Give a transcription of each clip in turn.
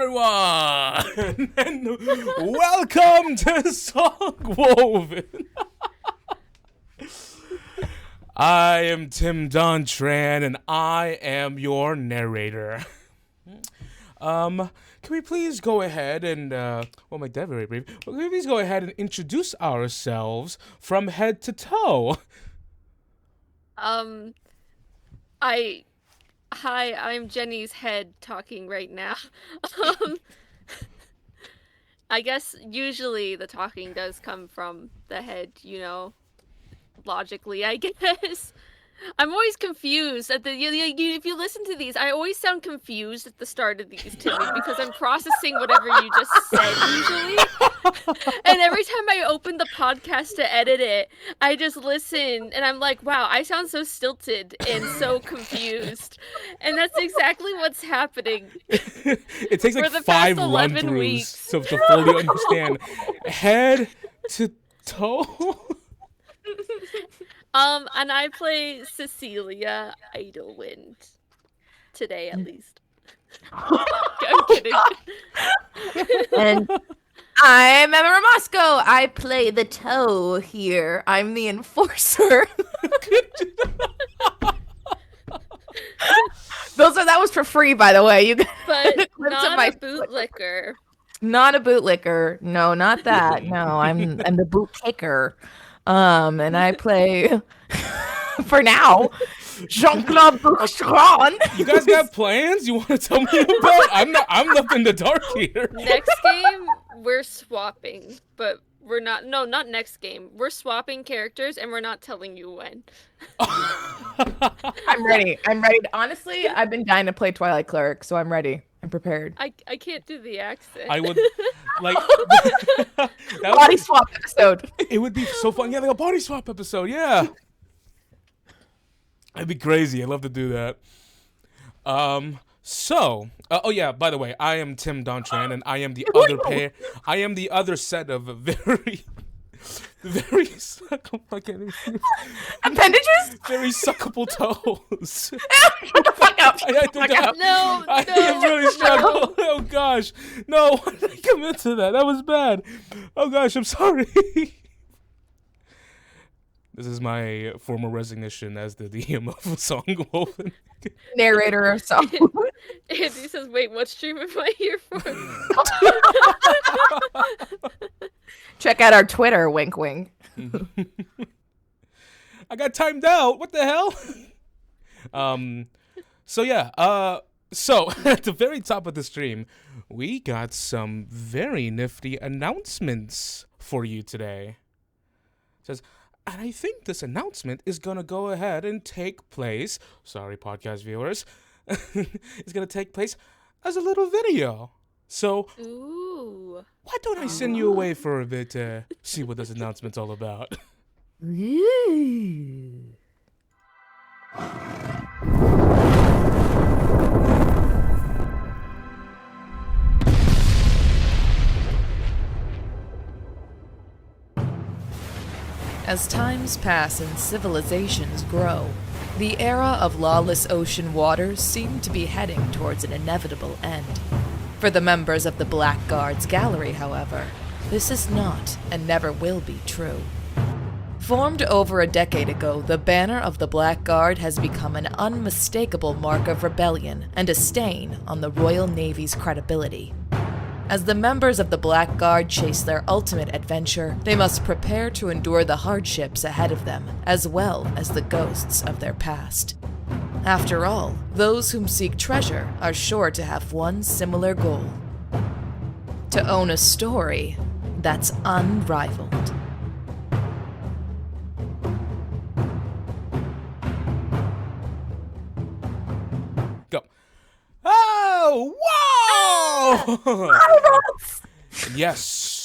everyone, and welcome to Songwoven. I am Tim Dontran, and I am your narrator. Can we please go ahead and, my dad very brief. Can we please go ahead and introduce ourselves from head to toe? Hi, I'm Jenny's head talking right now. I guess usually the talking does come from the head, logically, I guess. I'm always confused at if you listen to these, I always sound confused at the start of these, Timmy, because I'm processing whatever you just said usually. And every time I open the podcast to edit it, I just listen and I'm like, wow, I sound so stilted and so confused. And that's exactly what's happening. It takes like 5 run-throughs to fully understand. Head to toe? And I play Cecilia Idlewind. Today, at least. I'm kidding. And I'm Emma Ramasco. I play the toe here. I'm the enforcer. That was for free, by the way. You got but not a bootlicker. Not a bootlicker. No, not that. No, I'm the boot kicker. And I play, for now, Jean-Claude Bouchron. You guys got plans you want to tell me about? I'm left in the dark here. Next game, we're swapping, but we're not. No, not next game. We're swapping characters, and we're not telling you when. I'm ready. Honestly, I've been dying to play Twilight Cleric, so I'm ready. I'm prepared. I can't do the accent. I would like body swap episode. It would be so fun. Yeah, like a body swap episode. Yeah, it'd be crazy. I'd love to do that. So, oh yeah. By the way, I am Tim Dontran, and I am the other pair. I am the other set of very appendages. Very suckable toes. Shut the fuck up. I really struggle. Oh gosh, no! Why did I come into that? That was bad. Oh gosh, I'm sorry. This is my formal resignation as the DM of Songwoven. Narrator of Song. Andy says, "Wait, what stream am I here for?" Check out our Twitter, wink wink. I got timed out. What the hell? So yeah, so at the very top of the stream, we got some very nifty announcements for you today. It says, and I think this announcement is gonna go ahead and take place. Sorry, podcast viewers. It's gonna take place as a little video. So, ooh. Why don't I send you away for a bit to see what this announcement's all about? As times pass and civilizations grow, the era of lawless ocean waters seem to be heading towards an inevitable end. For the members of the Blackguard's gallery, however, this is not and never will be true. Formed over a decade ago, the banner of the Blackguard has become an unmistakable mark of rebellion and a stain on the Royal Navy's credibility. As the members of the Blackguard chase their ultimate adventure, they must prepare to endure the hardships ahead of them, as well as the ghosts of their past. After all, those whom seek treasure are sure to have one similar goal: to own a story that's unrivaled. Go. Oh, whoa! Yes.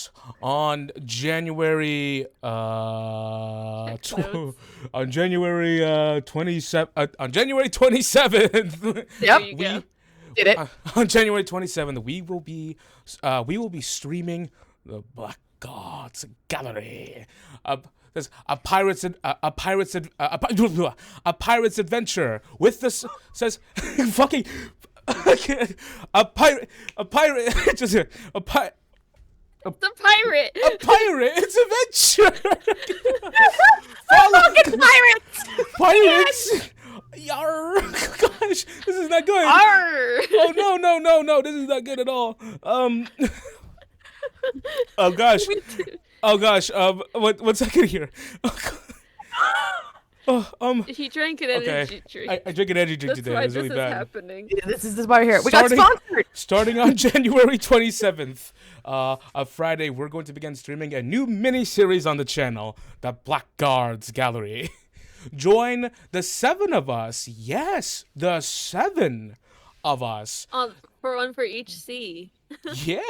On January on January 27th. Yep. There you go. Did it. On January 27th, we will be streaming the Blackguard's Gallery. There's a pirate's adventure with this says fucking A pirate, just a pirate. The pirate. A pirate. It's adventure. Fucking pirates! Pirates. Yarr. Gosh, this is not good. Arr. Oh no! This is not good at all. Oh gosh. One second here. He drank an energy drink. I drink an energy drink That's today. why It was really this bad. is happening. This is why we're here. We got sponsored. Starting on January 27th, of Friday, we're going to begin streaming a new mini-series on the channel, The Blackguards Gallery. Join the 7 of us. Yes, the 7 of us. For one for each C. Yeah.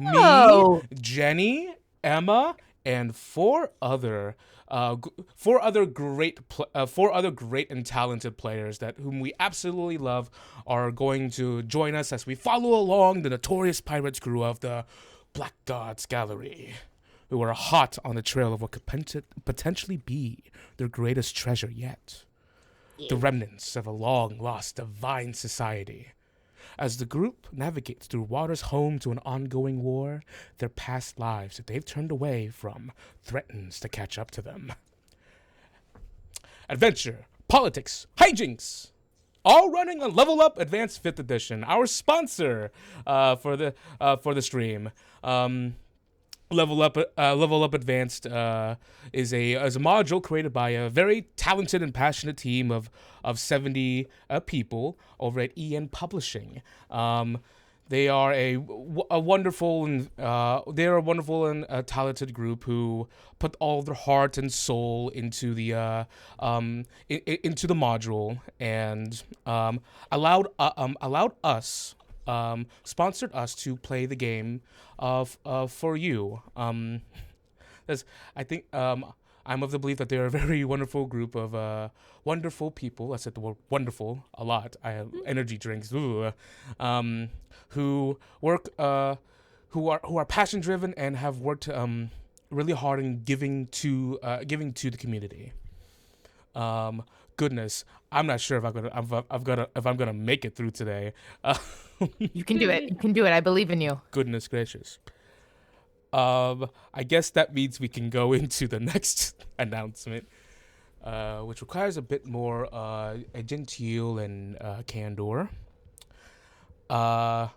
Oh. Me, Jenny, Emma, and 4 other great and talented players whom we absolutely love are going to join us as we follow along the notorious pirates crew of the Blackguards Gallery, who are hot on the trail of what could potentially be their greatest treasure yet. The remnants of a long-lost divine society. As the group navigates through waters home to an ongoing war, their past lives that they've turned away from threatens to catch up to them. Adventure, politics, hijinks, all running on Level Up Advanced 5th Edition, our sponsor for the stream. Level Up Advanced is a module created by a very talented and passionate team of 70 people over at EN Publishing. They are a wonderful and talented group who put all their heart and soul into the module and sponsored us to play the game for you. I think I'm of the belief that they're a very wonderful group of wonderful people. I said the word wonderful a lot. I have energy drinks. Who work who are passion driven and have worked really hard in giving to the community. Goodness, I'm not sure if I'm gonna make it through today. You can do it. You can do it. I believe in you. Goodness gracious. I guess that means we can go into the next announcement, which requires a bit more genteel and candor. So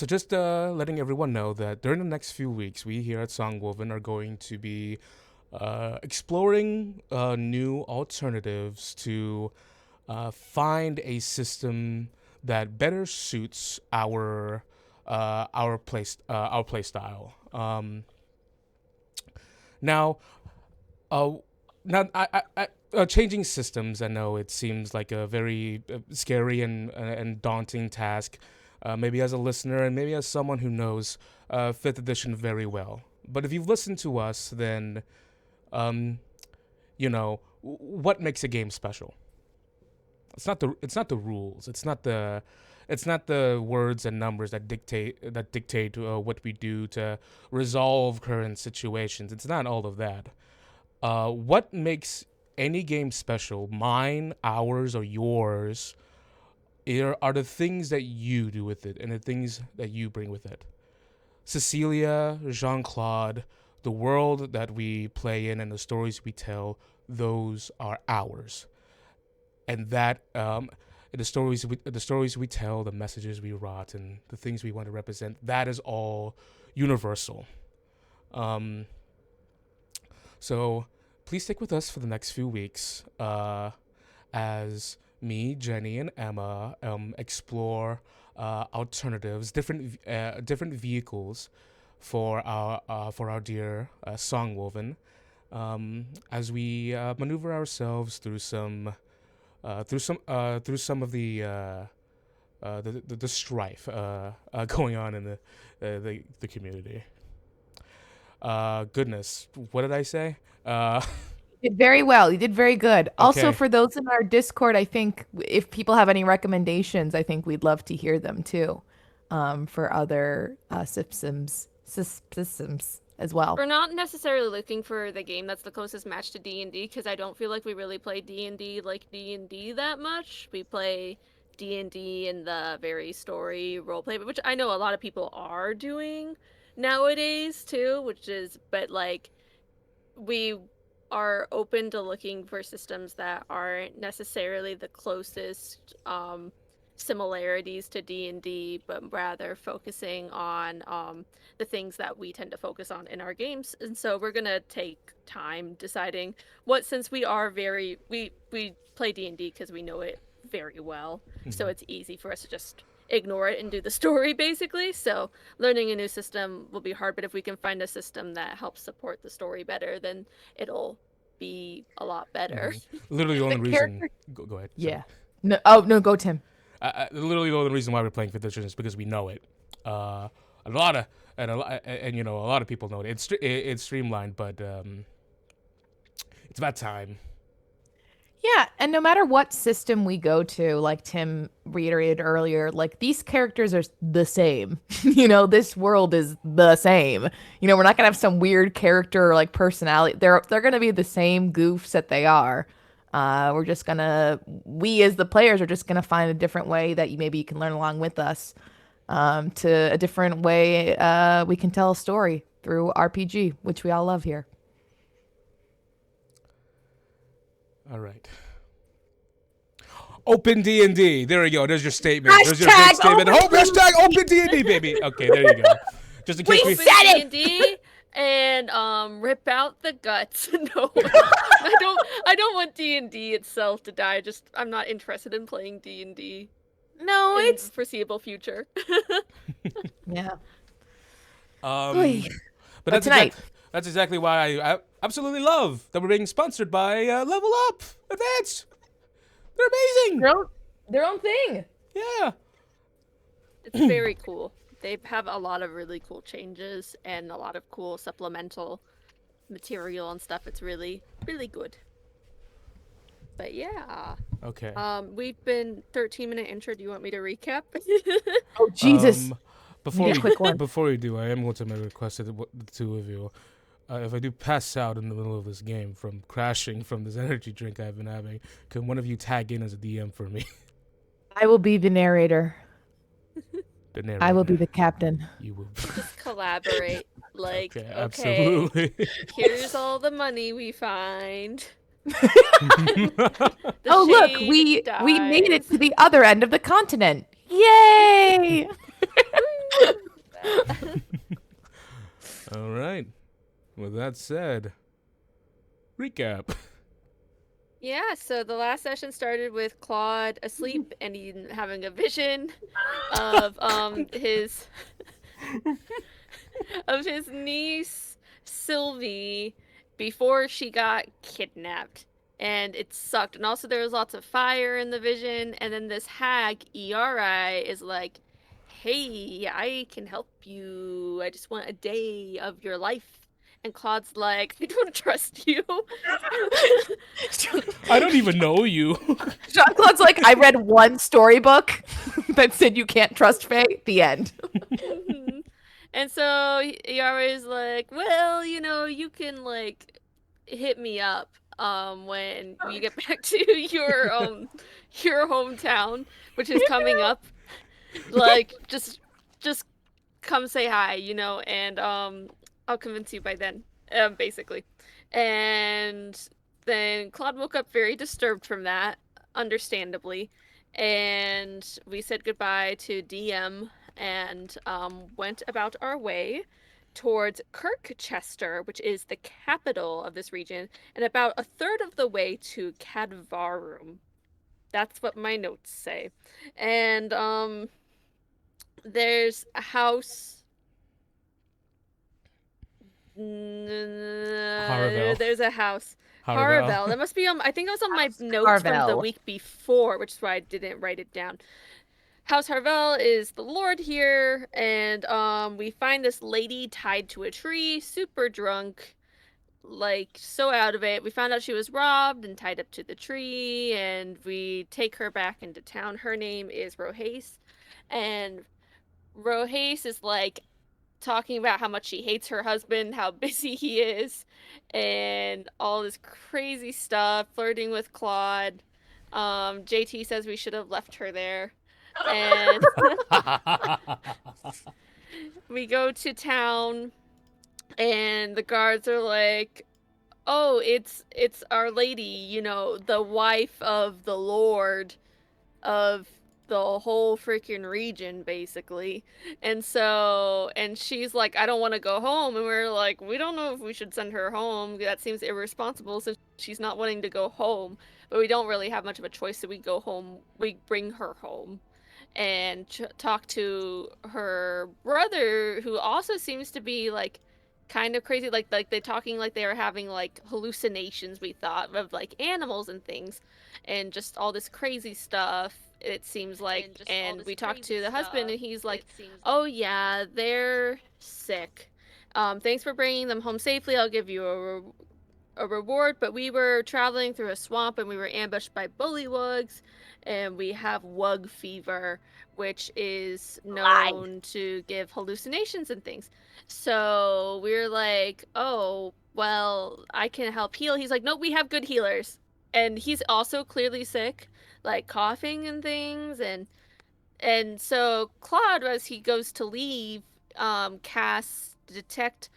just letting everyone know that during the next few weeks, we here at Songwoven are going to be exploring new alternatives to find a system that better suits our play style. Now, changing systems, I know it seems like a very scary and daunting task, maybe as a listener and maybe as someone who knows 5th edition very well. But if you've listened to us, then what makes a game special? It's not the rules. It's not the words and numbers that dictate what we do to resolve current situations. It's not all of that. What makes any game special, mine, ours, or yours, are the things that you do with it and the things that you bring with it. Cecilia, Jean-Claude, the world that we play in and the stories we tell, those are ours. And that the stories we tell, the messages we wrought, and the things we want to represent, that is all universal. So please stick with us for the next few weeks as me, Jenny, and Emma explore alternatives, different vehicles for our dear Songwoven, as we maneuver ourselves through some of the strife going on in the community. Goodness, what did I say? You did very well. You did very good. Also, Okay. for those in our Discord, I think if people have any recommendations, I think we'd love to hear them too, for other systems as well. We're not necessarily looking for the game that's the closest match to D&D, because I don't feel like we really play D&D like D&D that much. We play D&D in the very story roleplay, which I know a lot of people are doing nowadays too, but like, we are open to looking for systems that aren't necessarily the closest similarities to D&D, but rather focusing on the things that we tend to focus on in our games. And so we're gonna take time deciding what, since we play D&D because we know it very well, so it's easy for us to just ignore it and do the story, basically. So learning a new system will be hard, but if we can find a system that helps support the story better, then it'll be a lot better. Literally the only reason. character- Go ahead. Yeah. No, go Tim. Literally the only reason why we're playing fifth edition is because we know it. A lot of people know it. It's streamlined, but it's about time. Yeah, and no matter what system we go to, like Tim reiterated earlier, like these characters are the same. This world is the same. We're not gonna have some weird character like personality. They're gonna be the same goofs that they are. We as the players are just gonna find a different way that you can learn along with us. To a different way we can tell a story through RPG, which we all love here. All right. Open D&D. There you go. There's your statement. There's your Hashtag big statement. open Hashtag open D&D, baby. Okay, there you go. Just in case We we said it! D&D and rip out the guts. No, I don't want D&D itself to die. I'm not interested in playing D&D No, in it's foreseeable future. yeah. But that's tonight. that's exactly why I absolutely love that we're being sponsored by Level Up Advanced. They're amazing. Their own thing. Yeah. It's very cool. They have a lot of really cool changes and a lot of cool supplemental material and stuff. It's really, really good. But yeah. Okay. We've been 13-minute intro. Do you want me to recap? Oh Jesus! Before quick one. before we do, I am going to make a request to the two of you. If I do pass out in the middle of this game from crashing from this energy drink I've been having, can one of you tag in as a DM for me? I will be the narrator. The narrator. I will be the captain. You will. Just collaborate. Like, Okay, okay, absolutely. here's all the money we find. Oh look, we made it to the other end of the continent. Yay! All right. With that said, recap. Yeah, so the last session started with Claude asleep and he having a vision of his niece Sylvie before she got kidnapped. And it sucked. And also there was lots of fire in the vision, and then this hag Eri is like, "Hey, I can help you. I just want a day of your life." And Claude's like, "I don't trust you." I don't even know you. Jean-Claude's like, I read one storybook that said you can't trust Faye. The end. And so Eri is like, "Well, you can like hit me up when you get back to your hometown, which is coming up. Like, just come say hi, and I'll convince you by then, basically." And then Claude woke up very disturbed from that, understandably, and we said goodbye to DM and went about our way towards Kirkchester, which is the capital of this region, and about a third of the way to Cadvarum. That's what my notes say. And there's a house. Harville. There's a house. Harville. Harville. That must be on. I think it was on my notes from the Harville. week before, which is why I didn't write it down. House Harville is the lord here, and we find this lady tied to a tree, super drunk, like so out of it. We found out she was robbed and tied up to the tree, and we take her back into town. Her name is Rohace, and Rohace is like, talking about how much she hates her husband, how busy he is, and all this crazy stuff, flirting with Claude. JT says we should have left her there. And we go to town, and the guards are like, oh, it's Our Lady, you know, the wife of the Lord of the whole freaking region, basically. And she's like, I don't want to go home. And we're like, we don't know if we should send her home. That seems irresponsible since she's not wanting to go home. But we don't really have much of a choice, so we go home. We bring her home and talk to her brother, who also seems to be like kind of crazy, like they're talking like they are having like hallucinations, we thought, of like animals and things, and just all this crazy stuff, it seems like. And we talked to the husband, and he's like, oh yeah, they're sick. Thanks for bringing them home safely. I'll give you a reward, but we were traveling through a swamp and we were ambushed by bullywugs, and we have wug fever, which is known to give hallucinations and things. So we're like, oh, well, I can help heal. He's like, nope, we have good healers. And he's also clearly sick, like coughing and things. And so Claude, as he goes to leave, casts detect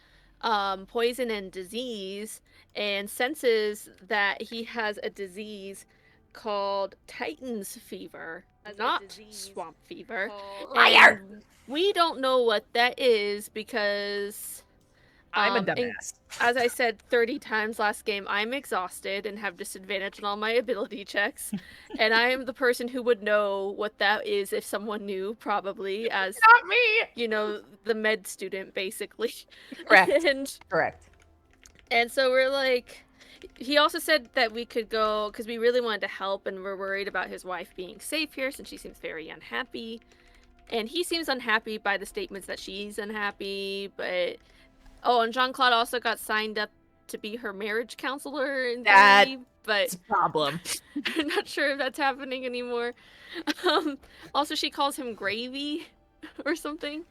poison and disease, and senses that he has a disease called Titan's fever, not swamp fever. Liar! And we don't know what that is because I'm a dumbass. as I said 30 times last game, I'm exhausted and have disadvantage on all my ability checks. And I am the person who would know what that is if someone knew, probably, as, Not me! you know, the med student, basically. Correct. Correct. And so we're like, he also said that we could go, because we really wanted to help, and we're worried about his wife being safe here, since she seems very unhappy. And he seems unhappy by the statements that she's unhappy, but... Oh, and Jean-Claude also got signed up to be her marriage counselor in theory, but... It's a problem. I'm not sure if that's happening anymore. Also, she calls him Gravy, or something.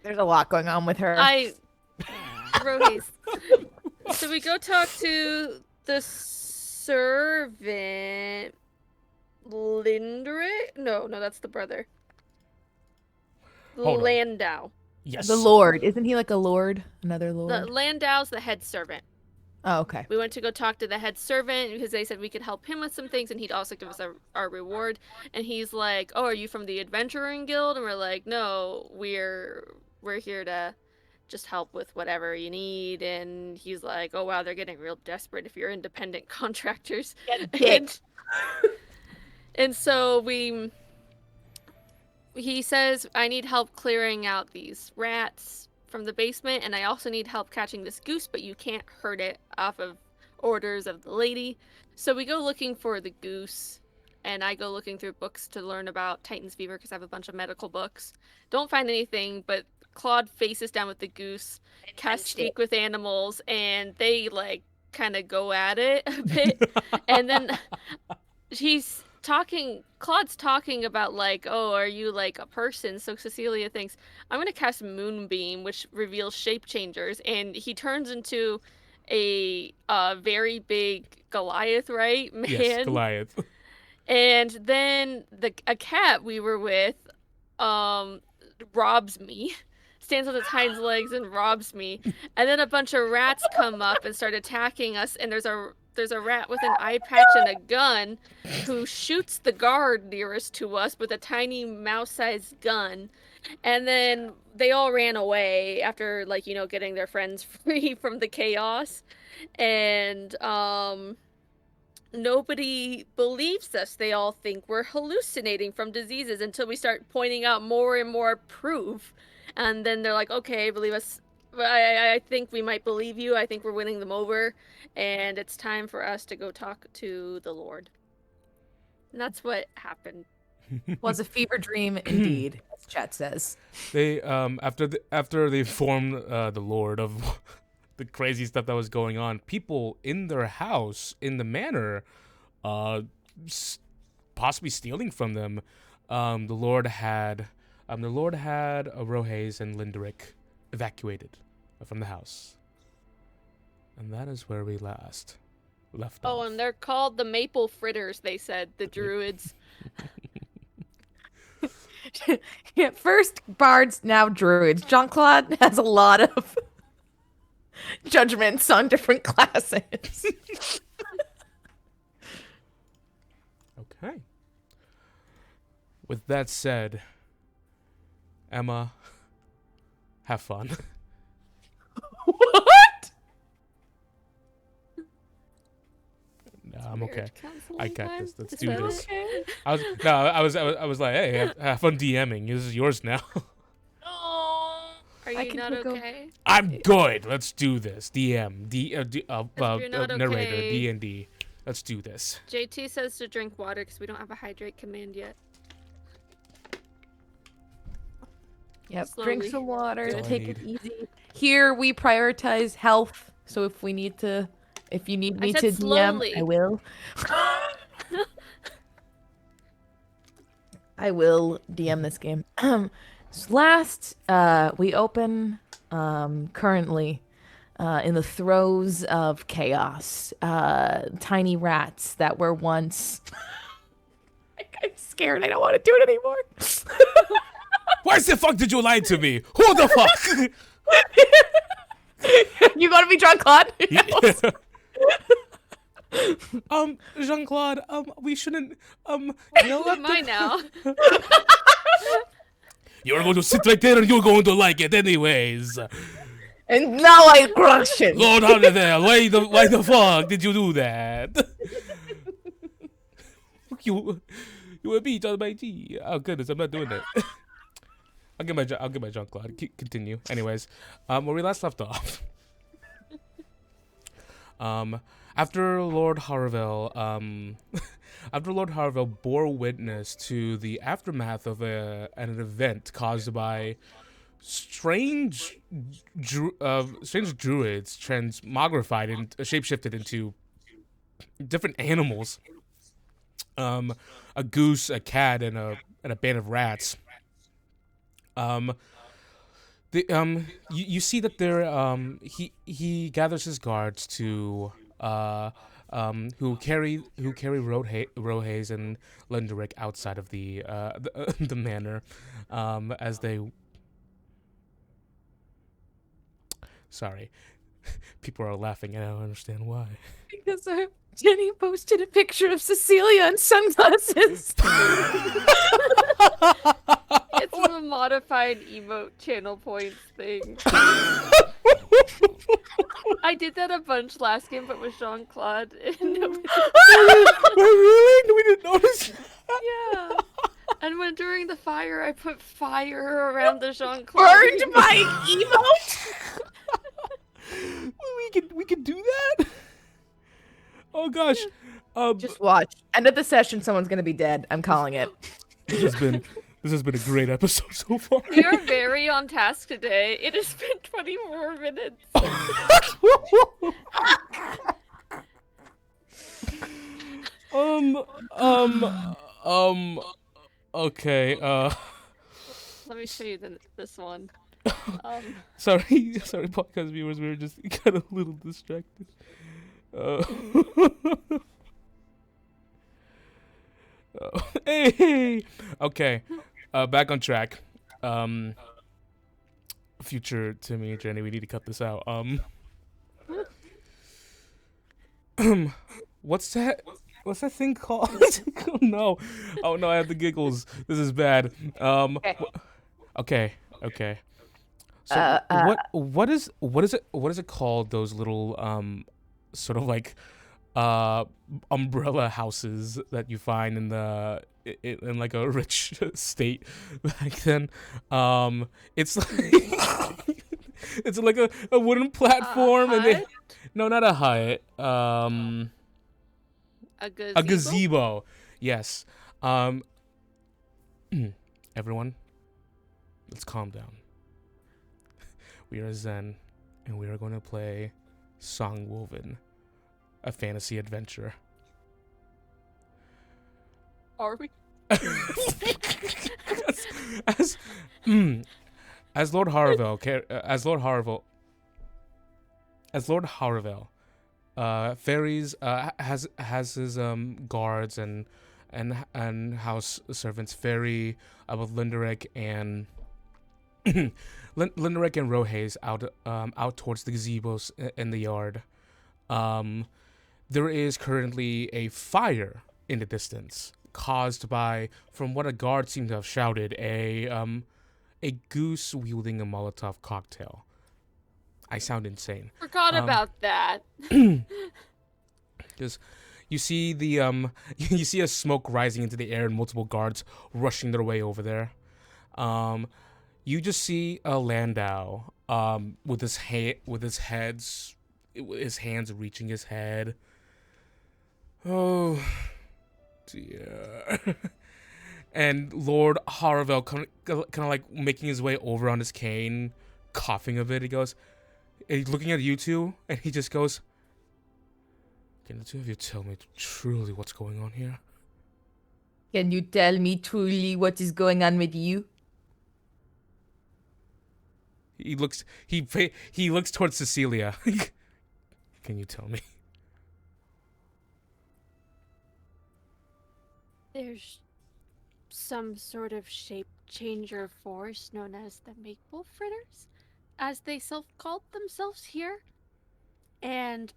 There's a lot going on with her. Rohis. So we go talk to the servant, Lindrick? No, that's the brother. Hold on. Landau. Yes. The Lord. Isn't he like a lord? Another lord? Landau's the head servant. Oh, okay. We went to go talk to the head servant because they said we could help him with some things, and he'd also give us our reward. And he's like, oh, are you from the Adventuring Guild? And we're like, no, we're here to just help with whatever you need. And he's like, oh wow, they're getting real desperate if you're independent contractors. And so he says, I need help clearing out these rats from the basement, and I also need help catching this goose, but you can't hurt it off of orders of the lady. So we go looking for the goose, and I go looking through books to learn about Titan's fever because I have a bunch of medical books. Don't find anything, but Claude faces down with the goose, casts speak with animals, and they like kind of go at it a bit. And then Claude's talking about like, oh, are you like a person? So Cecilia thinks, I'm going to cast Moonbeam, which reveals shape changers, and he turns into a very big Goliath, right, man? Yes, Goliath. And then a cat we were with robs me, stands on its hind legs and robs me. And then a bunch of rats come up and start attacking us, and there's a rat with an eye patch and a gun who shoots the guard nearest to us with a tiny mouse-sized gun. And then they all ran away after, like, you know, getting their friends free from the chaos. And nobody believes us. They all think we're hallucinating from diseases until we start pointing out more and more proof. And then they're like, okay, believe us. I think we might believe you. I think we're winning them over. And it's time for us to go talk to the Lord. And that's what happened. Was a fever dream indeed, as Chet says. They after they formed the Lord of the crazy stuff that was going on, people in their house in the manor, possibly stealing from them. The Lord had Rohes and Lindrick evacuated from the house. And that is where we left off. Oh, and they're called the maple fritters, they said, the druids. Yeah, first bards, now druids. Jean-Claude has a lot of judgments on different classes. Okay. With that said, Emma, have fun. What? No, I'm okay. I got this. Let's do that this. okay? I was like, hey, have fun DMing. This is yours now. Are you not okay? I'm good. Let's do this. DM, you're not narrator, okay. D&D. Let's do this. JT says to drink water because we don't have a hydrate command yet. Yep, Slowly. drink some water, That's all I take it need. easy. Here we prioritize health, so if you need me said to slowly. DM, I will. I will DM this game. So last, we open currently in the throes of chaos. Tiny rats that were once. I'm scared. I don't want to do it anymore. Why the fuck did you lie to me? Who the fuck? You gonna be Jean-Claude? Jean-Claude, we shouldn't, Who am I now? You're going to sit right there and you're going to like it anyways. And now I crush it. Lord out of there, why the fuck did you do that? you were beat on my G. Oh goodness, I'm not doing that. I'll get my Jean-Claude. Continue. Anyways, where we last left off. After Lord Harville bore witness to the aftermath of an event caused by strange druids transmogrified and shapeshifted into different animals. A goose, a cat, and a band of rats. You see that there he gathers his guards to who carry Rohaze and Lenderick outside of the manor as they. Sorry, people are laughing and I don't understand why. Because Jenny posted a picture of Cecilia in sunglasses. It's a modified emote channel points thing. I did that a bunch last game, but with Jean-Claude. And nobody... Really? We didn't notice. Yeah. And when during the fire, I put fire around the Jean-Claude. Burned my emote. We can do that. Oh gosh. Just watch. End of the session, someone's gonna be dead. I'm calling it. This has been a great episode so far. We are very on task today. It has been 24 minutes. Okay. Let me show you this one. Sorry, podcast viewers. We were just kind of a little distracted. Hey. Okay. Back on track. Future Timmy and Jenny, we need to cut this out. What's that? What's that thing called? Oh no! I have the giggles. This is bad. Okay. So what is it called? Those little sort of like umbrella houses that you find in like a rich state back then. It's like it's like a wooden platform and no, not a hut. A gazebo. Yes. Everyone, let's calm down. We are Zen, and we are going to play Songwoven, a fantasy adventure. Are we? As Lord Harville, Ferries has his guards and house servants. Ferry with Linderek and Linderek and Rohaze out towards the gazebos in the yard. There is currently a fire in the distance caused by, from what a guard seemed to have shouted, a goose wielding a Molotov cocktail. I sound insane. Forgot about that. Because you see the you see a smoke rising into the air and multiple guards rushing their way over there. You just see a Landau with his hands reaching his head. Oh dear. And Lord Harville kind of like making his way over on his cane, coughing a bit. He goes, he's looking at you two, and he just goes, "Can the two of you tell me truly what's going on here?" Can you tell me truly what is going on with you? He looks towards Cecilia. Can you tell me? There's some sort of shape changer force known as the Maple Fritters, as they self-called themselves here. And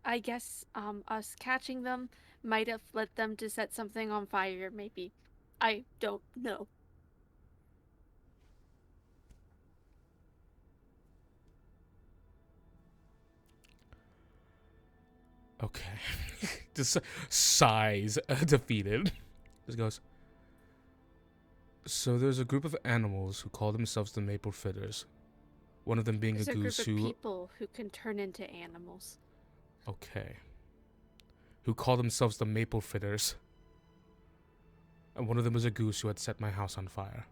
I guess us catching them might have led them to set something on fire, maybe. I don't know. Okay. Just sighs, defeated. Just goes, so there's a group of animals who call themselves the Maple Fritters. One of them being There's a goose group of who... people who can turn into animals. Okay. Who call themselves the Maple Fritters. And one of them was a goose who had set my house on fire.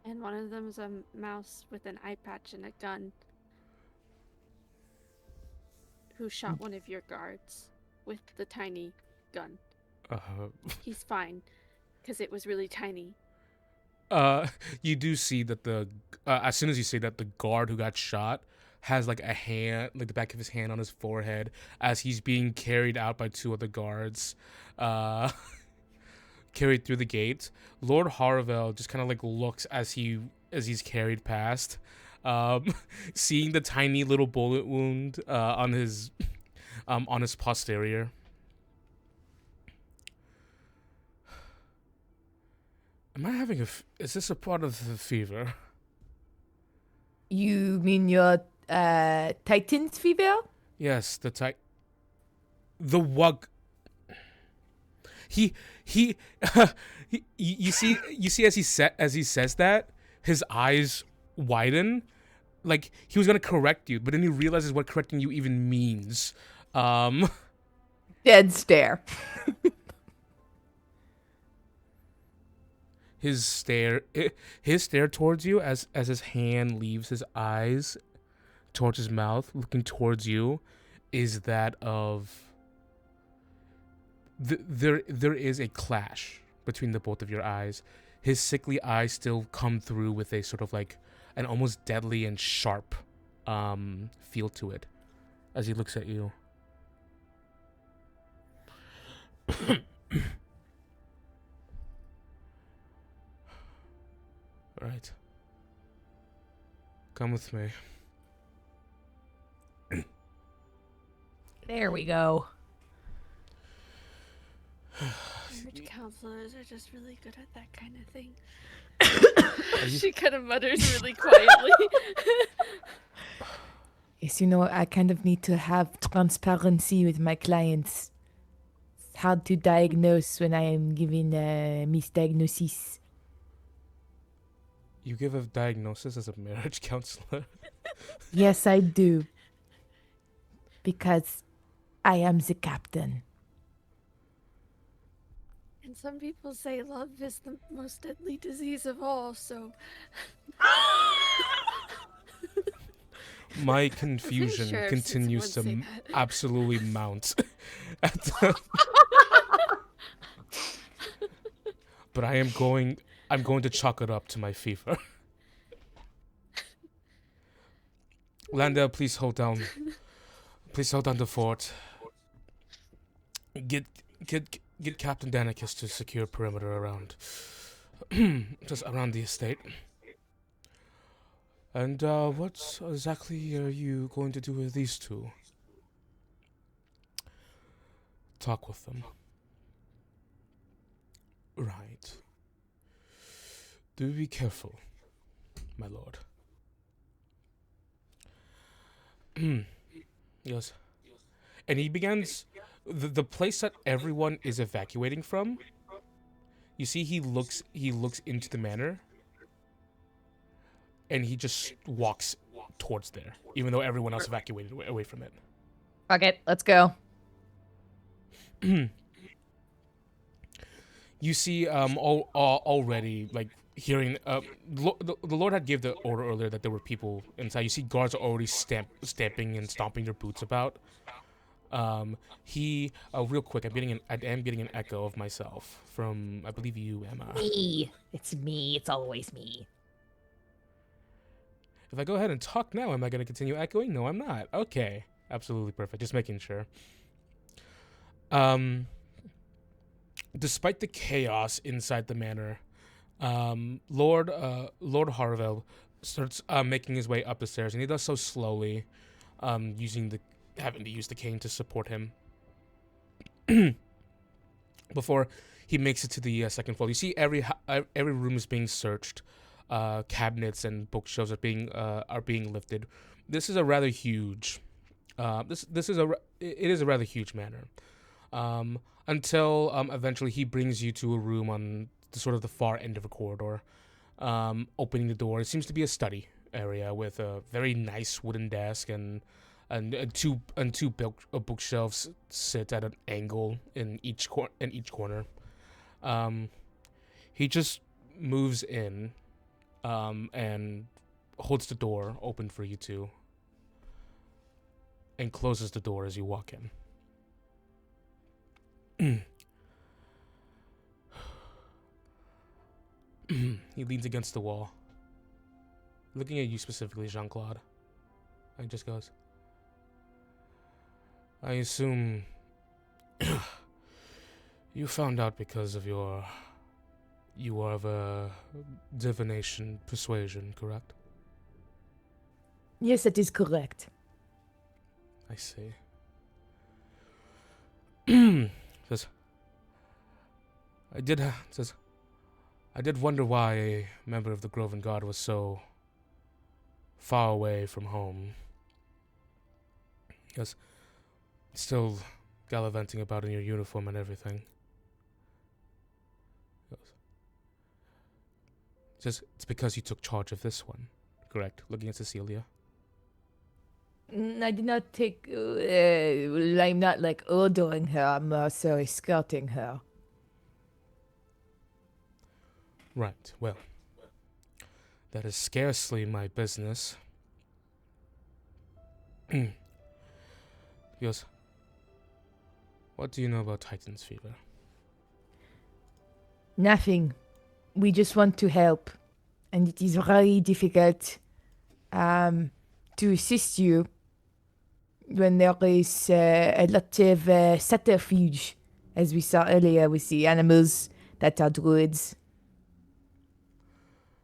And one of them is a mouse with an eye patch and a gun who shot one of your guards with the tiny gun. He's fine, because it was really tiny. You do see that as soon as you say that, the guard who got shot has like a hand, like the back of his hand on his forehead as he's being carried out by two other guards, carried through the gate. Lord Harville just kind of like looks as he's carried past, seeing the tiny little bullet wound on his posterior. Am I having is this a part of the fever? You mean your Titan's fever? Yes, the wug. He you see as he says that, his eyes widen, like he was gonna correct you, but then he realizes what correcting you even means. Dead stare. His stare towards you as his hand leaves his eyes towards his mouth, looking towards you, is that of there is a clash between the both of your eyes. His sickly eyes still come through with a sort of like an almost deadly and sharp feel to it as he looks at you. Right. Come with me. There we go. Marriage counselors are just really good at that kind of thing. She kind of mutters really quietly. Yes, I kind of need to have transparency with my clients. It's hard to diagnose when I am giving a misdiagnosis. You give a diagnosis as a marriage counselor? Yes, I do. Because I am the captain. And some people say love is the most deadly disease of all, so... My confusion sure continues to absolutely mount. But I I'm going to chalk it up to my fever. Landa, please hold down. Please hold down the fort. Get Captain Danicus to secure perimeter around, just around the estate. And what exactly are you going to do with these two? Talk with them. Right. Do be careful, my lord. Yes. And he begins the place that everyone is evacuating from. You see, he looks into the manor, and he just walks towards there, even though everyone else evacuated away from it. Fuck it, let's go. You see, already, like, hearing, the Lord had gave the order earlier that there were people inside. You see guards are already stamping and stomping their boots about. Real quick, I am getting an echo of myself from, I believe, you, Emma. Me. It's me. It's always me. If I go ahead and talk now, am I going to continue echoing? No, I'm not. Okay. Absolutely perfect. Just making sure. Despite the chaos inside the manor, Lord Harville starts making his way up the stairs, and he does so slowly, having to use the cane to support him. Before he makes it to the second floor, you see every room is being searched. Cabinets and bookshelves are being lifted. This is a rather huge. It is a rather huge manor. Until eventually he brings you to a room on the far end of a corridor. Opening the door, it seems to be a study area with a very nice wooden desk and two bookshelves sit at an angle in each corner. He just moves in, and holds the door open for you two, and closes the door as you walk in. He leans against the wall, looking at you specifically, Jean-Claude, and just goes, I assume you found out because of you are of a divination persuasion, correct? Yes, that is correct. I see. Says, I did wonder why a member of the Groven Guard was so far away from home. Yes, still gallivanting about in your uniform and everything. It's because you took charge of this one, correct? Looking at Cecilia. I did not take. I'm not like ordering her. I'm also escorting her. Right. Well, that is scarcely my business. Yes. What do you know about Titan's fever? Nothing. We just want to help, and it is very difficult to assist you when there is a lot of subterfuge, as we saw earlier with the animals that are druids.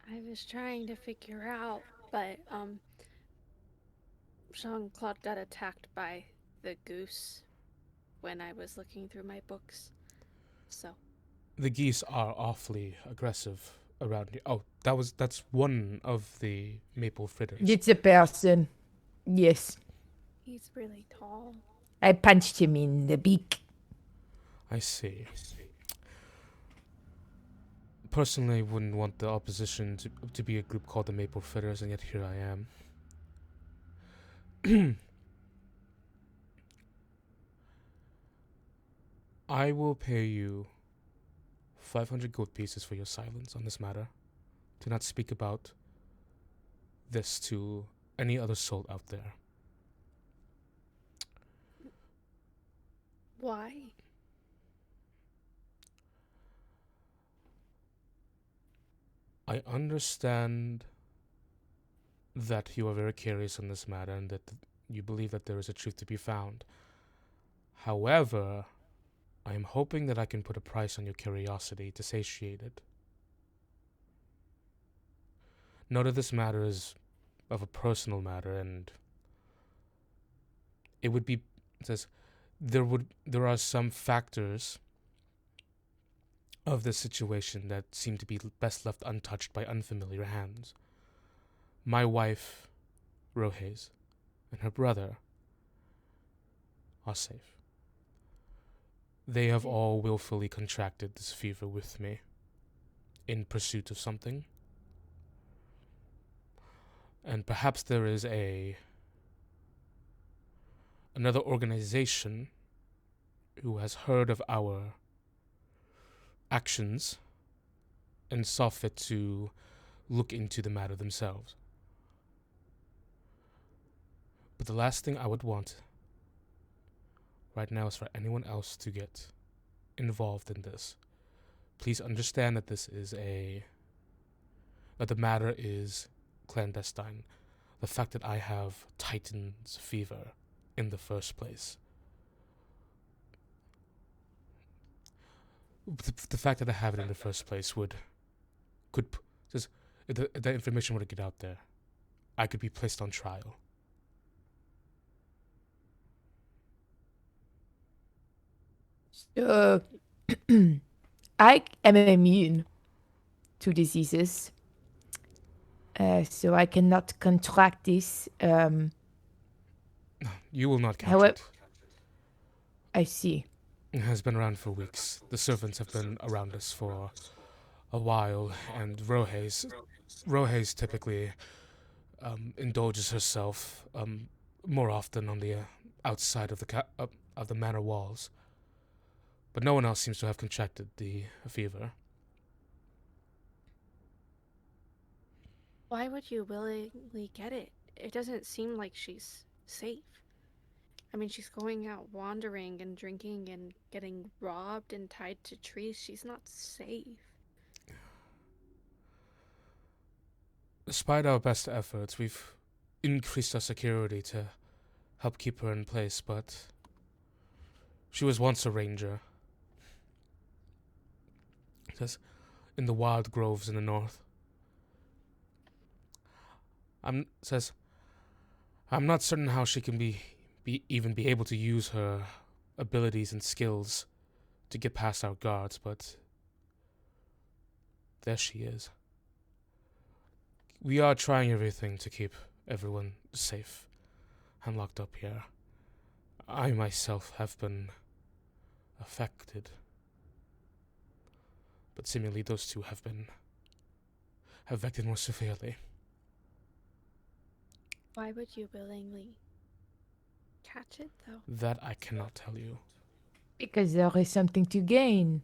I was trying to figure out, but Jean-Claude got attacked by the goose when I was looking through my books. So The geese are awfully aggressive around here. Oh, that's one of the maple fritters. It's a person. Yes. he's really tall. I punched him in the beak. I see. Personally, I wouldn't want the opposition to be a group called the Maple Fritters, and yet here I am. I will pay you 500 gold pieces for your silence on this matter. Do not speak about this to any other soul out there. Why? I understand that you are very curious on this matter and that you believe that there is a truth to be found. However, I am hoping that I can put a price on your curiosity to satiate it. Know that this matter is of a personal matter, and it would be, it says, there are some factors of this situation that seem to be best left untouched by unfamiliar hands. My wife, Rohes, and her brother are safe. They have all willfully contracted this fever with me in pursuit of something. And perhaps there is another organization who has heard of our actions and saw fit to look into the matter themselves. But the last thing I would want right now is for anyone else to get involved in this. Please understand that that the matter is clandestine. The fact that I have Titan's fever in the first place. The fact that I have it in the first place if that information were to get out there, I could be placed on trial. So, I am immune to diseases. So I cannot contract this. You will not catch However- it. I see. It has been around for weeks. The servants have been around us for a while, and Rohes typically indulges herself more often on the outside of the manor walls. But no one else seems to have contracted the fever. Why would you willingly get it? It doesn't seem like she's safe. I mean, she's going out wandering and drinking and getting robbed and tied to trees. She's not safe. Despite our best efforts, we've increased our security to help keep her in place, but she was once a ranger. Just in the wild groves in the north. I'm not certain how she can even be able to use her abilities and skills to get past our guards, but there she is. We are trying everything to keep everyone safe and locked up here. I myself have been affected, but seemingly those two have affected more severely. Why would you willingly catch it, though? That I cannot tell you. Because there is something to gain.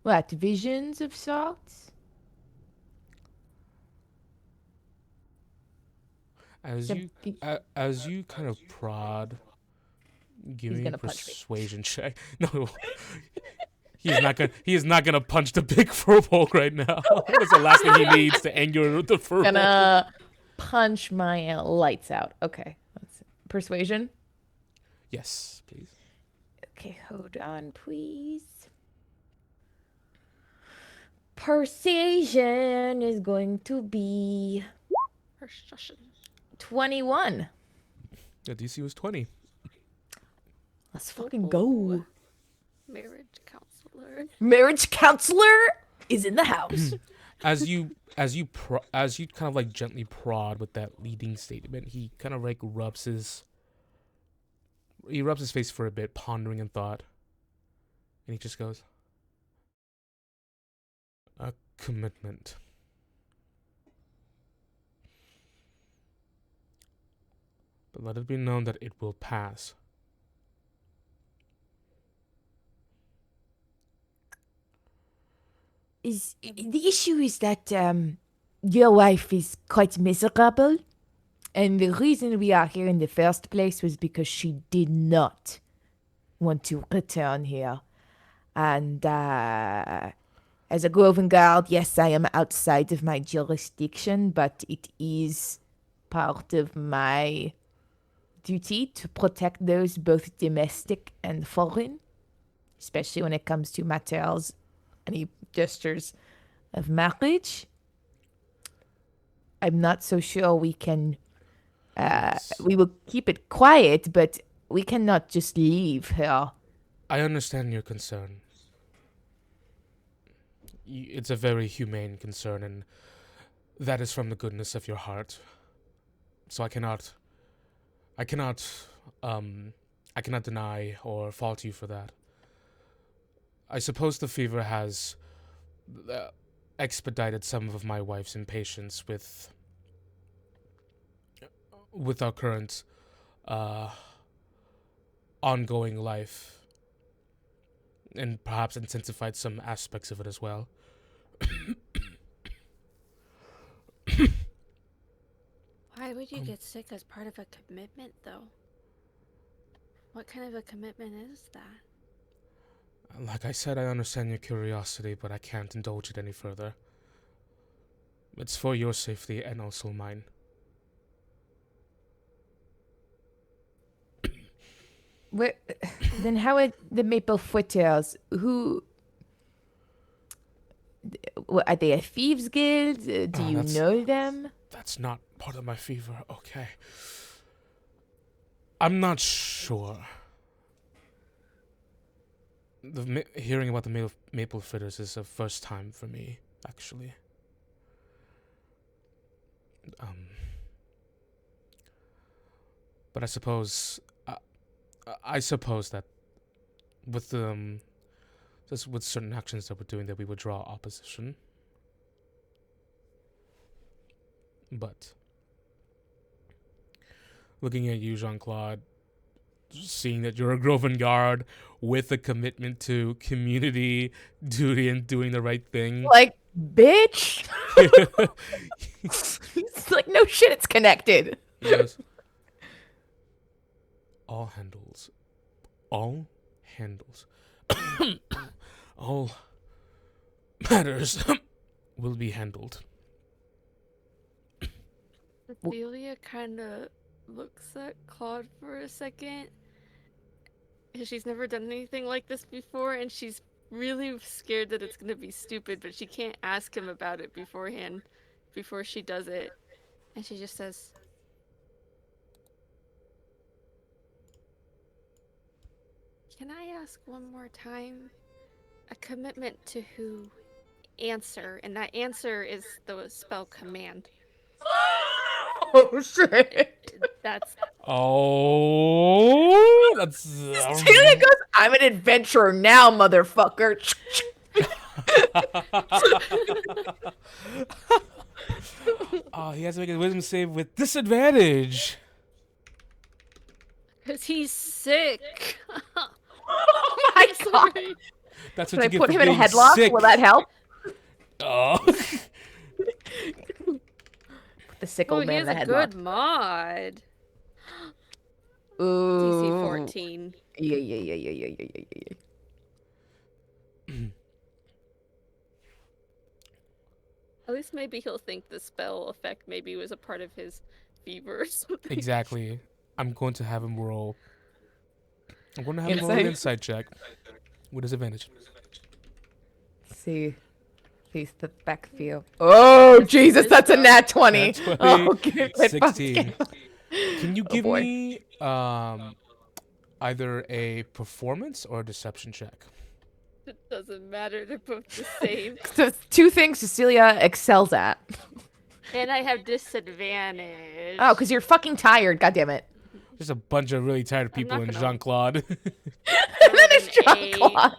What, visions of sorts? As you kind of prod, give He's me a gonna punch me. persuasion check. No, he is not gonna punch the big furbolg right now. That's the last thing he needs to anger the furbolg. Gonna punch my lights out. Okay. Persuasion? Yes, please. Okay, hold on, please. Persuasion is going to be Persuasion. 21. The DC was 20. Let's fucking go. Marriage counselor. Marriage counselor is in the house. As you kind of like gently prod with that leading statement, he kind of like rubs his face for a bit, pondering in thought, and he just goes, "A commitment. But let it be known that it will pass." The issue is that your wife is quite miserable, and the reason we are here in the first place was because she did not want to return here, and As a Groven Guard, yes, I am outside of my jurisdiction, but it is part of my duty to protect those both domestic and foreign, especially when it comes to matters, any gestures of marriage. I'm not so sure we can. We will keep it quiet, but we cannot just leave her. I understand your concern. It's a very humane concern, and that is from the goodness of your heart. So I cannot deny or fault you for that. I suppose the fever has expedited some of my wife's impatience with our current ongoing life, and perhaps intensified some aspects of it as well. Why would you get sick as part of a commitment, though? What kind of a commitment is that? Like I said, I understand your curiosity, but I can't indulge it any further. It's for your safety and also mine. Then how are the Maple Footers? Who are they? A thieves guild? Do you know them? That's not part of my fever. Okay. I'm not sure. Hearing about the Maple Fritters is a first time for me, actually. But I suppose that with just with certain actions that we're doing, that we would draw opposition. But looking at you, Jean-Claude, seeing that you're a Groven Guard with a commitment to community duty and doing the right thing. Like, bitch. It's like, no shit, it's connected. Yes. All matters will be handled. Cecilia kind of looks at Claude for a second. She's never done anything like this before, and she's really scared that it's going to be stupid, but she can't ask him about it beforehand, before she does it. And she just says, "Can I ask one more time? A commitment to who? Answer." And that answer is the spell command. Oh, shit. That's... Oh, that's... Cecilia goes, I'm an adventurer now, motherfucker. Oh, he has to make a wisdom save with disadvantage. Because he's sick. Oh my god. Sorry. That's Can what I you get put for him in a being headlock? sick. Will that help? Oh. The sick old He man has in the a headlock. good mod. Ooh. DC 14. Yeah. At least maybe he'll think the spell effect maybe was a part of his fever or something. Exactly. I'm going to have him roll. I'm going to have him roll an insight check with disadvantage. See the back feel. Oh, Jesus, that's a nat 20. Nat 20, Oh, okay. 16. Can you give boy. me either a performance or a deception check? It doesn't matter, they're both the same. So two things Cecilia excels at. And I have disadvantage. Oh, because you're fucking tired. God damn it. There's a bunch of really tired people not in gonna- Jean-Claude. And then there's Jean-Claude.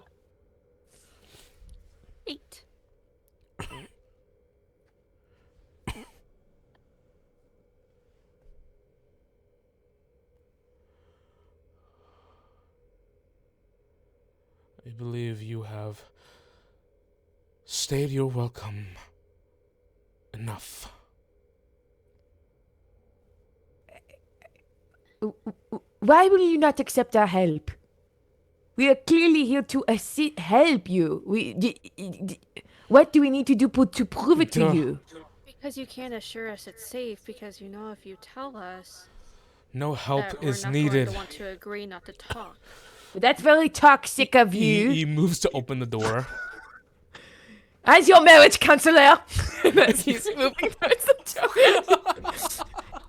8. I believe you have stayed your welcome enough. Why will you not accept our help? We are clearly here to help you. What do we need to do to prove it to Duh. you? Because you can't assure us it's safe, because if you tell us No help that is we're not needed. going to want to agree not to talk. That's very toxic of you. He moves to open the door. As your marriage counselor, as he's moving towards the door,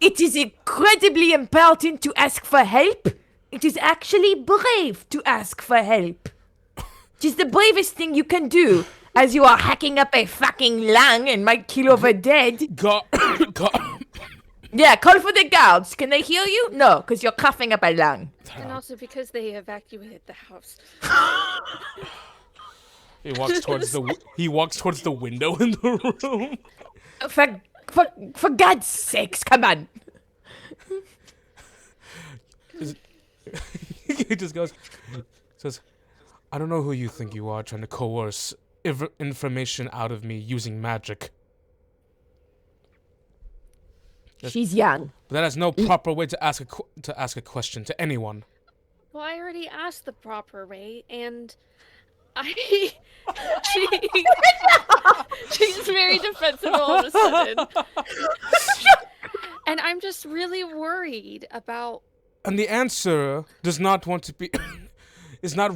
it is incredibly important to ask for help. It is actually brave to ask for help. It is the bravest thing you can do, as you are hacking up a fucking lung and might kill over dead. God. Yeah, call for the guards. Can they hear you? No, because you're coughing up a lung. And also because they evacuated the house. He walks towards the window in the room. For God's sakes, come on. He just says, I don't know who you think you are trying to coerce information out of me using magic. She's young. But that is no proper way to ask a question to anyone. Well, I already asked the proper way, and she's very defensive all of a sudden. And I'm just really worried about. And the answer does not want to be. It's not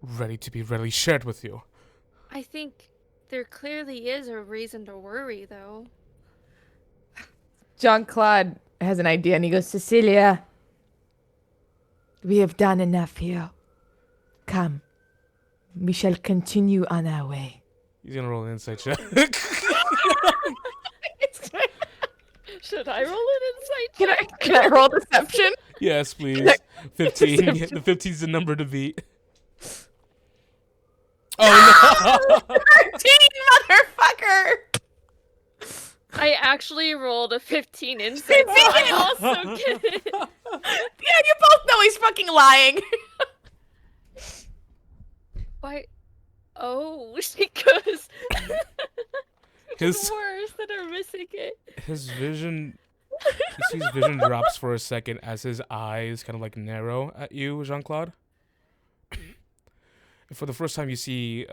ready to be readily shared with you. I think there clearly is a reason to worry, though. Jean-Claude has an idea and he goes, Cecilia, we have done enough here. Come. We shall continue on our way. He's gonna roll an insight check. Should I roll an insight check? Can I roll deception? Yes, please. 15. The 15 is the number to beat. Oh no! 13, motherfucker! I actually rolled a 15 insight, so I also get it. Yeah, you both know he's fucking lying. Why? Oh, she goes. His Worse that are missing it. his vision. You see his vision drops for a second as his eyes kind of like narrow at you, Jean-Claude. For the first time, you see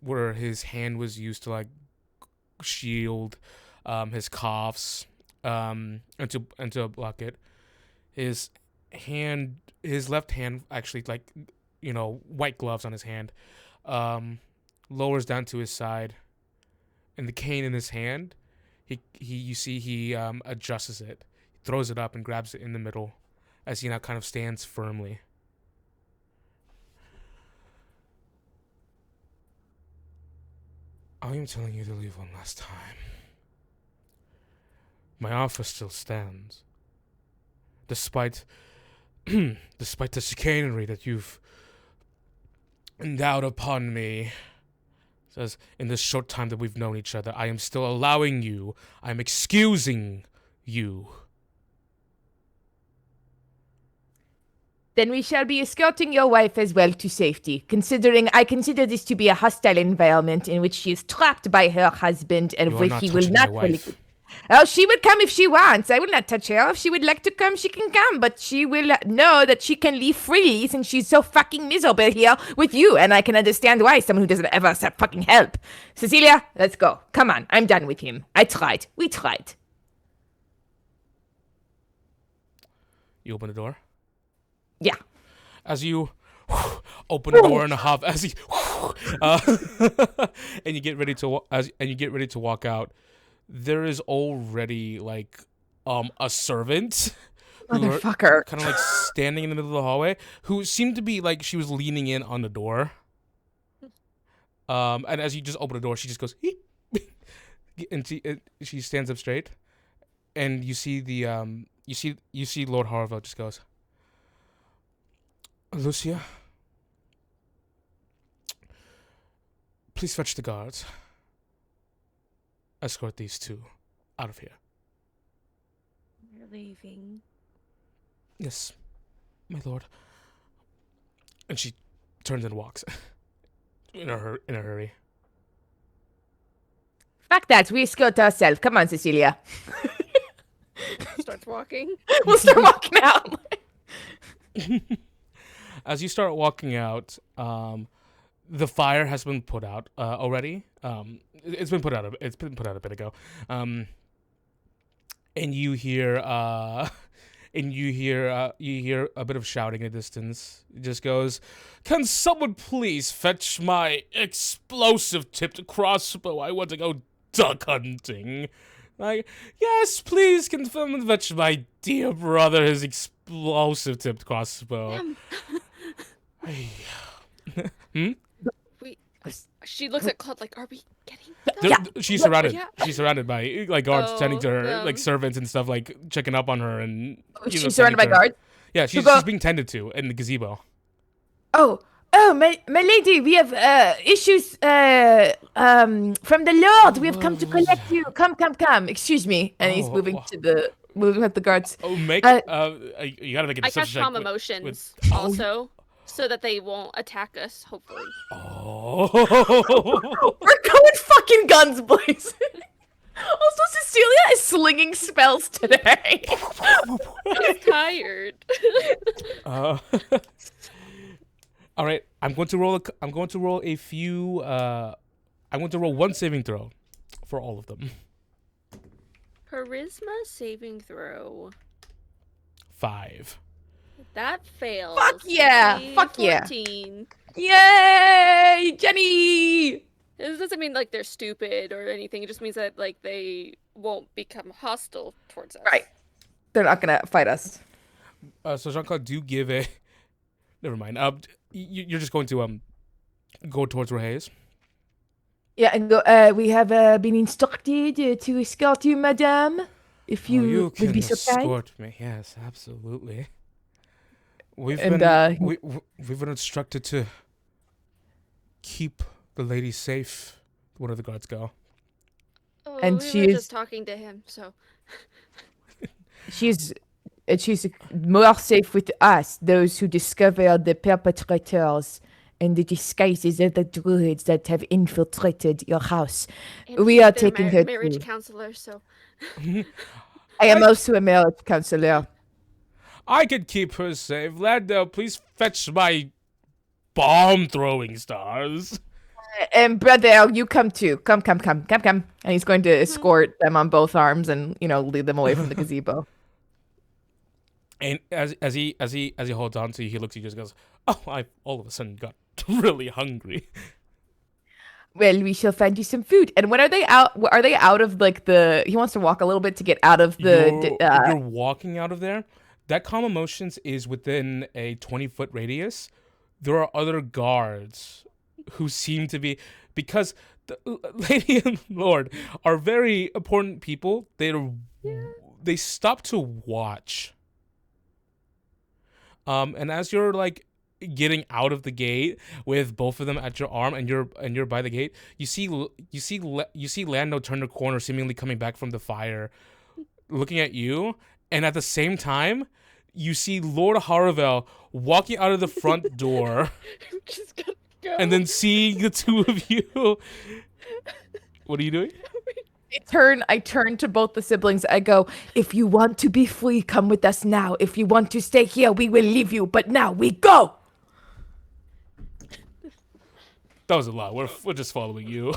where his hand was used to like shield his coughs and to block it. His left hand actually, like, white gloves on his hand, lowers down to his side, and the cane in his hand, he adjusts it, throws it up and grabs it in the middle, as he now kind of stands firmly. I am telling you to leave one last time. My offer still stands. Despite the chicanery that you've endowed upon me. Says, in this short time that we've known each other, I am still allowing you, I am excusing you. Then we shall be escorting your wife as well to safety, considering I consider this to be a hostile environment in which she is trapped by her husband and You are which not he will touching not my really... wife. Oh, she will come if she wants. I will not touch her. If she would like to come, she can come. But she will know that she can leave freely since she's so fucking miserable here with you. And I can understand why someone who doesn't ever accept fucking help. Cecilia, let's go. Come on. I'm done with him. I tried. We tried. You open the door? Yeah. As you open the door in a huff, as he and you get ready to walk out, there is already like a servant, Motherfucker, kind of like standing in the middle of the hallway, who seemed to be like she was leaning in on the door. And as you just open the door, she just goes, and she stands up straight, and you see you see Lord Harville just goes, Lucia, please fetch the guards. Escort these two out of here. We're leaving. Yes, my lord. And she turns and walks in a hurry. fuck that. We escort ourselves. Come on, Cecilia. Starts walking. We'll start walking out. As you start walking out, the fire has been put out already. It's been put out. It's been put out a bit ago. And you hear you hear a bit of shouting in the distance. It just goes, "Can someone please fetch my explosive-tipped crossbow? I want to go duck hunting." Like, "Yes, please, can someone fetch my dear brother his explosive-tipped crossbow?" She looks at Claude like, "Are we getting?" She's surrounded. Yeah. She's surrounded by like guards tending to her, yeah. like servants and stuff, like checking up on her and. She's surrounded by guards. Yeah, she's being tended to in the gazebo. Oh, my lady, we have issues from the Lord. We have come to collect you. Come. Excuse me. And he's moving with the guards. Oh, you gotta make a I cast deception calm check emotions also, so that they won't attack us. Hopefully. Oh. We're going fucking guns blazing. Also, Cecilia is slinging spells today. I'm tired. All right, I'm going to roll a few. I'm going to roll one saving throw for all of them. Charisma saving throw. 5. That fails. Fuck yeah! Fuck 14. Yeah! Yay, Jenny! This doesn't mean like they're stupid or anything. It just means that like they won't become hostile towards us. Right. They're not gonna fight us. So Jean-Claude, do give a. Never mind. You're just going to go towards Rahays. Yeah, and go. We have been instructed to escort you, madame. If you would be so kind. Escort me. Yes, absolutely. We've And, been instructed to keep the lady safe. One of the guards go. Oh, And we she were is- just talking to him, so. she's more safe with us, those who discover the perpetrators and the disguises of the druids that have infiltrated your house. And We he's are their taking her marriage to. counselor, so. I am also a marriage counselor. I could keep her safe. Lando, please fetch my bomb-throwing stars. And brother, you come too. Come. And he's going to escort them on both arms and lead them away from the gazebo. And as he holds on to you, he looks at you and just goes, "Oh, I all of a sudden got really hungry." Well, we shall find you some food. And when are they out? Are they out of like the? He wants to walk a little bit to get out of the. You're walking out of there. That calm emotions is within a 20-foot radius. There are other guards who seem to be, because the lady and lord are very important people. They stop to watch. And as you're like getting out of the gate with both of them at your arm, and you're by the gate, you see Lando turn the corner, seemingly coming back from the fire, looking at you, and at the same time, you see Lord Haravel walking out of the front door, Just gotta go. and then seeing the two of you. What are you doing? I turn to both the siblings. I go, if you want to be free, come with us now. If you want to stay here, we will leave you. But now we go. That was a lot. We're just following you.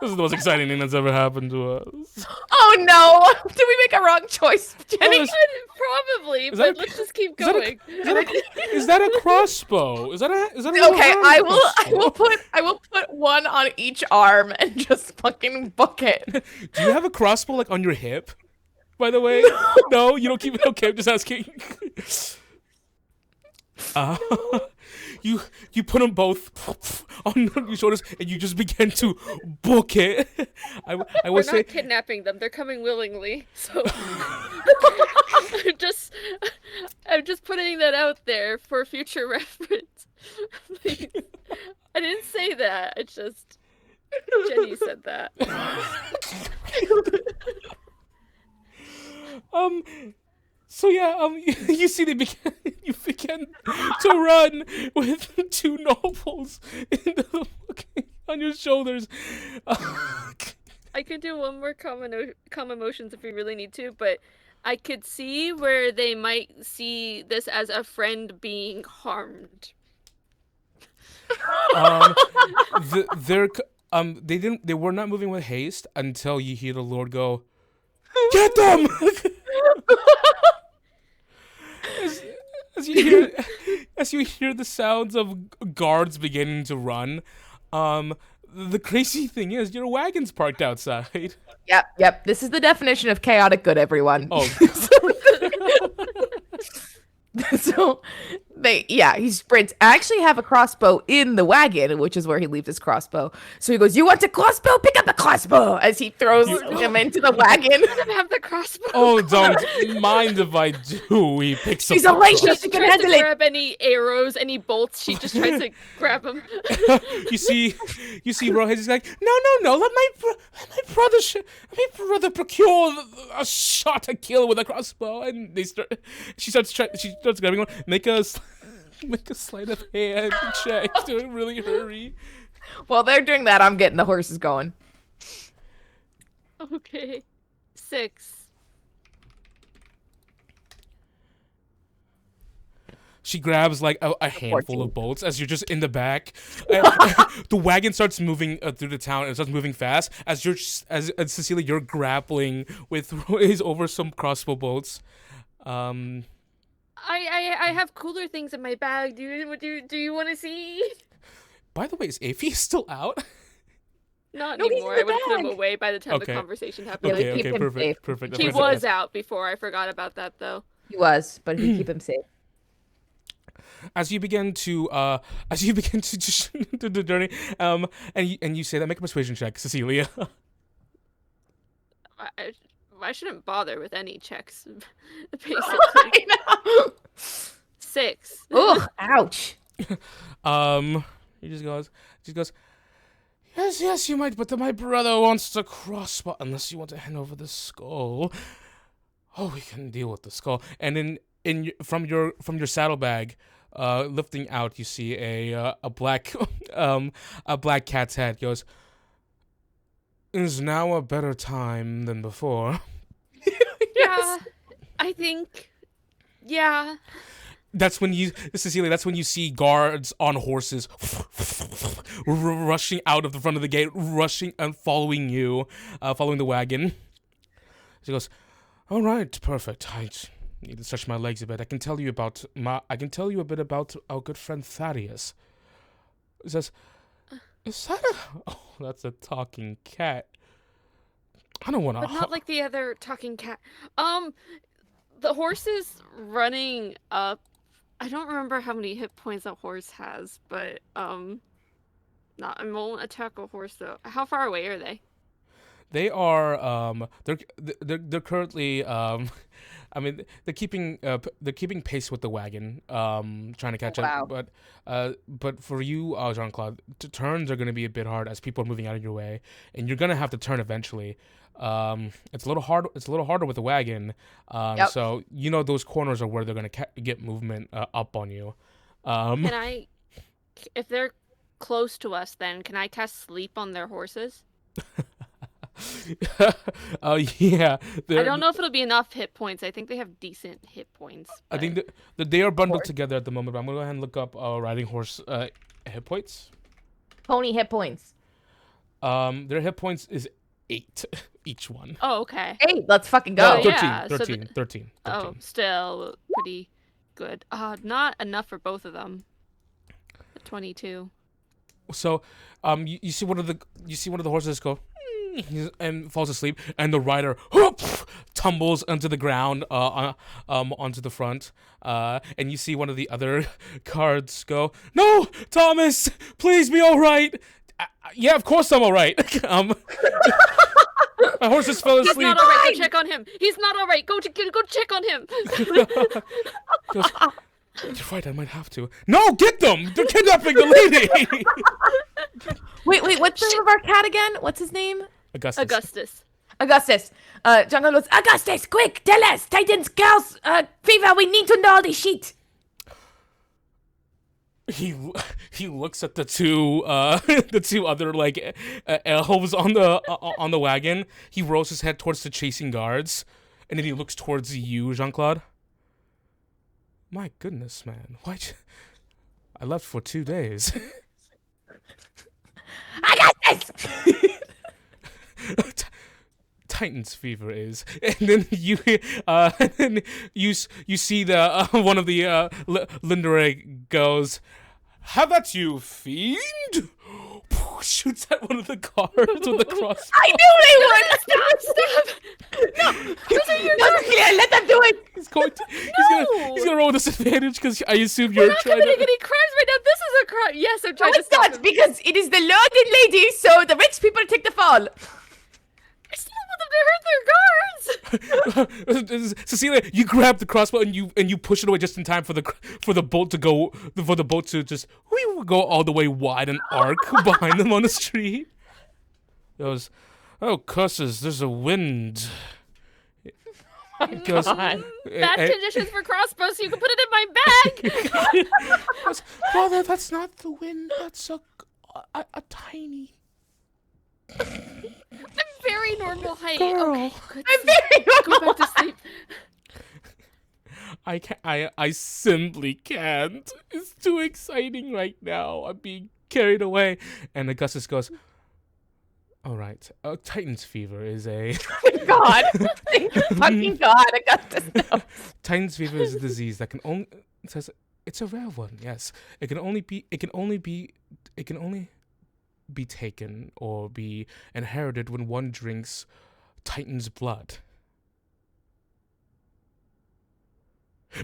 This is the most exciting thing that's ever happened to us. Oh no! Did we make a wrong choice, Jenny? Probably, that but a- let's just keep Is that a- going. Is that a crossbow? Is that a Okay, I will crossbow? put one on each arm and just fucking book it. Do you have a crossbow like on your hip? By the way, no, you don't keep it. Okay, I'm just asking. You put them both on your shoulders and you just begin to book it. I We're would say not kidnapping them. They're coming willingly. So I'm just putting that out there for future reference. Please. I didn't say that. It's just Jenny said that. So yeah, you see, you begin to run with two nobles on your shoulders. I could do one more calm emotions if we really need to, but I could see where they might see this as a friend being harmed. They were not moving with haste until you hear the Lord go, "Get them!" as you hear the sounds of guards beginning to run. The crazy thing is your wagon's parked outside. Yep. This is the definition of chaotic good, everyone. Oh. So he sprints. I actually have a crossbow in the wagon, which is where he leaves his crossbow. So he goes, "You want a crossbow? Pick up the crossbow!" As he throws him into the wagon. Let him have the crossbow. Oh, don't mind if I do. He picks up. She's a lady. She She can tries to handle it. grab any arrows, any bolts. She just tries to grab them. You see, Rohit is like, no. Let my brother procure a shot to kill with a crossbow, and She starts grabbing one. Make a sleight of hand check to really hurry. While they're doing that, I'm getting the horses going. Okay. 6. She grabs like a handful 14. of bolts as you're just in the back. The wagon starts moving through the town and it starts moving fast as Cecilia, you're grappling with over some crossbow bolts. I have cooler things in my bag. Do you want to see? By the way, is Afi still out? Not No, he's anymore. in I the would put him bag. away by the time Okay. the conversation happened. Yeah, we keep him safe. Perfect. He That's what I was out before. I forgot about that though. He was, but he keep him safe. As you begin to just do the journey, and you say that, make a persuasion check, Cecilia. I shouldn't bother with any checks. Basically, I know. 6. Ugh, ouch. He just goes, yes, you might, but my brother wants to crossbow. Unless you want to hand over the skull. Oh, we can deal with the skull. And from your saddlebag, lifting out, you see a black cat's head. Goes, is now a better time than before. Yeah, I think. Yeah. That's when you see guards on horses rushing out of the front of the gate, rushing and following you, following the wagon. She goes, "All right, perfect. I need to stretch my legs a bit. I can tell you a bit about our good friend Thaddeus." He says, "Is that oh, that's a talking cat. I don't want to." But not like the other talking cat. The horse is running up. I don't remember how many hit points a horse has, but I won't attack a horse though. How far away are they? They are they're currently I mean they're keeping pace with the wagon, trying to catch Wow. up. But for you, Jean-Claude, turns are going to be a bit hard as people are moving out of your way, and you're going to have to turn eventually. It's a little hard. It's a little harder with the wagon. Yep. So you know those corners are where they're going to get movement up on you. Can I, if they're close to us, then can I cast sleep on their horses? Yeah. I don't know if it'll be enough hit points. I think they have decent hit points. I think that they are bundled together at the moment. But I'm gonna go ahead and look up riding horse hit points. Pony hit points. Their hit points is 8 each one. Oh, okay. Hey, let's fucking No, go. 13, yeah, so 13. Oh, still pretty good. Not enough for both of them. 22. So, you see one of the horses go and falls asleep, and the rider tumbles onto the ground, onto the front, and you see one of the other guards go, "No, Thomas, please be all right." Yeah, of course I'm all right. My horse just fell asleep. He's not all right. Go check on him. He's not all right. Go check on him. Goes, "You're right, I might have to." "No, get them! They're kidnapping the lady!" Wait, what's the name of our cat again? What's his name? Augustus. Augustus. Jungle goes, Augustus, quick, tell us, Titans, girls, Fever, we need to know all this shit. He looks at the two other like elves on the wagon. He rolls his head towards the chasing guards, and then he looks towards you, Jean-Claude. "My goodness, man, I left for 2 days." Yes. Titan's fever is, and then you see the one of the Lindere goes, "Have at you, fiend!" Shoots at one of the guards with a crossbow. I knew they would. Stop! No, those are your guards. Yeah, let them do it. He's going to roll disadvantage because I assume We're you're not trying committing to. any crimes right now. This is a crime. Yes, I'm trying No, to it's stop not him. because it is the Lord and Lady, so the rich people take the fall. I still want them to hurt their guards. Cecilia, you grab the crossbow and you push it away just in time for the boat to go just go all the way wide and arc behind them on the street. It goes, "Oh curses! There's a wind." It goes, Bad conditions for crossbows, so you can put it in my bag. "Father, that's not the wind. That's a tiny I'm very normal height. girl." Okay, good. I'm very Go back to sleep. I can't. I simply can't. It's too exciting right now. I'm being carried away. And Augustus goes, "All right. Titan's fever is a God. Thank you, fucking God. I got this now. Titan's fever is a disease that can only it says it's a rare one. Yes, it can only be taken or be inherited when one drinks Titan's blood."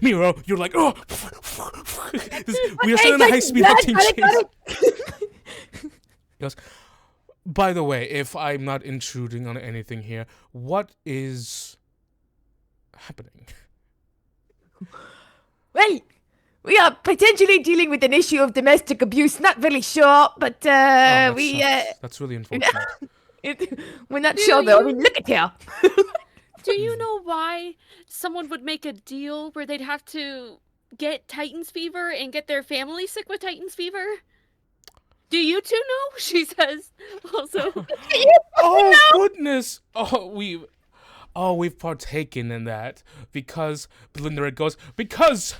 Miro, you're like, "Oh!" We are still in a high-speed hunting chase. He goes, "By the way, if I'm not intruding on anything here, what is happening?" Well, we are potentially dealing with an issue of domestic abuse. Not really sure, but That sucks. That's really unfortunate. we're not sure though. I mean, look at here. Do you know why someone would make a deal where they'd have to get Titan's fever and get their family sick with Titan's fever? Do you two know? She says. Also. Oh goodness! We've partaken in that because Belinda goes, because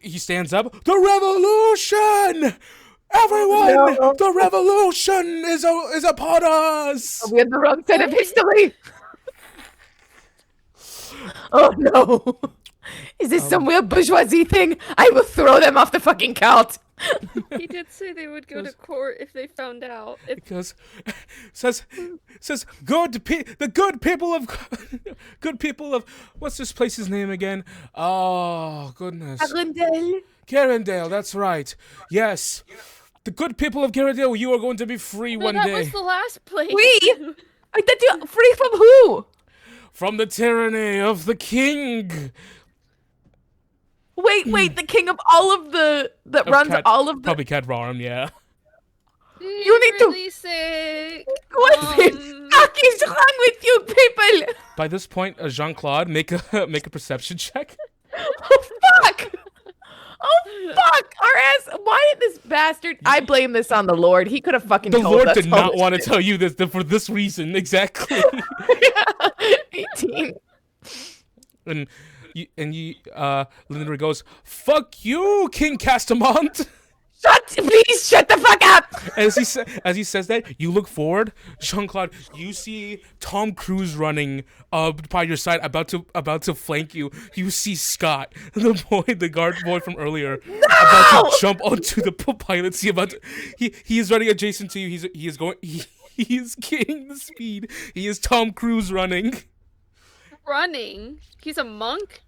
he stands up. The revolution! Everyone! No. The revolution is upon us! We had the wrong side of history. Oh no. Is this some weird bourgeoisie thing? I will throw them off the fucking cart. He did say they would go to court if they found out. Because says the good people of what's this place's name again? Oh goodness. Carindale, that's right. Yes. The good people of Carindale, you are going to be free No, one that day. was the last place. We? I thought you free from who? From the tyranny of the king. Wait, the king of all of the all of the Probably Cat Rarm, yeah. You need to- really sick. What the fuck is wrong with you people? By this point, Jean-Claude, make a perception check. Oh fuck! Oh fuck! Our ass. Why did this bastard? I blame this on the Lord. He could have fucking The told Lord us did all not this want to shit. tell you this for this reason exactly. 18. and Linda goes, "Fuck you, King Castamont." Please shut the fuck up! As he says that, you look forward, Jean-Claude. You see Tom Cruise running by your side, about to flank you. You see Scott, the guard boy from earlier, about to jump onto the pilot seat. He is running adjacent to you. He is gaining the speed. He is Tom Cruise running. Running? He's a monk?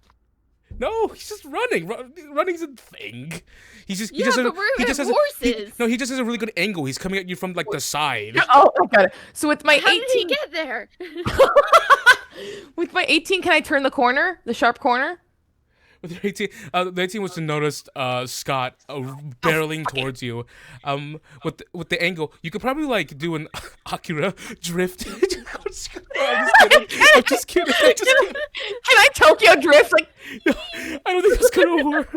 No, he's just running. Running's a thing. He just Yeah, but we're he just at has horses. he just has a really good angle. He's coming at you from like the side. Oh, I got it. So with my How did he 18, get there? with my 18, can I turn the corner, the sharp corner? With your 18, the 18 was to notice Scott barreling towards you. With the angle, you could probably like do an Akira drift. I'm just kidding. Can I Tokyo drift? Like, I don't think that's gonna work.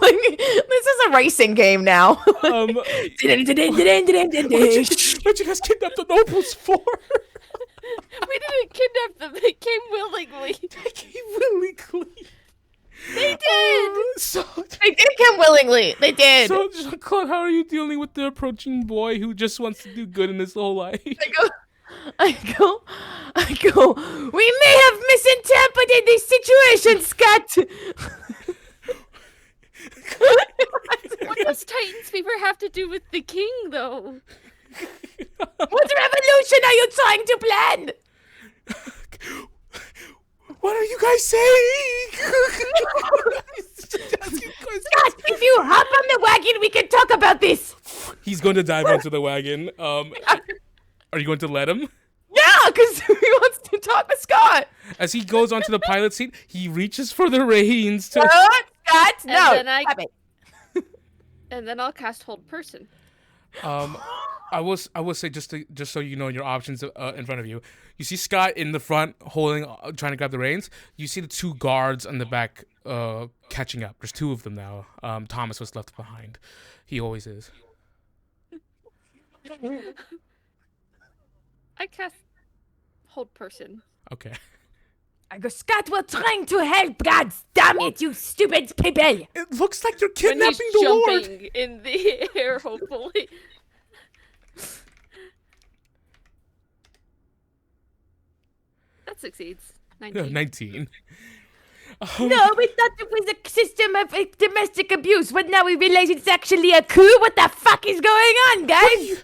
like this is a racing game now. What you guys kidnapped the nobles for? We didn't kidnap them. They came willingly. They came willingly. They did. So They did come willingly. They did. So, Jean-Claude, how are you dealing with the approaching boy who just wants to do good in his whole life? I go. We may have misinterpreted this situation, Scott. What does Titan's fever have to do with the king, though? What revolution are you trying to plan? What are you guys saying? Scott, if you hop on the wagon, we can talk about this. He's going to dive onto the wagon. Are you going to let him? Yeah, because he wants to talk with Scott. As he goes onto the pilot seat, he reaches for the reins to. Scott, no. And then I'll cast Hold Person. I will say just so you know your options in front of you. You see Scott in the front holding, trying to grab the reins. You see the two guards on the back catching up. There's two of them now. Thomas was left behind. He always is. I cast Hold Person. Okay. I go, Scott, we're trying to help. God damn it, you stupid people. It looks like you're When he's kidnapping the Lord. jumping in the air, hopefully. That succeeds. 19. 19. No, we thought it was a system of domestic abuse, but now we realize it's actually a coup. What the fuck is going on, guys?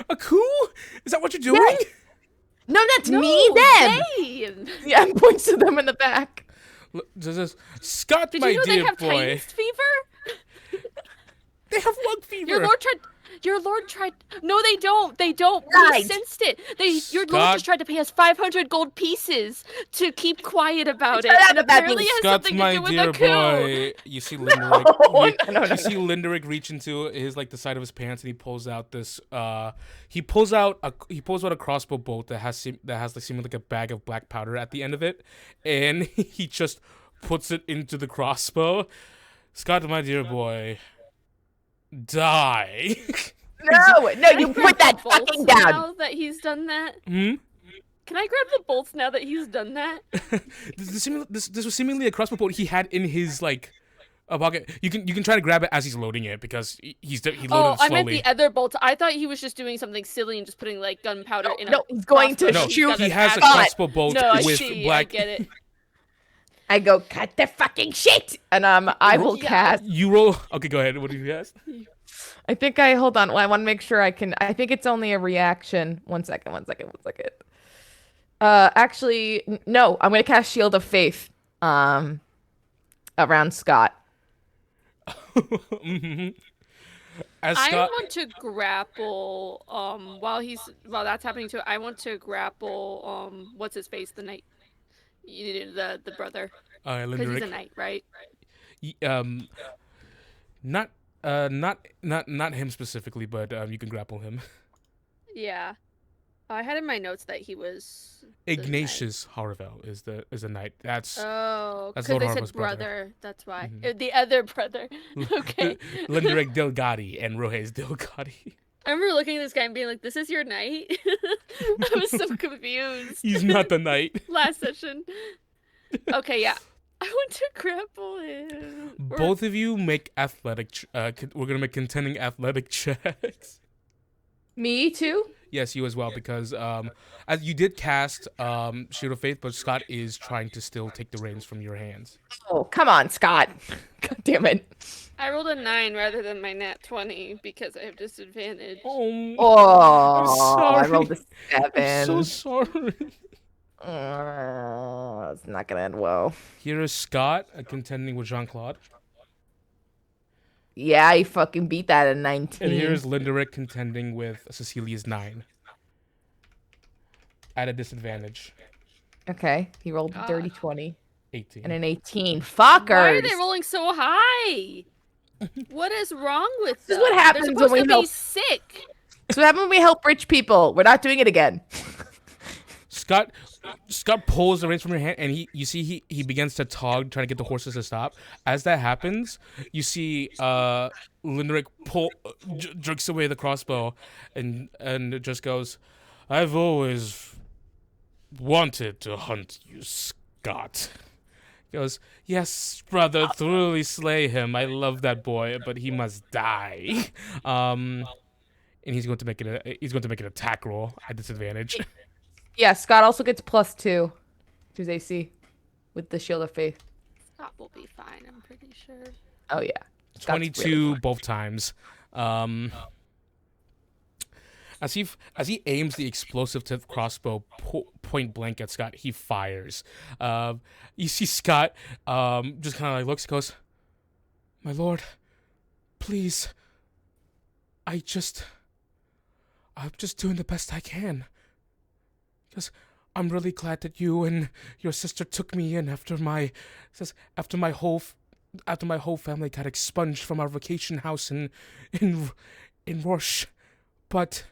A coup? Is that what you're doing? Yes. No, not me, them. They. Yeah, and points to them in the back. Scott, Did my you know dear they have boy. Titan's fever? They have lung fever. Your lord tried. No, they don't. They don't. Right. We sensed it. Your lord Scott. just tried to pay us 500 gold pieces to keep quiet about it. Shut up And about apparently this. has Scott's something my to do with dear the coup. boy. You see Linderick. No. You see Linderick reach into his the side of his pants and he pulls out this. He pulls out a crossbow bolt that has seemingly like a bag of black powder at the end of it, and he just puts it into the crossbow. Scott, my dear boy, die. No, you Can I put grab that the bolts fucking down. Now that he's done that. Hmm. Can I grab the bolts now that he's done that? This was seemingly a crossbow bolt he had in his pocket. You can try to grab it as he's loading it because he loaded it slowly. I meant the other bolts. I thought he was just doing something silly and just putting like gunpowder in. No, he's going to No, shoot. he has a Scott. crossbow bolt No, I with see. black. I get it. I go, cut the fucking shit, and I will cast. You roll. Okay, go ahead. What do you cast? I think hold on. I want to make sure I can. I think it's only a reaction. One second. Actually, no. I'm gonna cast Shield of Faith. Around Scott. Mm-hmm. As I Scott, want to grapple. While that's happening too, I want to grapple. What's his face? The knight. The brother. Because he's a Linderick. knight, right? Not him specifically, but you can grapple him. Yeah. I had in my notes that he was the knight. Ignatius Harvel is the knight. That's Oh, That's because Lord they Harvel's said brother. brother. That's why. Mhm. The other brother. Okay. Linderick Delgatti and Rohes Delgatti. I remember looking at this guy and being like, "This is your knight." I was so confused. He's not the knight. Last session. Okay, yeah. I want to grapple him. Both of you make athletic. We're gonna make contending athletic checks. Me too. Yes, you as well, because as you did cast Shield of Faith, but Scott is trying to still take the reins from your hands. Oh, come on, Scott. God damn it. I rolled a 9 rather than my nat 20 because I have disadvantage. Oh, I sorry. rolled a 7. I'm so sorry. It's not gonna end well. Here is Scott contending with Jean-Claude. Yeah, he fucking beat that at 19. And here's Linderick contending with Cecilia's 9. At a disadvantage. Okay, he rolled a God. dirty 20 18. and an 18. Fuckers. Why are they rolling so high? What is wrong with them? This is what happens They're when supposed we to be help- sick. So what happens when we help rich people? We're not doing it again. Scott pulls the reins from your hand, and he begins to tug, trying to get the horses to stop. As that happens, you see Linderick jerks away the crossbow, and it just goes, "I've always wanted to hunt you, Scott." goes, "Yes, brother, thoroughly slay him. I love that boy, but he must die." And he's going to make an attack roll at disadvantage. Yeah, Scott also gets +2 to his AC with the Shield of Faith. Scott will be fine, I'm pretty sure. Oh yeah, Scott's 22 really fine. both times. As he aims the explosive tip crossbow point blank at Scott, he fires. You see Scott just kind of like looks, goes, "My lord, please. I'm just doing the best I can. Because I'm really glad that you and your sister took me in after my whole family got expunged from our vacation house in Roche. But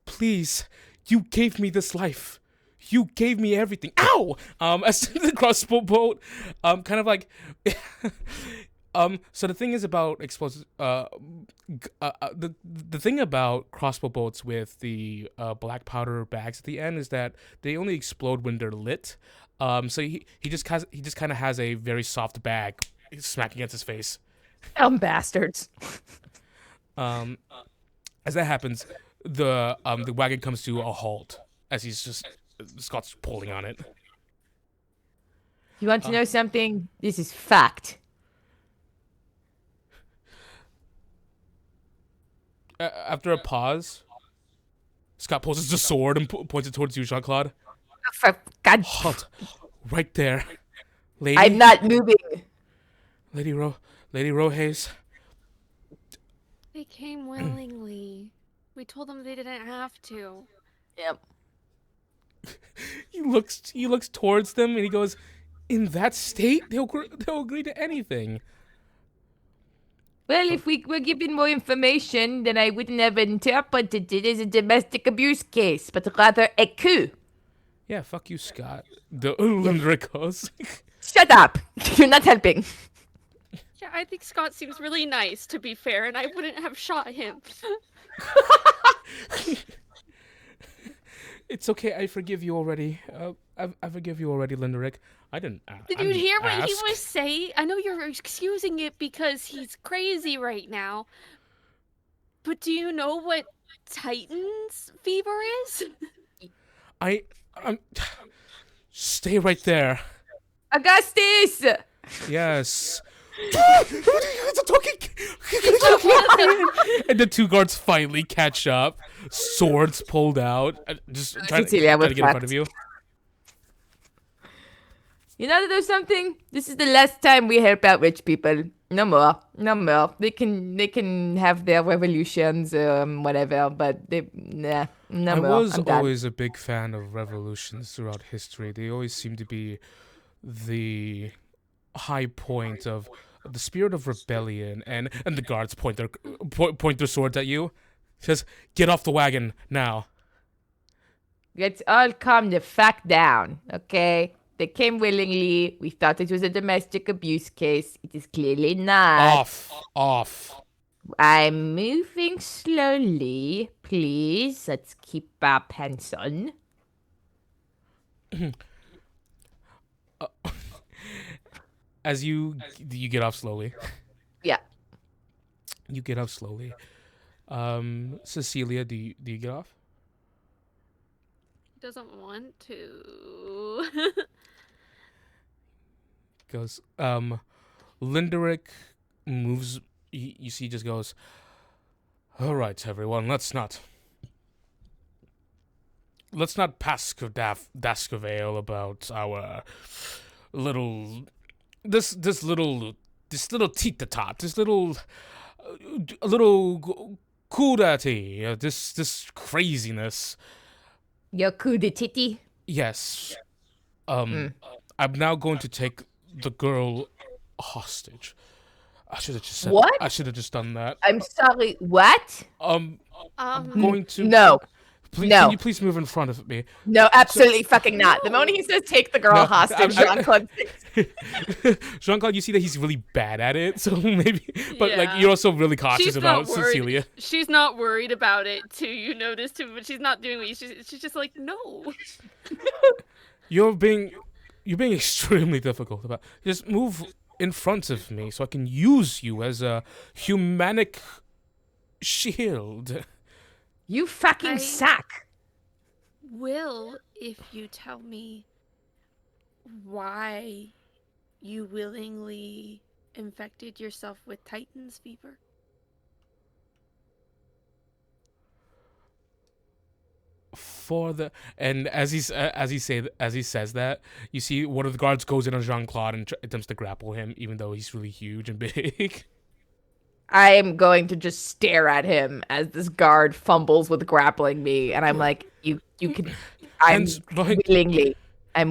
please, you gave me this life. You gave me everything." Ow! As the crossbow bolt, kind of like, so the thing is about explosive. The thing about crossbow bolts with the black powder bags at the end is that they only explode when they're lit. So he just kind of has a very soft bag smack against his face. Bastards. As that happens, the wagon comes to a halt as Scott's pulling on it. You want to know something? This is fact. After a pause, Scott pulls his sword and points it towards you, Jean-Claude. For God, Halt, right there, lady. I'm not moving. Lady Rohaze. They came willingly. We told them they didn't have to. Yep. He looks towards them and he goes, "In that state, they'll agree to anything." Well, if we were given more information, then I wouldn't have interpreted it as a domestic abuse case, but rather a coup. Yeah, fuck you, Scott. The Lindrick goes. Shut up! You're not helping. Yeah, I think Scott seems really nice, to be fair, and I wouldn't have shot him. It's okay. I forgive you already. I forgive you already, Lindrick. I didn't. Did you hear what he was saying? I know you're excusing it because he's crazy right now. But do you know what Titan's fever is? I'm. Stay right there. Augustus! Yes. And the two guards finally catch up, swords pulled out, just trying to get in front of you. You know to do something? This is the last time we help out rich people. No more. No more. They can have their revolutions, whatever, but no more. I was always a big fan of revolutions throughout history. They always seem to be the high point of the spirit of rebellion, and the guards point their swords at you. Says, "Get off the wagon now." Let's all calm the fuck down, okay? They came willingly. We thought it was a domestic abuse case. It is clearly not. Off. I'm moving slowly. Please, let's keep our pants on. As you get off slowly. Yeah. You get off slowly. Cecilia, do you get off? Doesn't want to. Goes. Linderick moves. You see, just goes. "All right, everyone. Let's not Daskavale about our little little teeter-tot, this little kudati, this craziness." Your coup de titty? Yes. I'm now going to take the girl hostage. I should have just said. What? I should have just done that. I'm sorry, what? I'm going to. No. Please, No. Can you please move in front of me? No, absolutely fucking not. The moment he says take the girl No, hostage, Jean-Claude Jean-Claude, you see that he's really bad at it, so maybe. But Yeah. like, you're also really cautious She's about not worried. Cecilia. She's not worried about it too. You noticed too, but she's not doing it. She's just like, no. You're You're being extremely difficult about. Just move in front of me so I can use you as a humanic shield. You fucking suck. Will, if you tell me why you willingly infected yourself with Titan's fever. As he says that, you see one of the guards goes in on Jean-Claude and attempts to grapple him, even though he's really huge and big. I am going to just stare at him as this guard fumbles with grappling me, and I'm like, you can. I'm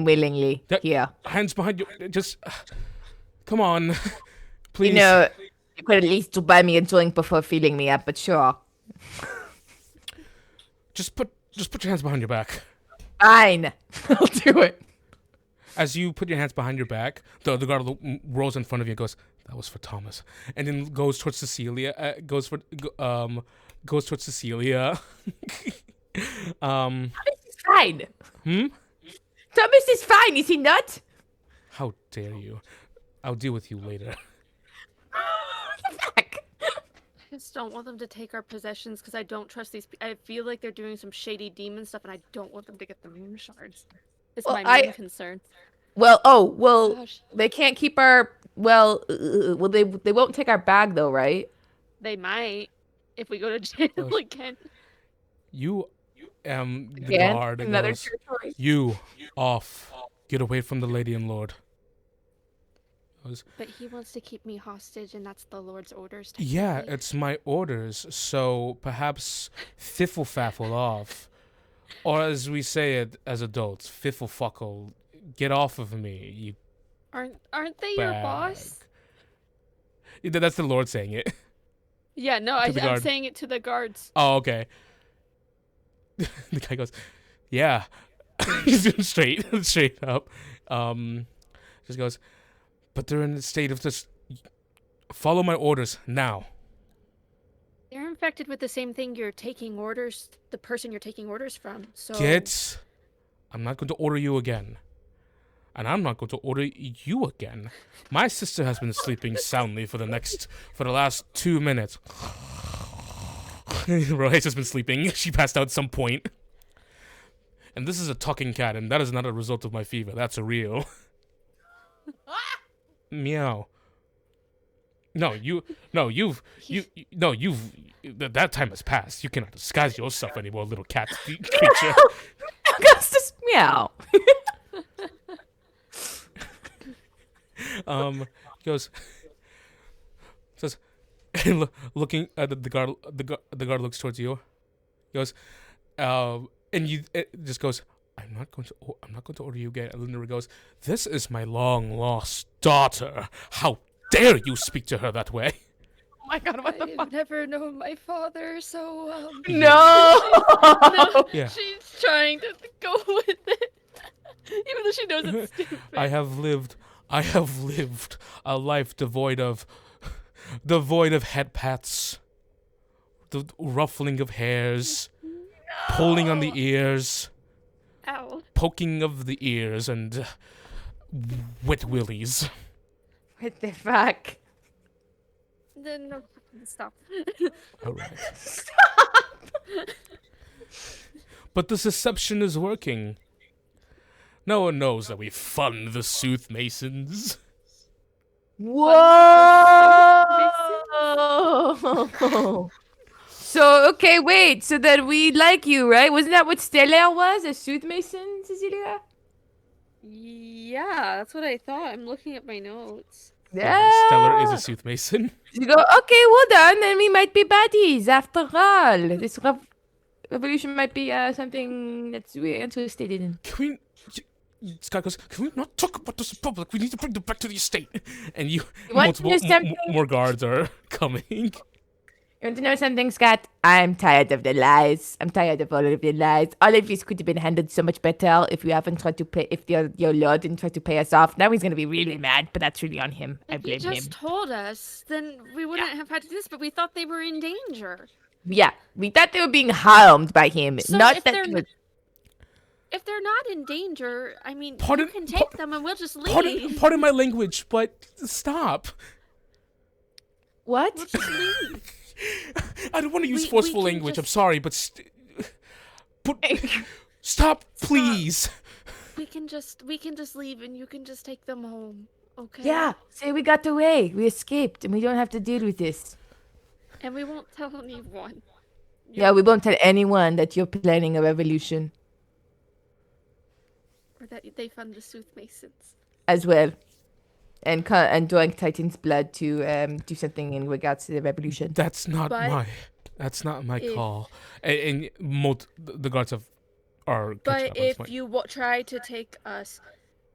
willingly here. Hands behind you. Just come on, please. You know, you could at least buy me a drink before feeding me up, but sure. Just put your hands behind your back. Fine, I'll do it. As you put your hands behind your back, the guard rolls in front of you and goes, "That was for Thomas," and then goes towards Cecilia. Goes towards Cecilia. Thomas is fine. Thomas is fine. Is he not? How dare you? I'll deal with you later. Fuck. I just don't want them to take our possessions because I don't trust these. I feel like they're doing some shady demon stuff, and I don't want them to get the moon shards. It's my main concern. Well, Gosh. they can't keep our. They won't take our bag though, right? They might if we go to jail again. You am the Again? guard. Another Goes, territory. you off. Get away from the lady and lord. But he wants to keep me hostage, and that's the Lord's orders. Yeah, it's my orders. So perhaps fiffle faffle off, or as we say it as adults, fiffle fuckle. Get off of me, you. Aren't they your boss? That's the Lord saying it. Yeah, no, I'm saying it to the guards. Oh, okay. The guy goes, "Yeah," he's straight up. Just goes, "But they're in a state of just follow my orders now." They're infected with the same thing you're taking orders. The person you're taking orders from. So I'm not going to order you again. And I'm not going to order you again. My sister has been sleeping soundly for the last 2 minutes. Rohit's has been sleeping. She passed out at some point. And this is a talking cat, and that is not a result of my fever. That's a real. Meow. That time has passed. You cannot disguise yourself anymore, little cat creature. Augustus, meow. Says, looking at the guard. The guard looks towards you. He goes, and it just goes. I'm not going to order you again. And Linda goes, "This is my long lost daughter. How dare you speak to her that way?" Oh my god, what the fuck? I've never known my father, so No. Yeah. She's trying to go with it, even though she knows it's stupid. I have lived a life devoid of head pats, the ruffling of hairs, pulling on the ears, Ow. poking of the ears, and wet willies. What the fuck? Then no, stop. All right. But the deception is working. No one knows that we fund the Sooth Masons. Whoa! So, okay, wait. So then we like you, right? Wasn't that what Stellar was? A Sooth Mason, Cecilia? Yeah, that's what I thought. I'm looking at my notes. Yeah. Stellar is a Sooth Mason. You go, okay, well done. Then we might be baddies after all. This revolution might be something that's we're interested in. Can we... Scott goes, "Can we not talk about this in public? We need to bring them back to the estate." And more guards are coming. You want to know something, Scott? I'm tired of the lies. I'm tired of all of the lies. All of this could have been handled so much better if you haven't tried to pay. If your lord didn't try to pay us off. Now he's gonna be really mad, but that's really on him. I blame him. He just told us, then we wouldn't have had to do this. But we thought they were in danger. Yeah, we thought they were being harmed by him. So Not if that. they're if they're not in danger, I mean, Pardon- you can take them and we'll just leave. Pardon my language, but stop. What? We'll just leave. I don't want to use We forceful can language. I'm just- sorry, but stop, please. We can just leave and you can just take them home. Okay? Yeah, say we got away. We escaped, and we don't have to deal with this. And we won't tell anyone. Yeah, we won't tell anyone that you're planning a revolution Or that they fund the Sooth Masons. as well. And drawing Titan's blood to do something in regards to the revolution. That's not But my if- call. And the guards are catching But up at this if point. you try to take us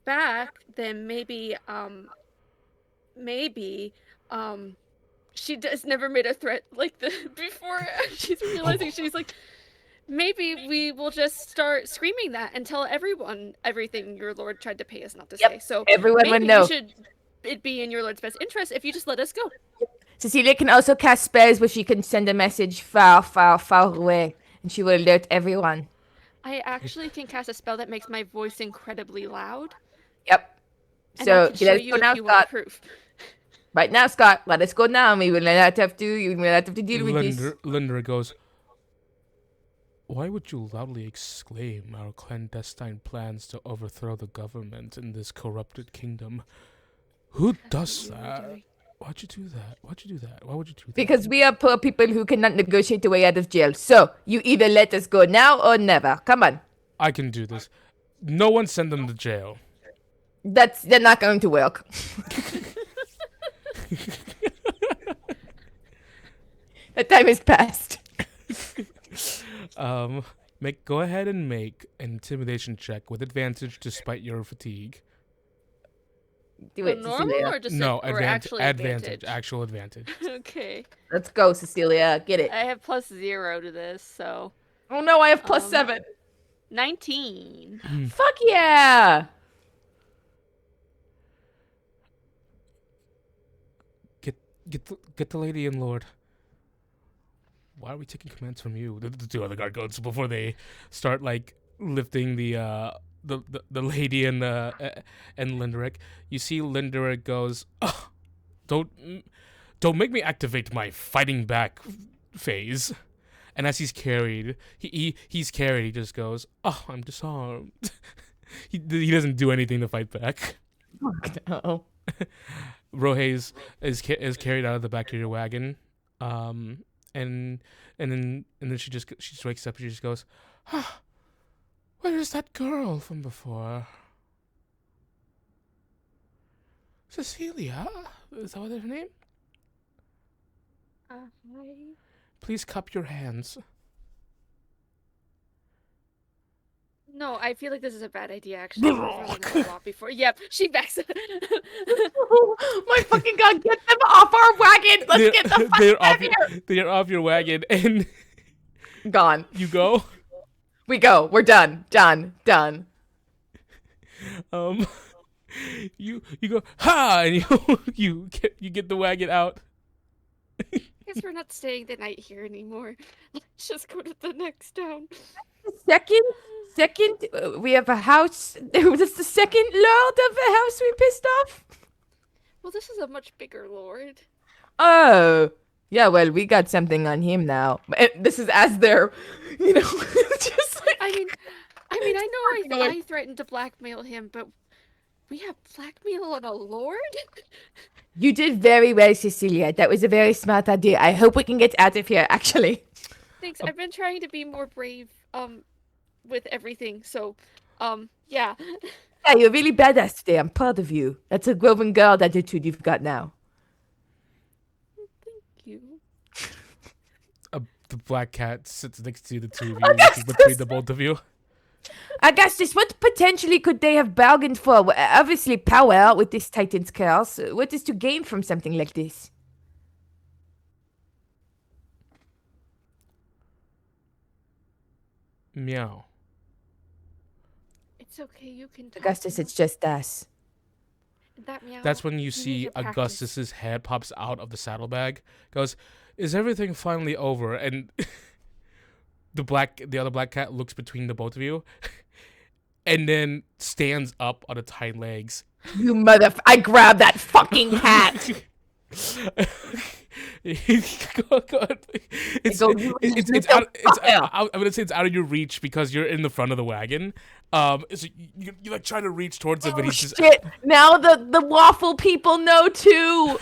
back, then maybe she does never made a threat like this before. She's realizing she's like, maybe we will just start screaming that and tell everyone everything your lord tried to pay us not to Yep, say. So everyone would maybe know. it be in your lord's best interest if you just let us go. Cecilia can also cast spells where she can send a message far, far, far away, and she will alert everyone. I actually can cast a spell that makes my voice incredibly loud. Yep. And So I can show let us you go if now, you want Scott. proof. Right now, Scott. Let us go now. We will not have to. You will not have to deal with this. Linda goes, why would you loudly exclaim our clandestine plans to overthrow the government in this corrupted kingdom? Who does you were that? doing. Why'd you do that? Why would you do that? Because we are poor people who cannot negotiate a way out of jail. So you either let us go now or never. Come on. I can do this. No one send them to jail. They're not going to work. That time has passed. Go ahead and make an intimidation check with advantage despite your fatigue. Do it, Normal Cecilia. or just No, or actually advantage. Actual advantage. Okay. Let's go, Cecilia. Get it. I have +0 to this, so Oh no, I have plus Um, 7. 19. Fuck yeah. Get the lady in, Lord. Why are we taking commands from you? The two other guard goats before they start like lifting the lady and Linderic. You see Linderic goes, "Ugh, don't make me activate my fighting back phase." And as he's carried, he's carried. He just goes, "Oh, I'm disarmed." he doesn't do anything to fight back. No. Rohes is carried out of the back of your wagon, and then she wakes up and she just goes, ah, where is that girl from before? Cecilia, is that what her name? Hi. Please cup your hands. No, I feel like this is a bad idea, actually. I've really not a lot before. Yep, she backs up. Oh my fucking god, get them off our wagon! Let's get the fuck out of here! They're off your wagon, and Gone. you go. We go. We're done. Done. You go ha, and you get the wagon out. Guess we're not staying the night here anymore. Let's just go to the next town. Second, we have a house. That's the second lord of the house we pissed off. Well, this is a much bigger lord. Oh, yeah. Well, we got something on him now. This is as they're, just like. I mean, I know I threatened to blackmail him, but we have blackmail on a lord? You did very well, Cecilia. That was a very smart idea. I hope we can get out of here. Actually. Thanks. I've been trying to be more brave, with everything. So, yeah. Yeah, you're really badass today. I'm proud of you. That's a Groven girl attitude you've got now. Thank you. The black cat sits next to the two of you, looking between the both of you. Augustus, what potentially could they have bargained for? Well, obviously power with this Titan's curse. What is to gain from something like this? Meow. It's okay. You can talk Augustus, now. it's just us. That meow. That's when you need see to practice. Augustus's head pops out of the saddlebag. Goes, is everything finally over? And the other black cat looks between the both of you, and then stands up on its hind legs. You I grabbed that fucking cat. It's I'm gonna say it's out of your reach because you're in the front of the wagon. So you like try to reach towards him, but he's just shit. Now the waffle people know too.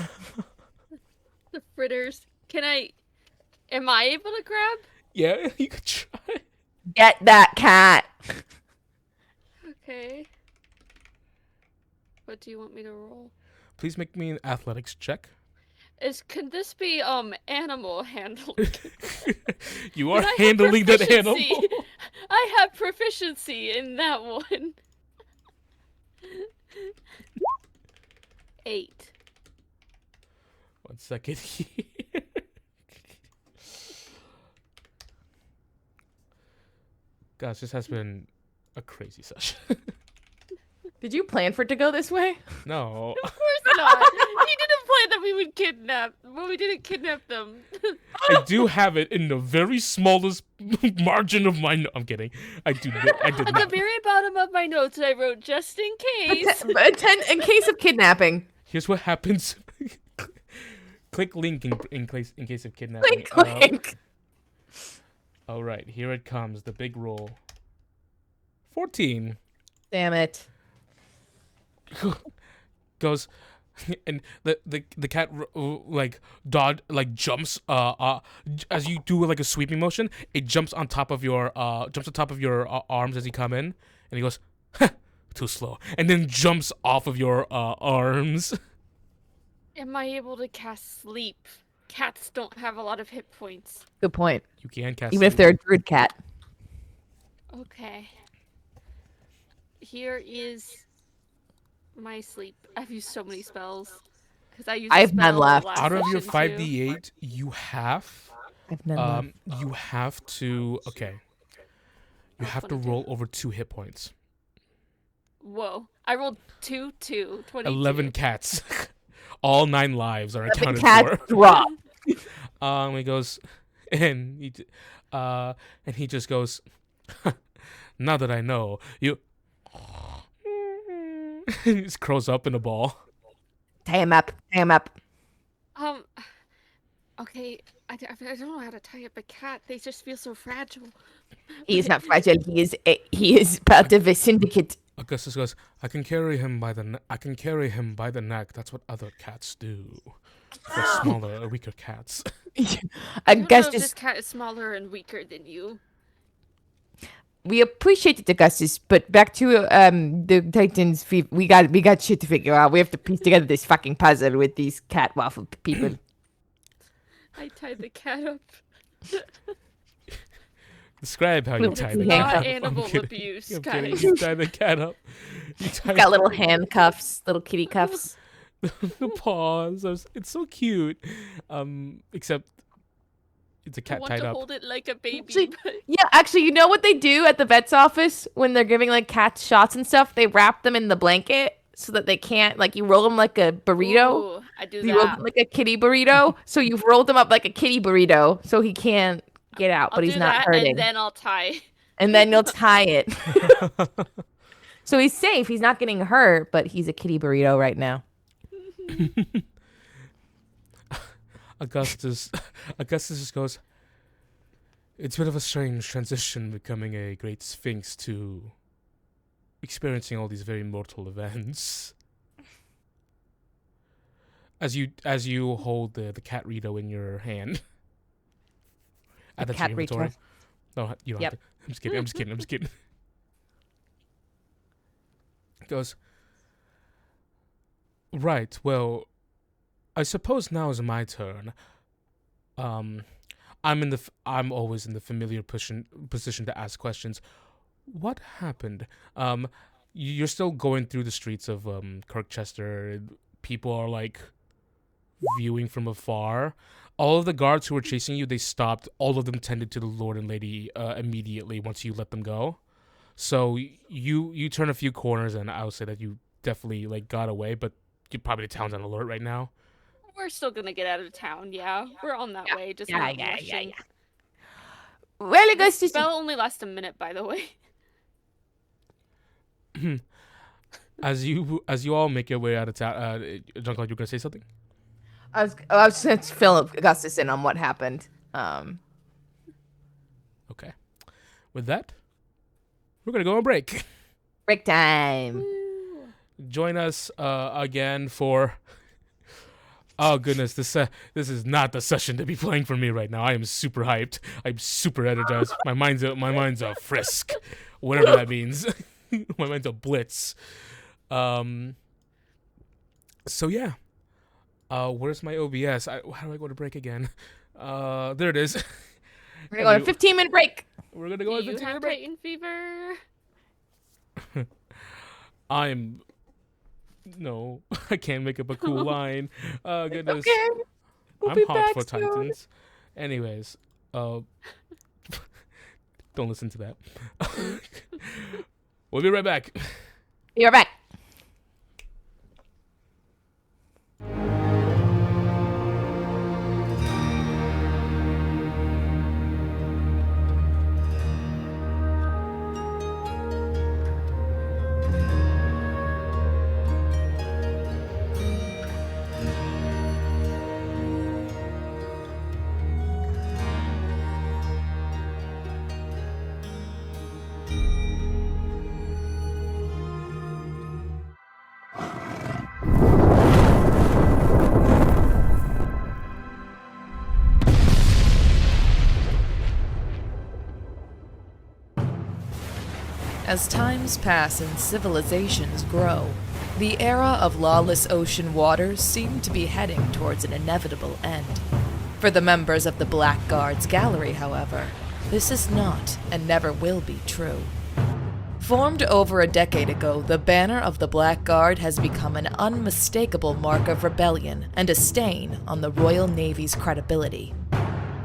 The fritters. Am I able to grab? yeah. You could try. Get that cat. Okay. What do you want me to roll? Please make me an athletics check. Can this be animal handling? You are handling that animal. I have proficiency in that one. 8. 1 second here. Guys, this has been a crazy session. Did you plan for it to go this way? No. Of course not. He didn't plan that we would kidnap. Well, we didn't kidnap them. I do have it in the very smallest margin of my. I'm kidding. I did At the not. very bottom of my notes, I wrote just in case. In case of kidnapping. Here's what happens. Click link in case of kidnapping. Click. All right, here it comes. The big roll. 14. Damn it. Goes, and the cat jumps as you do like a sweeping motion. It jumps on top of your arms as you come in, and he goes, too slow, and then jumps off of your arms. Am I able to cast sleep? Cats don't have a lot of hit points. Good point. You can cast Even if they're a druid cat. Okay. Here is my sleep. I've used so many spells. I have none left. Out of your session, 5d8, you have I've none left. you have to you have to roll over 2 hit points. Whoa. I rolled 2, 22. 11 cats. All 9 lives are accounted Cat for. drop. He goes, and he just goes, now that I know, you. He just curls up in a ball. Tie him up. Okay. I don't know how to tie up a cat. They just feel so fragile. He is not fragile. He is part of a syndicate. Augustus goes, I can carry him by the neck. That's what other cats do. For smaller, weaker cats. I don't know if this cat is smaller and weaker than you. We appreciate it, Augustus, but back to the Titans. We got shit to figure out. We have to piece together this fucking puzzle with these cat waffle people. I tied the cat up. Describe how you tie the cat Not up. animal abuse, guys. You tie the cat up. Got little handcuffs, little kitty cuffs. The paws. It's so cute. Except it's a cat tied I want to up. hold it like a baby. Actually, you know what they do at the vet's office when they're giving like cats shots and stuff? They wrap them in the blanket so that they can't, like, you roll them like a burrito. Ooh, I do You roll that. them like a kitty burrito. So you've rolled them up like a kitty burrito so he can't get out, but he's not hurting. And then I'll tie. And then you'll tie it. So he's safe. He's not getting hurt, but he's a kitty burrito right now. Augustus just goes, it's a bit of a strange transition becoming a great sphinx to experiencing all these very mortal events. As you hold the cat Rito in your hand. Add that to your inventory. No, you don't have to. I'm just kidding. It goes, right, well, I suppose now is my turn. I'm always in the familiar position to ask questions. What happened? You're still going through the streets of Kirkchester. People are like viewing from afar. All of the guards who were chasing you, they stopped. All of them tended to the Lord and Lady immediately once you let them go. So you turn a few corners, and I would say that you definitely like got away, but probably the town's on alert right now. We're still gonna get out of town, yeah. We're on that way, just not rushing. Well, Augustus, Spell only lasts a minute, by the way. As you all make your way out of town, Jean-Claude, you gonna say something? I was going to fill Augustus in on what happened. Okay. With that, we're gonna go on break. Break time. Join us again for. Oh goodness, this is not the session to be playing for me right now. I am super hyped. I'm super energized. My mind's a frisk, whatever that means. My mind's a blitz. So yeah. Where's my OBS? How do I go to break again? There it is. We're going to go on a 15-minute break. We're gonna go on a Do you 15-minute have break. Titan fever? No, I can't make up a cool line. Goodness. Okay. We'll I'm be hot back for soon. Titans. Anyways, don't listen to that. We'll be right back. You're back. As times pass and civilizations grow, the era of lawless ocean waters seem to be heading towards an inevitable end. For the members of the Blackguard's gallery, however, this is not and never will be true. Formed over a decade ago, the banner of the Blackguard has become an unmistakable mark of rebellion and a stain on the Royal Navy's credibility.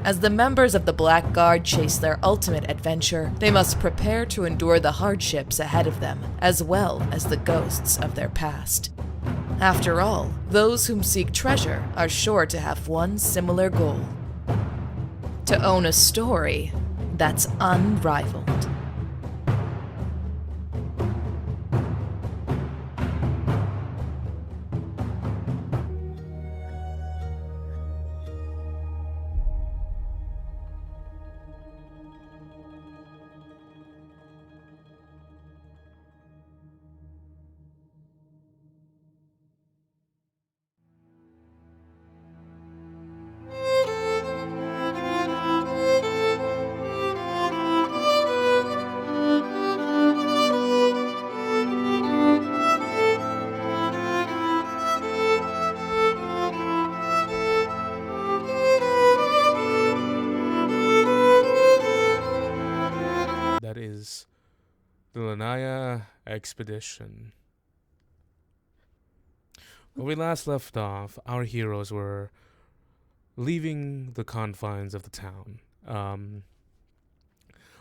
As the members of the Blackguard chase their ultimate adventure, they must prepare to endure the hardships ahead of them, as well as the ghosts of their past. After all, those whom seek treasure are sure to have one similar goal: to own a story that's unrivaled. That is the Lanya expedition. When we last left off, our heroes were leaving the confines of the town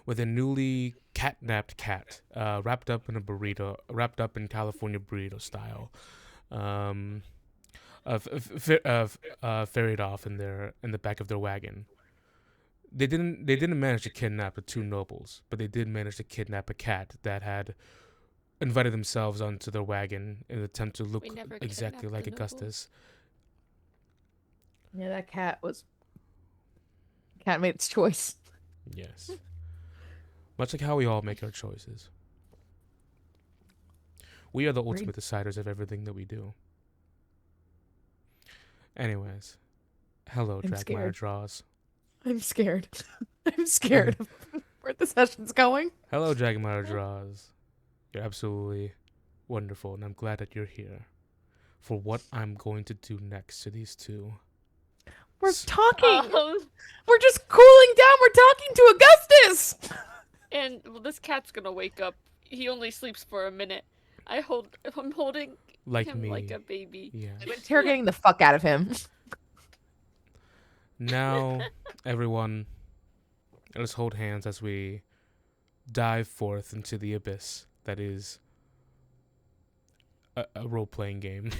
with a newly catnapped cat wrapped up in California burrito style, ferried off in the back of their wagon. They didn't manage to kidnap the two nobles, but they did manage to kidnap a cat that had invited themselves onto their wagon in an attempt to look We never exactly kidnapped like the Augustus. Yeah, that cat made its choice. Yes. Much like how we all make our choices. We are the ultimate deciders of everything that we do. Anyways. Hello, I'm Dragmire scared. Draws. I'm scared. I'm scared of where the session's going. Hello, Dragmire Draws. You're absolutely wonderful, and I'm glad that you're here for what I'm going to do next to these two. We're talking. Oh, We're just cooling down. We're talking to Augustus. and well, this cat's gonna wake up. He only sleeps for a minute. I'm holding Like him me. like a baby. Yeah. I'm interrogating the fuck out of him. Now, everyone, let's hold hands as we dive forth into the abyss that is a role-playing game.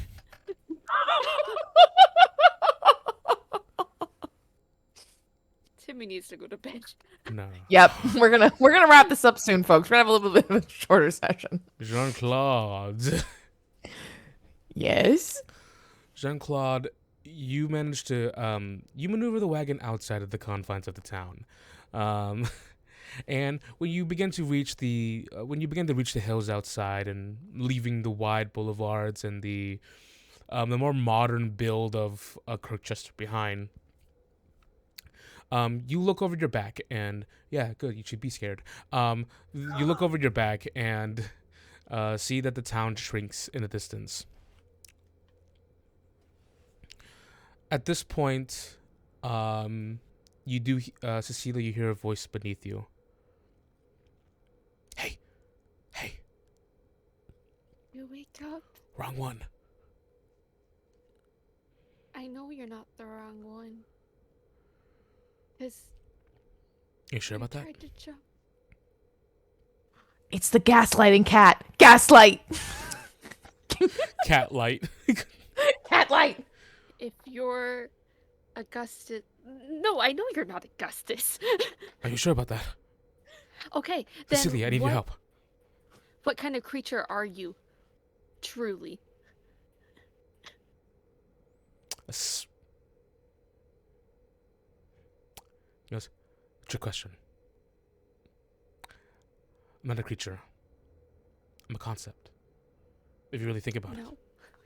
Timmy needs to go to bed. No. Yep, we're gonna wrap this up soon, folks. We're gonna have a little bit of a shorter session. Jean-Claude. Yes. Jean-Claude, you managed to you maneuver the wagon outside of the confines of the town. And when you begin to reach the hills outside and leaving the wide boulevards and the more modern build of Kirkchester behind, you look over your back and yeah, good. You should be scared. You look over your back and see that the town shrinks in the distance. At this point, you do, Cecilia, you hear a voice beneath you. Hey. You wake up. Wrong one. I know you're not the wrong one. Cause You sure about I that? tried to jump. It's the gaslighting cat. Gaslight. Cat light. Cat light. If you're Augustus, no, I know you're not Augustus. Are you sure about that? Okay, then Cecilia, I need your help. What kind of creature are you? Truly. Yes. Trick question. I'm not a creature. I'm a concept. If you really think about it. No.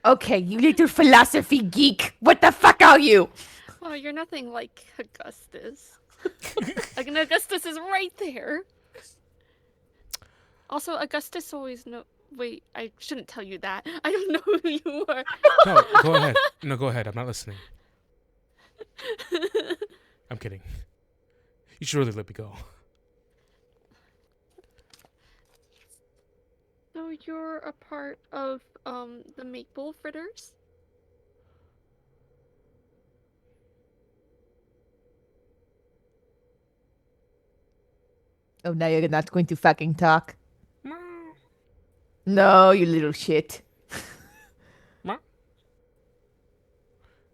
Okay, you little philosophy geek. What the fuck are you? Oh, you're nothing like Augustus. Like, Augustus is right there. Also, Augustus always know. Wait, I shouldn't tell you that. I don't know who you are. No, go ahead. No, go ahead. I'm not listening. I'm kidding. You should really let me go. So you're a part of the Maple Fritters? Oh, now you're not going to fucking talk? No, you little shit.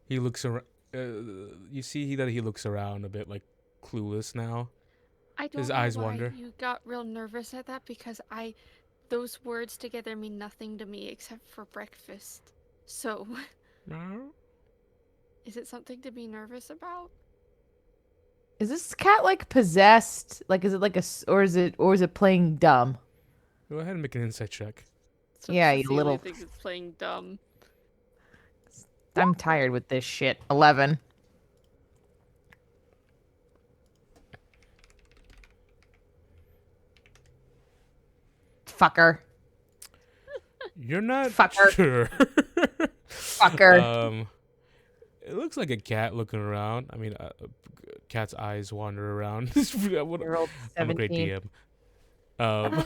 He looks around. You see that he looks around a bit like clueless now. I don't His know eyes why wander. you got real nervous at that because those words together mean nothing to me except for breakfast. So, is it something to be nervous about? Is this cat like possessed? Like, is it like or is it playing dumb? Go ahead and make an insight check. So Yeah, you Cecilia little- thinks it's playing dumb. I'm tired with this shit. 11. Fucker. You're not Fucker. sure. Fucker. It looks like a cat looking around. I mean, cat's eyes wander around. Rolled I'm a great 17. DM.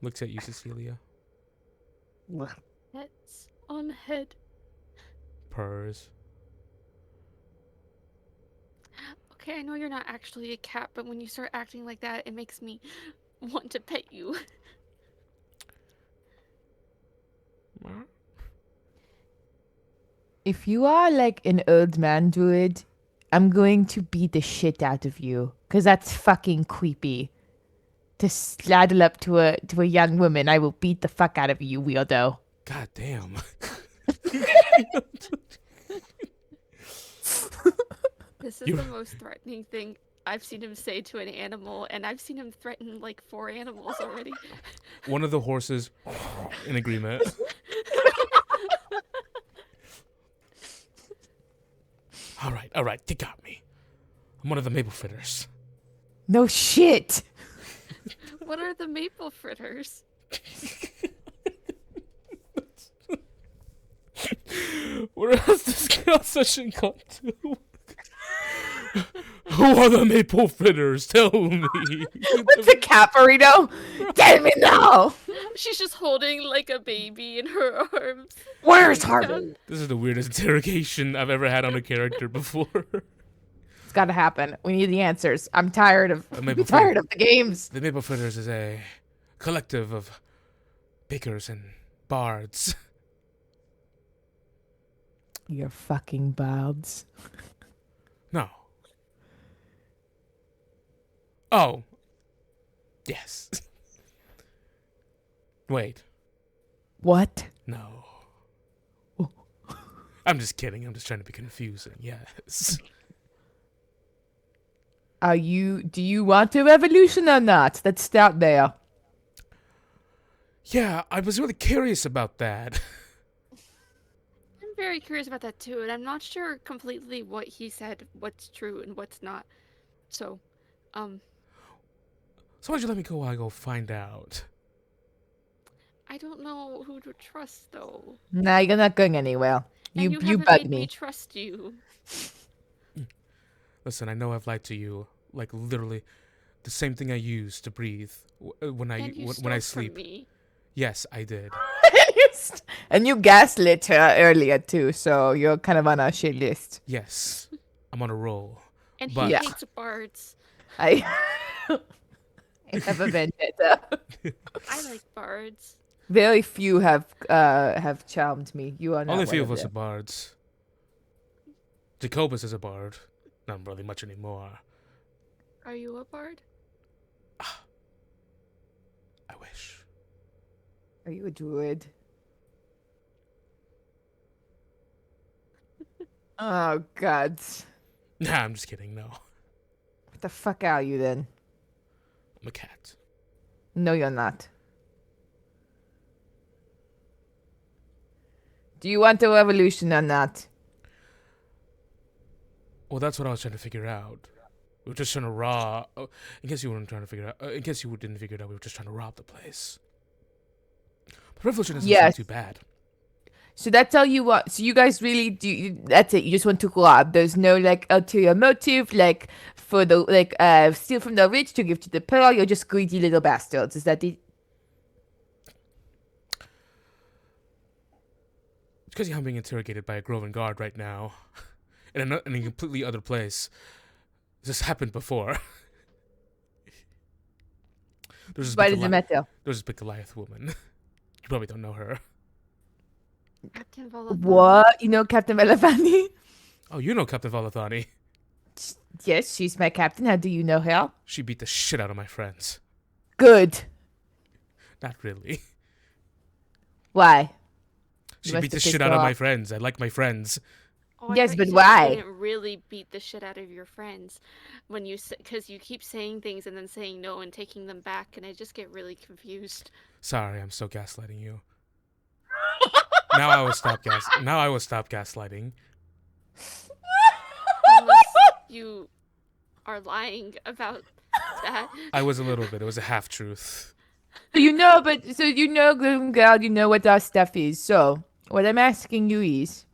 Looks at you, Cecilia. Heads on head. Purrs. Okay, I know you're not actually a cat, but when you start acting like that, it makes me want to pet you. If you are like an old man druid, I'm going to beat the shit out of you. Cause that's fucking creepy. To sladdle up to a young woman, I will beat the fuck out of you, weirdo. God damn. This is the most threatening thing I've seen him say to an animal, and I've seen him threaten like 4 animals already. One of the horses in agreement. All right, you got me. I'm one of the Maple Fritters. No shit. What are the Maple Fritters? Where has this session gone to? Who are the Maple Fritters? Tell me. What's a cat burrito? Tell me now. She's just holding like a baby in her arms. Where's Harvey? This is the weirdest interrogation I've ever had on a character before. It's got to happen. We need the answers. I'm tired of Maple the games. The Maple Fritters is a collective of bakers and bards. You're fucking bards. No. Oh. Yes. Wait. What? No. I'm just kidding. I'm just trying to be confusing. Yes. Do you want a revolution or not? Let's start there. Yeah, I was really curious about that. I'm very curious about that too, and I'm not sure completely what he said, what's true and what's not. So, So why don't you let me go while I go find out? I don't know who to trust though. Nah, you're not going anywhere. And You haven't bug made me. trust you. Listen, I know I've lied to you. Like, literally, the same thing I use to breathe when And you when I stole sleep. from me. Yes, I did. And you gaslit her earlier too, so you're kind of on our shit list. Yes. I'm on a roll. And But- he Yeah. hates bards. I have a vendetta. I like bards. Very few have charmed me. You are not Only a one few of us are them. bards. Jacobus is a bard. Not really much anymore. Are you a bard? I wish. Are you a druid? Oh God! Nah, I'm just kidding. No. What the fuck are you then? I'm a cat. No, you're not. Do you want a revolution or not? Well, that's what I was trying to figure out. We were just trying to rob. Oh, in case you weren't trying to figure it out. In case you didn't figure it out, we were just trying to rob the place. But revolution doesn't Yes. seem too bad. So that's all you want. So you guys really do. That's it. You just want to rob. There's no like ulterior motive, like for the steal from the rich to give to the poor. You're just greedy little bastards. Is that it? It's because I'm being interrogated by a Groven guard right now. in a completely other place. This happened before. There's Why does it matter? There's this big Goliath woman. You probably don't know her. Captain Volathon. What? You know Captain Belafani? Oh, you know Captain Valathani. Yes, she's my captain. How do you know her? She beat the shit out of my friends. Good. Not really. Why? She must beat the have shit pissed out her of my off. friends. I like my friends. Oh, I Yes, thought but you said why? You didn't really beat the shit out of your friends when you because you keep saying things and then saying no and taking them back, and I just get really confused. Sorry, I'm so gaslighting you. Now I will stop gaslighting. Unless you are lying about that. I was a little bit. It was a half truth. So you know, Gloom Girl, you know what our stuff is. So what I'm asking you is,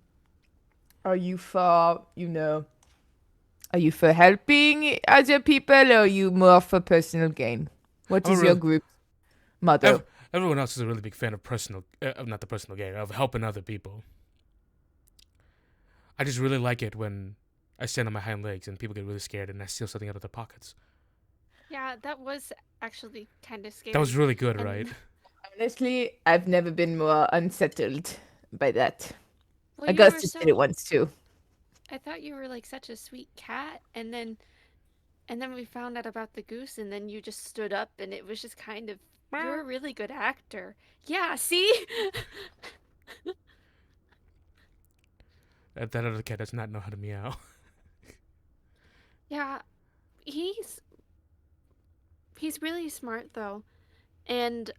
are you for helping other people, or are you more for personal gain? What I'm is a your real- group motto? Everyone else is a really big fan of not the personal gain, of helping other people. I just really like it when I stand on my hind legs and people get really scared and I steal something out of their pockets. Yeah, that was actually kind of scary. That was really good, And- right? Honestly, I've never been more unsettled by that. Well, you Augustus were did it so- once too. I thought you were like such a sweet cat, and then we found out about the goose, and then you just stood up, and it was just kind of you're a really good actor. Yeah, see? That other cat does not know how to meow. Yeah, he's really smart though, and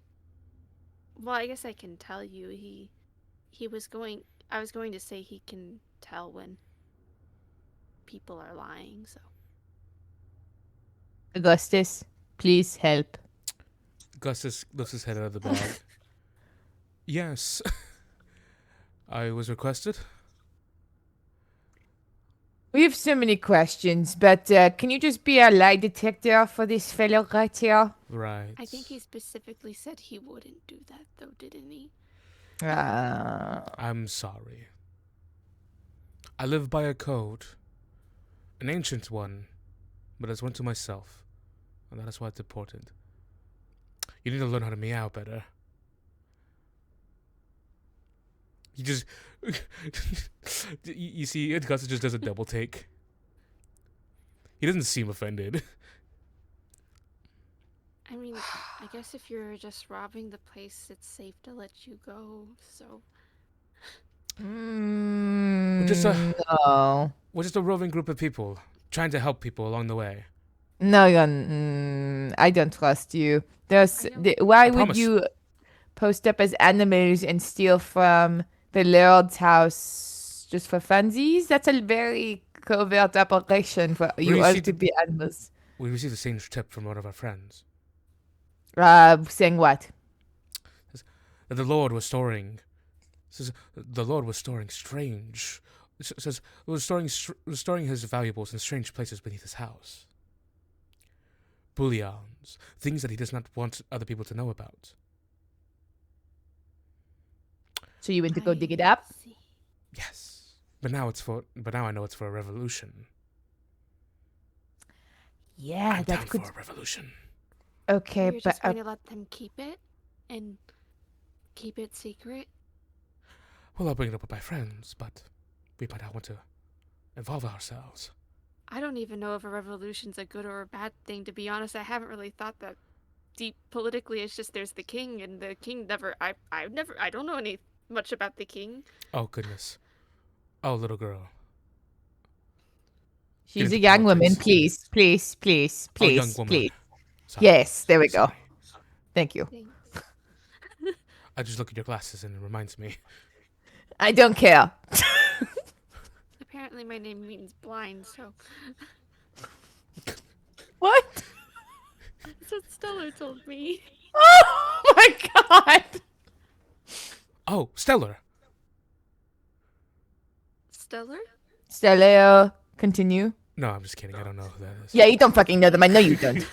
well, I guess I can tell you he was going. I was going to say he can tell when people are lying. So Augustus, please help. Augustus lifts his head out of the bag. Yes. I was requested. We have so many questions, but can you just be a lie detector for this fellow right here? Right. I think he specifically said he wouldn't do that though, didn't he? I'm sorry. I live by a code. An ancient one, but it's one to myself. And that is why it's important. You need to learn how to meow better. He just you see, Augustus just does a double take. He doesn't seem offended. I mean, I guess if you're just robbing the place, it's safe to let you go. So No. We're just a roving group of people trying to help people along the way. No, I don't trust you. Why I would promise. you post up as animals and steal from the Lord's house just for funsies? That's a very covert operation for you all received to the- be animals. We received a strange tip from one of our friends Saying what? that the Lord was storing. Says the Lord was storing strange. Says was storing his valuables in strange places beneath his house. Bullions, things that he does not want other people to know about. So you went to go dig it up? see. Yes, but now I know it's for a revolution. Yeah, I'm down that could. for a revolution. Okay, You're but just going to let them keep it and keep it secret. Well, I'll bring it up with my friends, but we might not want to involve ourselves. I don't even know if a revolution's a good or a bad thing, to be honest. I haven't really thought that deep politically. It's just there's the king, and the king never. I don't know any much about the king. Oh goodness. Oh, little girl. she's a into young woman. politics. Please, Oh, young woman. please. Sorry. Yes, there we go. Sorry. Thank you. Thanks. I just look at your glasses and it reminds me. I don't care. Apparently, my name means blind, so What? that's what Stellar told me. Oh my god. Oh, Stellar. Stellar? Steleo, continue. No, I'm just kidding. I don't know who that is. Yeah, you don't fucking know them. I know you don't.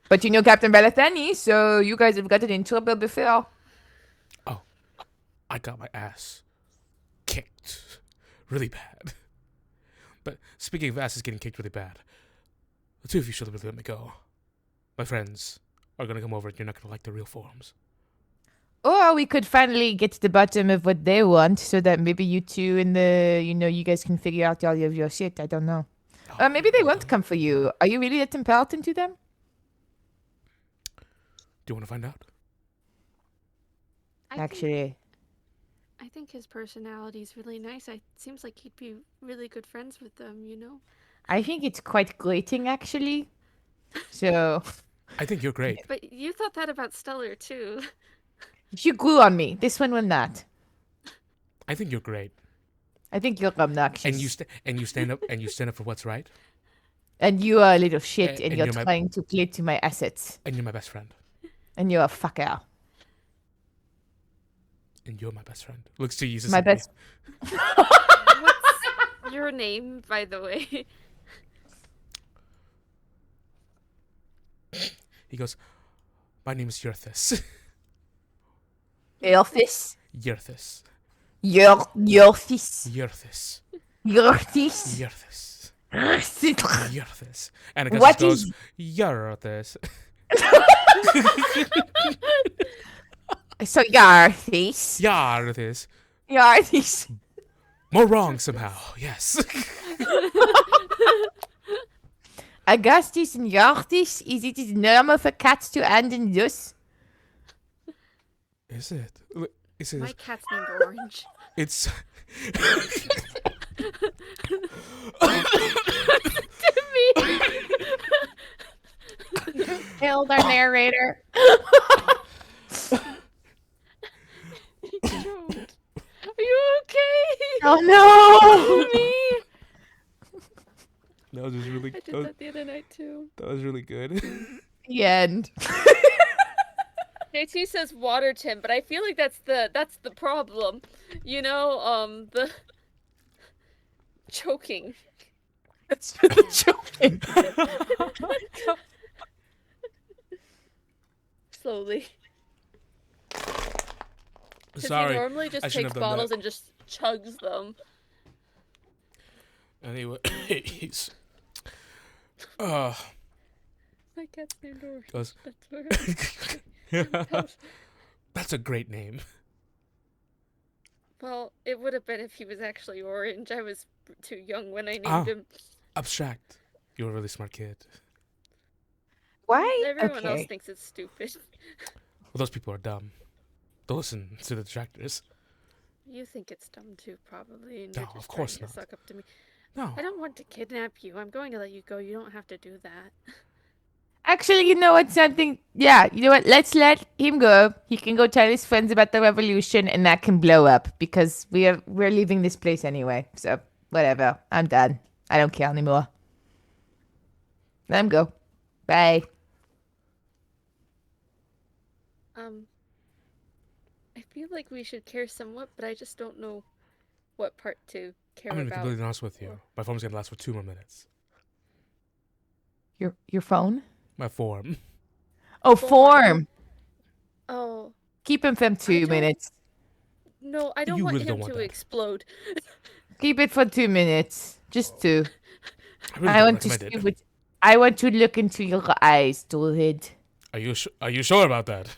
But you know Captain Balathani, so you guys have gotten in trouble before. Oh, I got my ass kicked really bad. But speaking of asses getting kicked really bad, the two of you should really let me go. My friends are gonna come over and you're not gonna like the real forms. Or we could finally get to the bottom of what they want so that maybe you two and you guys can figure out all of your shit. I don't know. Maybe they won't come for you. Are you really that important to them? Do you want to find out? Actually, I think his personality's really nice. It seems like he'd be really good friends with them, you know? I think it's quite grating, actually. So, I think you're great. But you thought that about Stellar, too. you grew on me. This one will not. I think you're great. I think you're obnoxious. And you stand up for what's right. And you are a little shit, And and you're you're my- trying to play to my assets. And you're my best friend. And you're a fucker. And you're my best friend. Looks to you, My Cecilia. best. What's your name, by the way? He goes, my name is Yerthis. Elfis. Yerthis. Yorfis. Yerthis. Yorfis. Yerthis. Yorfis. Yerthis. And Augustus What goes, is- Yerthis. So Yorfis. Yerthis. Yorfis. More wrong somehow. Yes. Augustus and Yorfis. Is it normal for cats to end in this? Is it? Is My it? cat's named Orange. It's. Killed our narrator. Choked. Are you okay? Oh no! Me? That was just really. I did that the other night, too. That was really good. The end. JT says water Tim, but I feel like that's the problem. You know, the choking. That's just joking. Slowly. Because he Sorry. normally just I shouldn't takes have done bottles that. and just chugs them. Anyways. My cat's named Orange. Goes. That's where That's a great name. Well, it would have been if he was actually orange. I was too young when I named Ah. him. Abstract. You're a really smart kid. Why? Everyone else Okay. thinks it's stupid. Well, those people are dumb. Don't listen to the detractors. You think it's dumb too, probably, and No, you're just of course trying to not. suck up to me. No. I don't want to kidnap you. I'm going to let you go. You don't have to do that. Actually, you know what? Something. Yeah, you know what? Let's let him go. He can go tell his friends about the revolution, and that can blow up because we're leaving this place anyway. So whatever. I'm done. I don't care anymore. Let him go. Bye. I feel like we should care somewhat, but I just don't know what part to care I'm gonna be about. completely honest with you. My form's gonna last for 2 more minutes. Your phone? My form. Oh, Form. form. Oh, Keep him for 2 don't- minutes. no, I don't You want really him don't want to that. explode. Keep it for 2 minutes. Just 2. I really I don't want to recommend see it. what. I want to look into your eyes, Druid. Are you sure about that?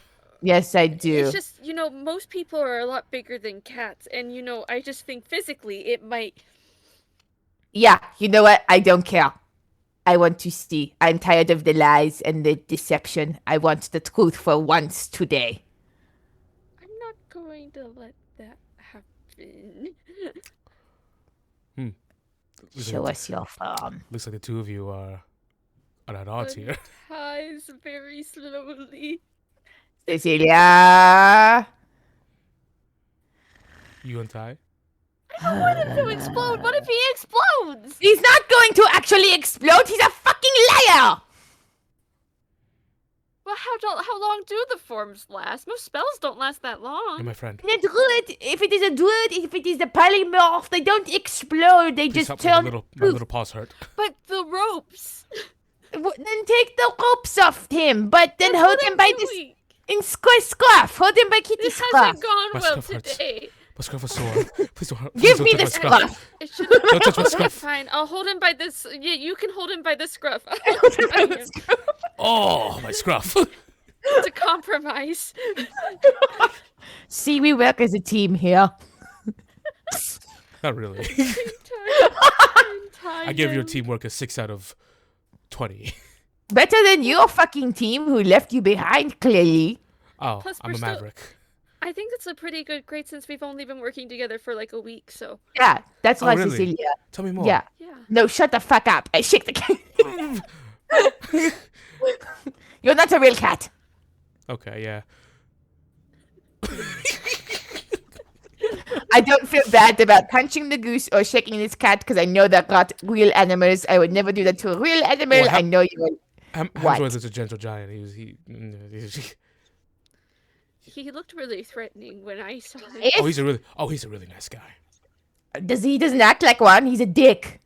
Yes, I do. It's just, most people are a lot bigger than cats, and, I just think physically it might... Yeah, you know what? I don't care. I want to see. I'm tired of the lies and the deception. I want the truth for once today. I'm not going to let that happen. Show us your phone. Looks like the two of you are at odds here. Ties very slowly. Cecilia. You and Ty? I don't want him to explode. What if he explodes? He's not going to actually explode. He's a fucking liar. Well, how long do the forms last? Most spells don't last that long. You're my friend. The druid, if it is a druid, if it is the polymorph, they don't explode. They Please just help me. turn. My little paws hurt. But the ropes. Then take the ropes off him, but then That's hold what him I'm by this doing. in scarf. Hold him by kitty This scarf. hasn't gone My well scruff hurts. today. My scruff is sore. Please don't. Give please don't me touch the my scarf. It should. Don't touch my Okay, scruff. fine. I'll hold him by this. Yeah, you can hold him by this scruff. Oh, my scruff. It's a compromise. See, we work as a team here. Not really. I give your teamwork a 6 out of 20. Better than your fucking team who left you behind, clearly. Oh, Plus, I'm we're a still- maverick. I think it's a pretty good grade since we've only been working together for like a week, so Yeah, that's Oh, why, really? Cecilia. Tell me more. Yeah. yeah. No, shut the fuck up. I shake the cat. You're not a real cat. Okay, yeah. I don't feel bad about punching the goose or shaking this cat because I know they're not real animals. I would never do that to a real animal. Well, I know you will. What? Hemsworth is a gentle giant. He looked really threatening when I saw him. If he's a really nice guy. he doesn't act like one, he's a dick.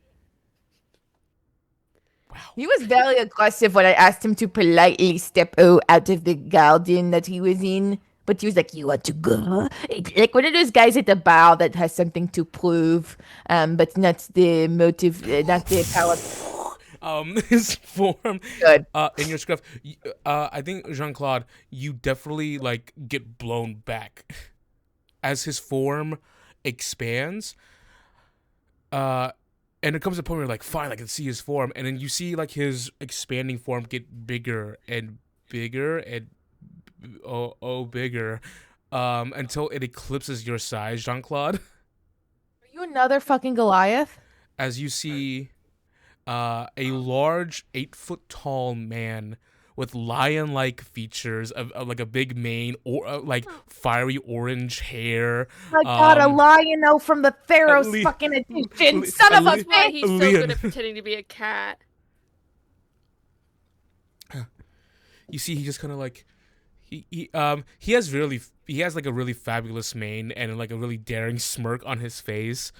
Wow. He was very aggressive when I asked him to politely step out of the garden that he was in. But he was like, "You want to go?" Like one of those guys at the bar that has something to prove, but not the motive, not the power. His form. Good. In your scruff. I think Jean-Claude, you definitely like get blown back as his form expands. And it comes to a point where you're like, fine, I can see his form, and then you see like his expanding form get bigger and bigger and bigger, until it eclipses your size, Jean-Claude. Are you another fucking Goliath? As you see, a large 8-foot-tall man with lion-like features of like a big mane or like fiery orange hair. My God, a lion from the Pharaoh's Le- fucking edition, Le- son of a Le- That's why bitch! he's so good at pretending to be a cat. You see, he just kind of like he has like a really fabulous mane and like a really daring smirk on his face,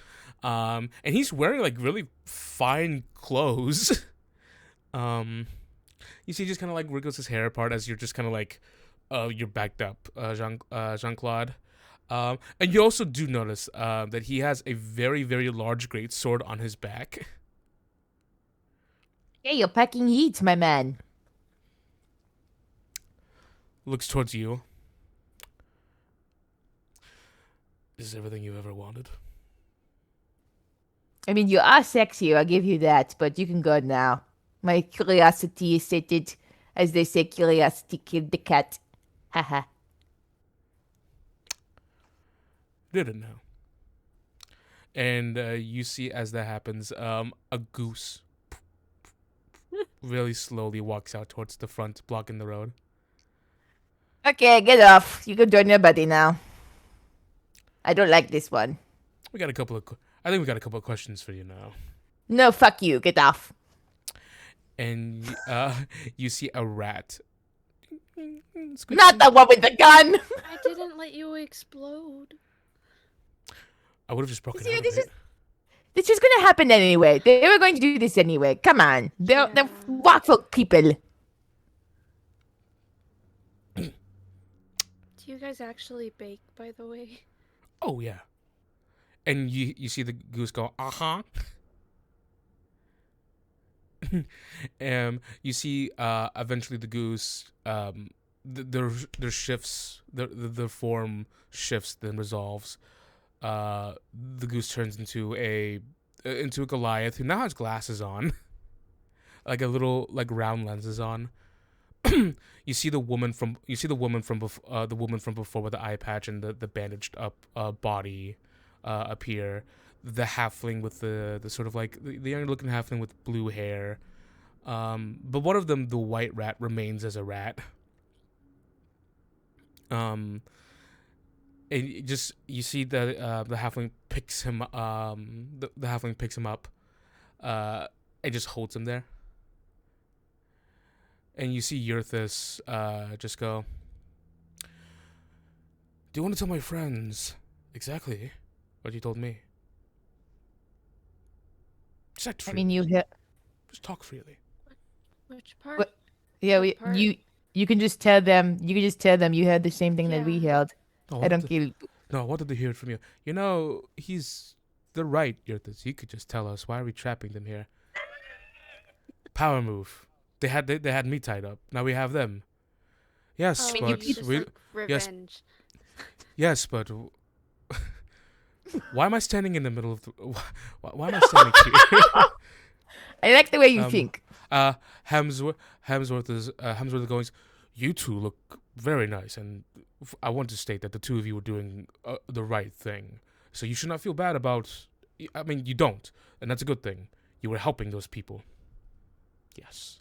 and he's wearing like really fine clothes. You see, he just kind of like wriggles his hair apart as you're just kind of like, you're backed up, Jean-Claude. And you also do notice that he has a very, very large great sword on his back. Yeah, you're packing heat, my man. Looks towards you. This is everything you ever wanted. I mean, you are sexy, I'll give you that, but you can go now. My curiosity is sated. As they say, curiosity killed the cat. Haha. Didn't know. And you see as that happens, a goose really slowly walks out towards the front, blocking the road. Okay, get off. You can join your buddy now. I don't like this one. I think we got a couple of questions for you now. No, fuck you. Get off. And you see a rat. Not the one with the gun. I didn't let you explode. I would have just broken See, out of this it. This is gonna happen anyway. They were going to do this anyway. Come on. They're waffle people. Do you guys actually bake, by the way? Oh, yeah. And you see the goose go, uh-huh. You see eventually the goose, their shifts, the form shifts, then resolves. The goose turns into a Goliath who now has glasses on, like a little round lenses on. You see the woman from before with the eye patch and the bandaged up body appear. The halfling with the sort of like the younger looking halfling with blue hair. But one of them, the white rat, remains as a rat. And you see that the halfling picks him the halfling picks him up and just holds him there. And you see Yurthis just go, "Do you want to tell my friends exactly what you told me?" Just act freely. I mean, you hit. Just talk freely. Which part? What? Yeah, What part? you can just tell them. You can just tell them you heard the same thing that we Yeah. heard. I don't feel. No, I wanted to hear it from you. You know, they're right, Yurthis. You could just tell us. Why are we trapping them here? Power move. They had me tied up. Now we have them. Yes, Oh, but it's just like revenge. yes, but why am I standing in the middle of the? Why am I standing here? I like the way you think. Hemsworth is going. You two look very nice, and I want to state that the two of you are doing the right thing. So you should not feel bad about. I mean, you don't, and that's a good thing. You were helping those people. Yes.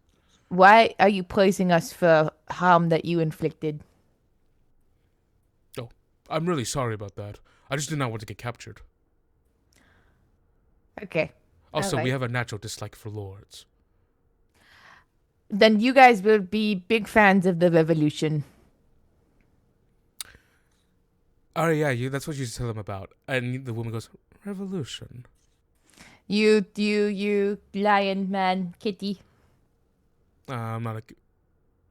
Why are you praising us for harm that you inflicted? Oh, I'm really sorry about that. I just did not want to get captured. Okay. Also, Alright. we have a natural dislike for lords. Then you guys will be big fans of the revolution. Oh yeah, that's what you tell them about. And the woman goes, "Revolution." You lion man, kitty. I'm not a.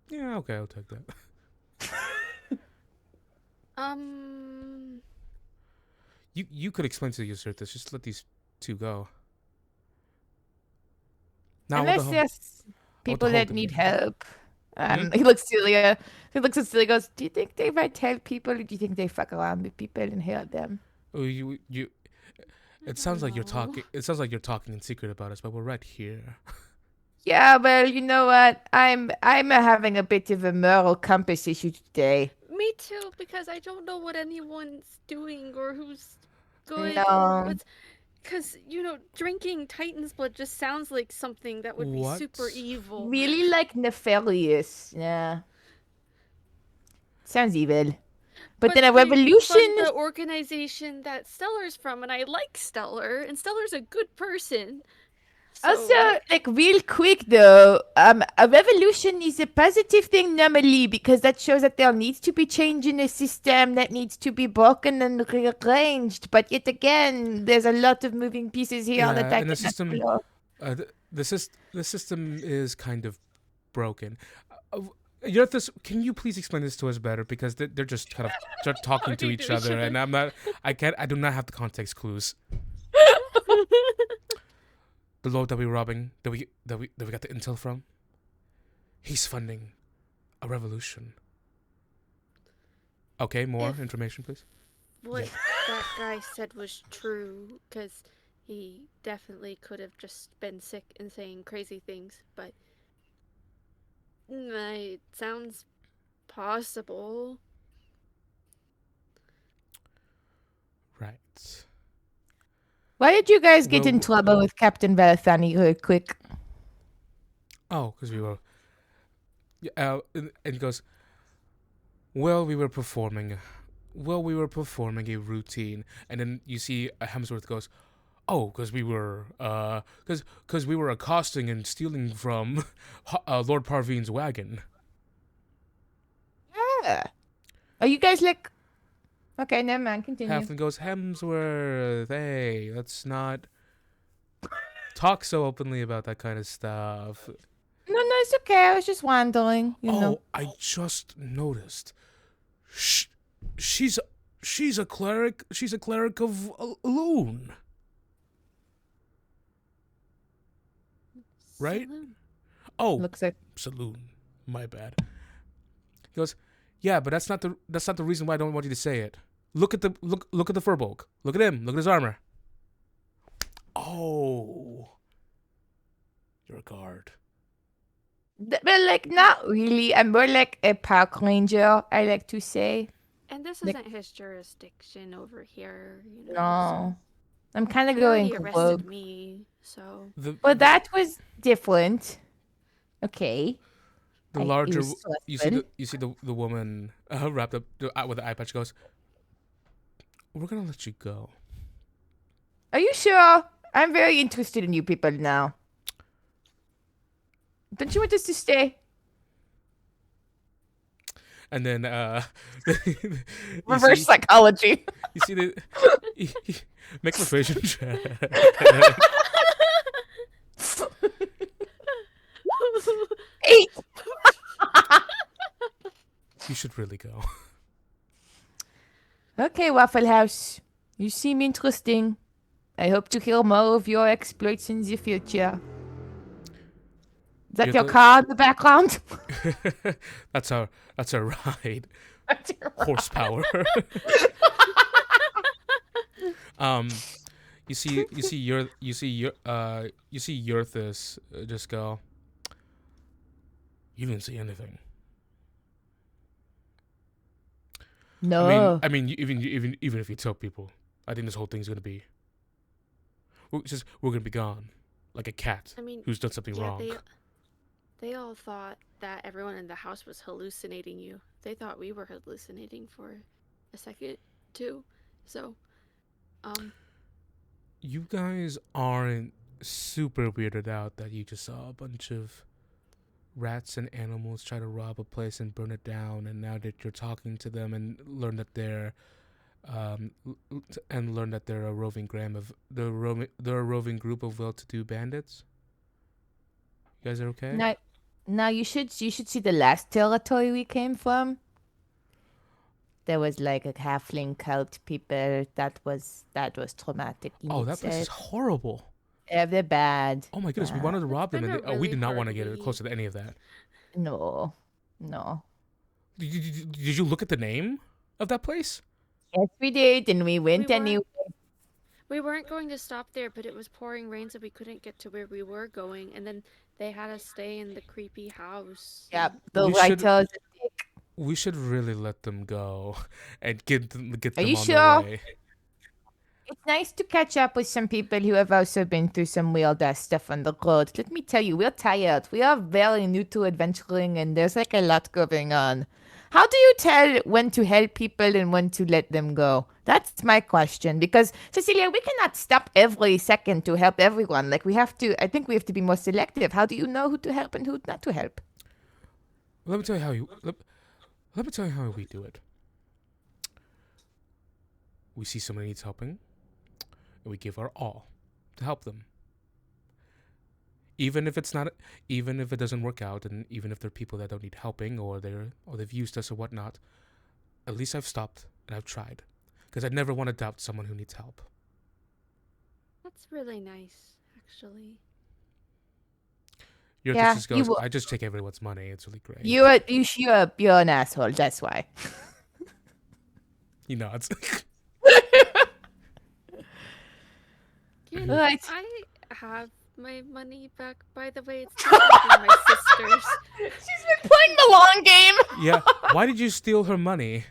Yeah, okay, I'll take that. You could explain to the usurpers. Just let these two go. Now, Unless there's people that holding need you? help. He looks at Celia. He looks at Celia. Goes, "Do you think they might help people, or do you think they fuck around with people and hurt them?" Oh, you. It sounds like you're talking. It sounds like you're talking in secret about us, but we're right here. Yeah, well, you know what? I'm having a bit of a moral compass issue today. Me too, because I don't know what anyone's doing or who's good No. or what's. Because, drinking Titan's blood just sounds like something that would What? be super evil. Really like nefarious. Yeah. Sounds evil. But then a they revolution. fund the organization that Stellar's from, and I like Stellar, and Stellar's a good person. So, Also, like real quick though, a revolution is a positive thing normally because that shows that there needs to be change in a system that needs to be broken and rearranged. But yet again, there's a lot of moving pieces here that I and the cannot system. follow. The system is kind of broken. Yurthis, can you please explain this to us better? Because they're just kind of talking to each other, and I'm not. I do not have the context clues. The lord that we're robbing, that we got the intel from, he's funding a revolution. Okay, more information, please. what that guy said was true, because he definitely could have just been sick and saying crazy things, but it sounds possible. Right. Why did you guys get Well, in trouble with Captain Belathani real quick? Oh, because we were. And he goes, well, we were performing. Well, we were performing a routine, and then you see Hemsworth goes, "Oh, because we were, because we were accosting and stealing from Lord Parveen's wagon." Yeah. Are you guys like... Okay, never mind. Continue. Halfling goes, "Hemsworth, hey, let's not talk so openly about that kind of stuff." No, it's okay. I was just wondering, you know. I just noticed. She's a cleric. She's a cleric of Loon. Right? Saloon. Oh, Looks like... saloon. My bad. He goes, yeah, but that's not the reason why I don't want you to say it. Look at the furbolg. Look at him. Look at his armor. Oh, you're a guard. Well, like, not really. I'm more like a park ranger, I like to say. And this Like- isn't his jurisdiction over here, you know. No. I'm kind of He already going arrested rogue. me, so But that was different. Okay. The I- larger it was you husband. see the woman wrapped up with the eye patch goes, we're gonna let you go. Are you sure? I'm very interested in you people now. Don't you want us to stay? And then Reverse psychology. you see the make persuasion check. Eight. You should really go. Okay, Waffle House. You seem interesting. I hope to hear more of your exploits in the future. Is that You're your the- car in the background? That's our ride. That's your Horsepower. You see Yurthis just go. You didn't see anything. No. I mean, even if you tell people, I think this whole thing's gonna be. We're gonna be gone, like a cat I mean, who's done something yeah, wrong. they all thought that everyone in the house was hallucinating you. They thought we were hallucinating for a second too. So, You guys aren't super weirded out that you just saw a bunch of rats and animals try to rob a place and burn it down, and now that you're talking to them and learn that they're a roving they're a roving group of well-to-do bandits. You guys are okay? Now you should see the last territory we came from. There was like a halfling cult people. That was traumatic. Oh, that place is horrible. Yeah, they're bad. Oh my goodness, we wanted to rob them, been and a we really did not want to hard get week. close to any of that. No. Did you look at the name of that place? Yes, we did, and we went weren't- anyway. we weren't going to stop there, but it was pouring rain, so we couldn't get to where we were going. And then they had us stay in the creepy house. Yeah, the We should- writers. We should really let them go and get them Are on you their sure? way. It's nice to catch up with some people who have also been through some weird ass stuff on the road. Let me tell you, we're tired. We are very new to adventuring, and there's like a lot going on. How do you tell when to help people and when to let them go? That's my question. Because, Cecilia, we cannot stop every second to help everyone. Like, I think we have to be more selective. How do you know who to help and who not to help? Let me tell you let me tell you how we do it. We see somebody needs helping, and we give our all to help them. Even if it doesn't work out, and even if there are people that don't need helping, or they've used us or whatnot, at least I've stopped and I've tried, because I never want to doubt someone who needs help. That's really nice, actually. Your Yeah, just you goes, will- I just take everyone's money. It's really great. You're an asshole. That's why. He nods. Can Right. I have my money back, by the way? It's technically my sister's. She's been playing the long game. Yeah. Why did you steal her money?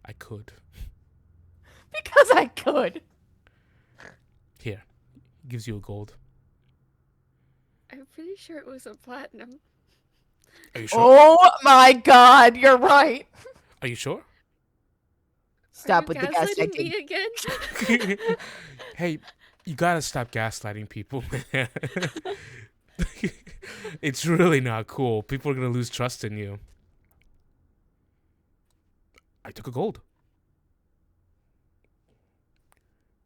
I could. Because I could. Here. Gives you a gold. I'm pretty sure it was a platinum. Are you sure? Oh my god, you're right. Are you sure? Stop Are with you the gaslighting gaslighting. me again? Hey, you gotta stop gaslighting people, man. It's really not cool. People are gonna lose trust in you. I took a gold.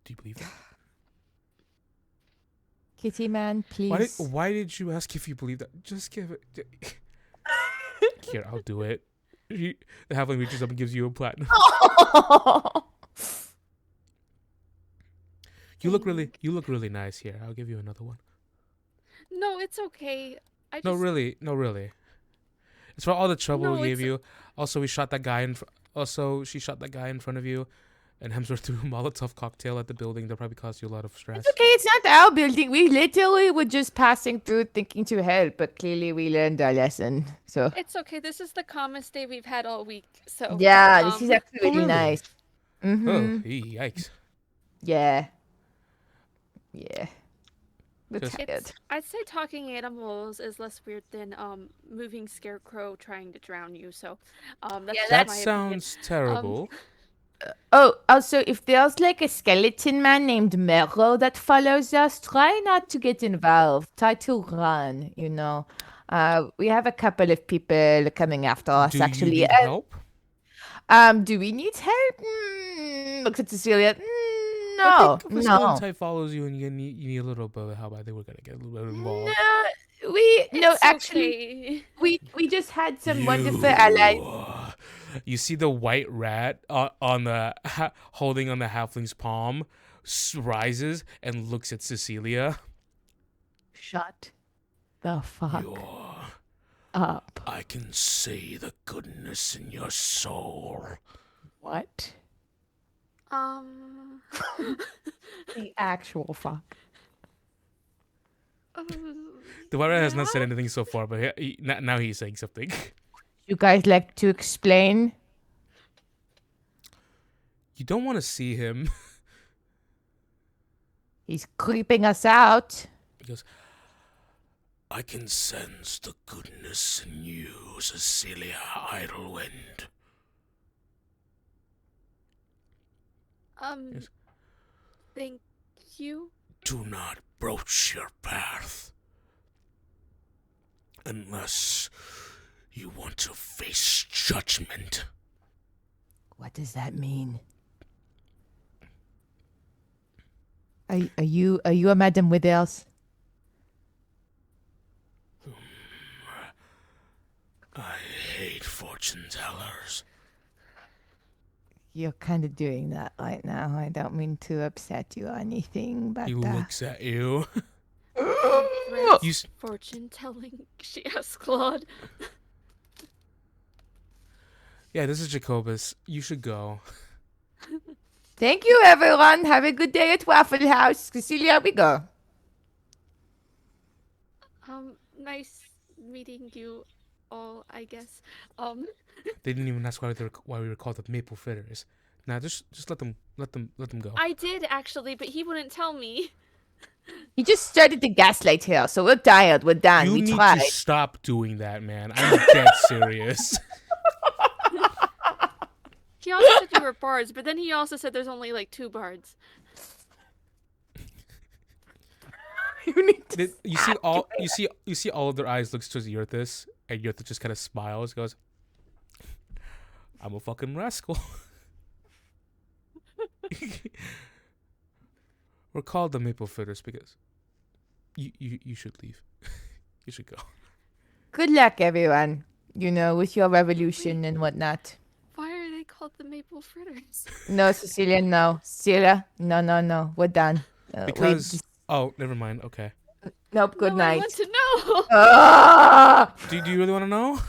Do you believe that? Kitty man, please. Why did you ask if you believe that? Just give it. Here, I'll do it. The halfling reaches up and gives you a platinum. You look really nice. Here, I'll give you another one. No, it's okay. No, really. It's for all the trouble No, we gave it's- you. Also, we shot that guy in. She shot that guy in front of you, and Hemsworth threw a Molotov cocktail at the building. That probably caused you a lot of stress. It's okay, it's not our building. We literally were just passing through thinking to help, but clearly we learned our lesson. So It's okay. This is the calmest day we've had all week. So yeah, this is actually Oh, really really? nice. Mm-hmm. Oh, yikes! Yeah. Yeah. We're Just- tired. I'd say talking animals is less weird than moving scarecrow trying to drown you. So that's just That my opinion. sounds terrible. Oh, also, if there's like a skeleton man named Mero that follows us, try not to get involved. Try to run, you know. We have a couple of people coming after us, Do actually. you need help? Do we need help? Looks at Cecilia. I No, think if a skeleton no. type follows you and you need a little bit of help, I think we're gonna get a little bit involved. No, It's actually, okay. we just had some wonderful allies. You see the white rat on the holding on the halfling's palm rises and looks at Cecilia. Shut the fuck You're, up. I can see the goodness in your soul. What? The actual fuck. The white rat has not said anything so far, but now he's saying something. You guys like to explain? You don't want to see him. He's creeping us out. He goes, I can sense the goodness in you, Cecilia Idlewind. Yes. Thank you. Do not broach your path unless you want to face judgment. What does that mean? Are you a Madame Withers? I hate fortune tellers. You're kind of doing that right now. I don't mean to upset you or anything, but He looks at you. You s- Fortune telling, she asks Claude. Yeah, this is Jacobus. You should go. thank you, everyone. Have a good day at Waffle House. Cecilia, we go. Nice meeting you all, I guess. They didn't even ask why we were called the Maple Fritters. Now just let them go. I did actually, but he wouldn't tell me. He just started to gaslight here, so we're tired. We're done. You we need tried. to stop doing that, man. I'm dead serious. He also said you were bards, but then he also said there's only like 2 bards. You need to You see all of their eyes looks towards Yurthis, and Yurthis just kind of smiles, goes, "I'm a fucking rascal." We're called the Maple Fritters because you should leave. You should go. Good luck, everyone. You know, with your revolution and whatnot. Why are they called the maple fritters? No, Cecilia, no. Cecilia, no. We're done. Because never mind. Okay. Nope, good No, I night. want to know. Ah! Do you really want to know?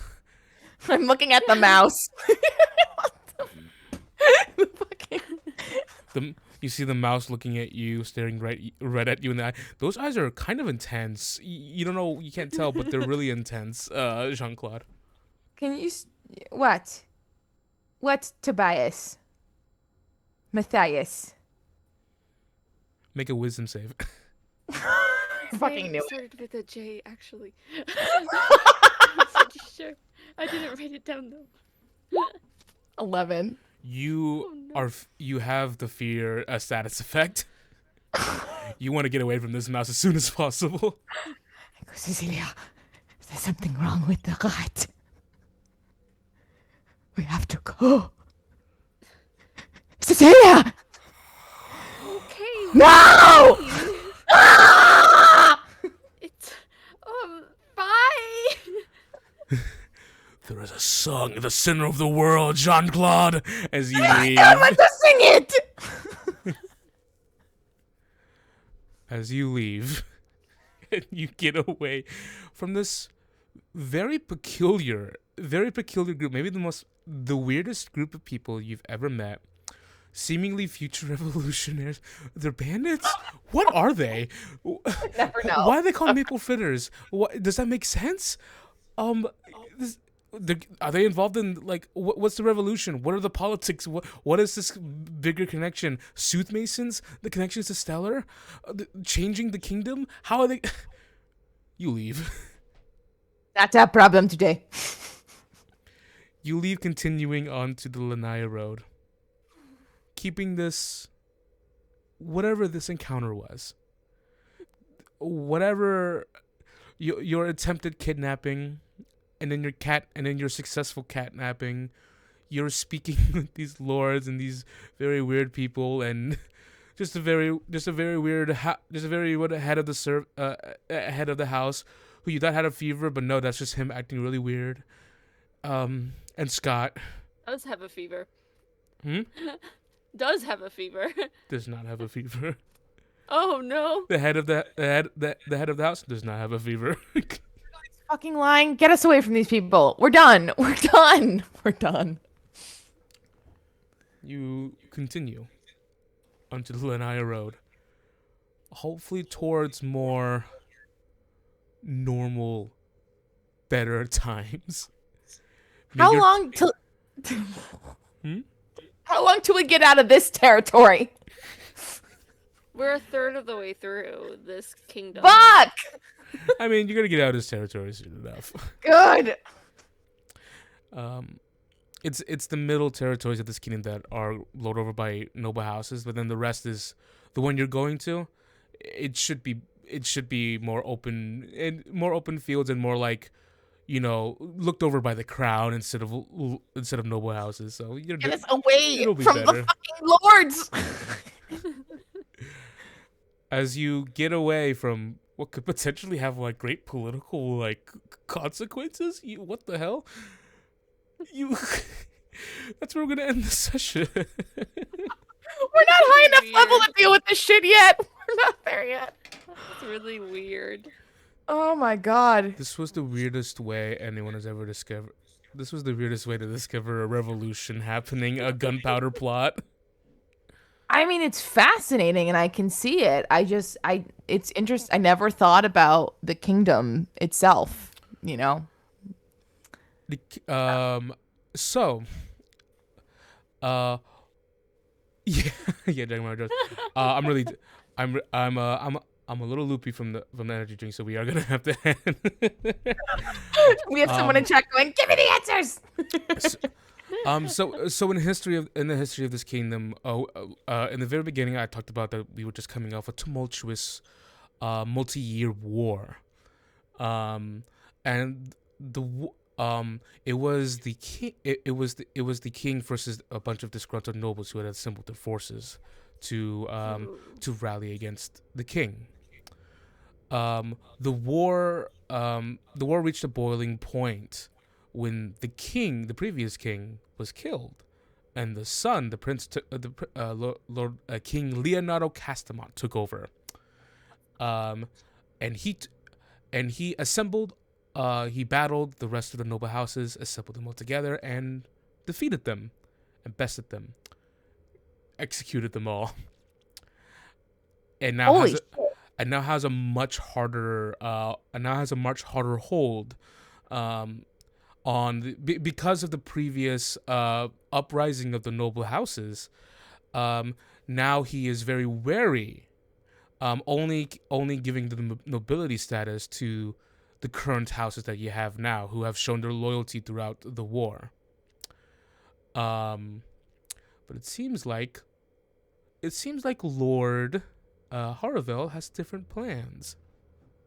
I'm looking at the mouse. The fucking You see the mouse looking at you, staring right at you in the eye. Those eyes are kind of intense. You don't know, you can't tell, but they're really intense. Jean-Claude. Can you... What? What, Tobias? Matthias? Make a wisdom save. Fucking knew it. Started with a J, actually. I'm pretty sure. I didn't write it down though. 11. You have the fear status effect. You want to get away from this mouse as soon as possible. I go, Cecilia, there's something wrong with the rat. We have to go. Cecilia! Okay. No! It's bye. There is a song in the center of the world, Jean-Claude, as you leave. I want to sing it! As you leave, and you get away from this very peculiar group, maybe the weirdest group of people you've ever met. Seemingly future revolutionaries. They're bandits? What are they? Never know. Why are they called maple fritters? What, does that make sense? Are they involved in, like, what's the revolution? What are the politics? What is this bigger connection? Soothmasons? The connections to Stellar? Changing the kingdom? How are they? You leave. That's our problem today. You leave, continuing on to the Lanya Road. Keeping this, whatever this encounter was, whatever your attempted kidnapping, and then your successful catnapping, you're speaking with these lords and these very weird people, and just a very weird head of the house who you thought had a fever, but no, that's just him acting really weird. And Scott Does have a fever. Does have a fever. Does not have a fever. Oh no. The head of the house does not have a fever. Fucking lying. Get us away from these people. We're done. We're done. We're done. You continue onto the Lanya Road, hopefully towards more normal, better times. How long till How long till we get out of this territory? We're a third of the way through this kingdom. Fuck! I mean, you're gonna get out of this territory soon enough. Good. It's the middle territories of this kingdom that are lorded over by noble houses, but then the rest is the one you're going to. It should be more open fields and more like, looked over by the crown instead of noble houses. So you're Get us away from better. the fucking lords. As you get away from what could potentially have like great political like consequences, what the hell? That's where we're gonna end the session. We're not high enough level to deal with this shit yet. We're not there yet. It's really weird. Oh my god. This was the weirdest way anyone has ever discovered. This was the weirdest way to discover a revolution happening, a gunpowder plot. I mean, it's fascinating and I can see it. It's interesting. I never thought about the kingdom itself, Yeah, Jack Marjorie. I'm a little loopy from the energy drink, so we are gonna have to end. We have someone in chat going, "Give me the answers." So in the history of this kingdom, in the very beginning, I talked about that we were just coming off a tumultuous, multi-year war, and it was the king. It was the king versus a bunch of disgruntled nobles who had assembled their forces to rally against the king. The war reached a boiling point when the previous king, was killed, and the son, the prince, King Leonardo Castamont, took over. And he assembled. He battled the rest of the noble houses, assembled them all together, and defeated them, and bested them. executed them all, and Holy shit. now has a much harder hold because of the previous uprising of the noble houses. Now he is very wary, only giving the nobility status to the current houses that you have now, who have shown their loyalty throughout the war. But it seems like Lord Haravel has different plans.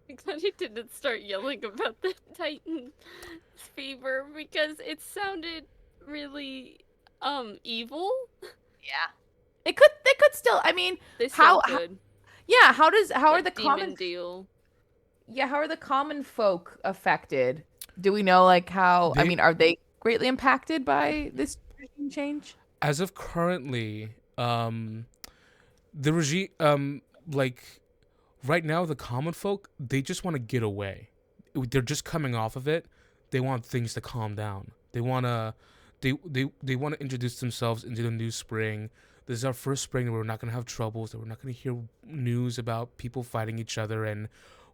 I'm glad you didn't start yelling about the Titan fever because it sounded really evil. Yeah. They could still, I mean, They how sound good. yeah, how are Like the demon common deal. Yeah, how are the common folk affected? Do we know like how I mean, are they greatly impacted by this regime change? As of currently, the regime, like right now, the common folk, they just want to get away. They're just coming off of it. They want things to calm down. They want to introduce themselves into the new spring. This is our first spring that we're not going to have troubles, that we're not going to hear news about people fighting each other and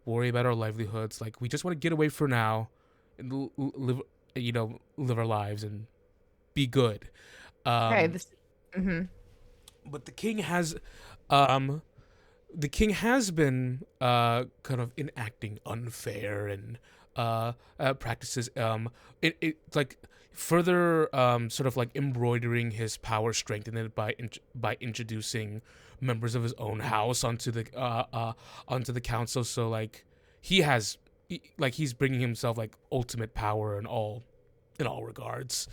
worry about our livelihoods. Like, we just want to get away for now and live our lives and be good. Okay, But the king has been kind of enacting unfair and practices. It like further sort of like embroidering his power, strengthening it by introducing members of his own house onto the council. So like he's bringing himself like ultimate power in all regards.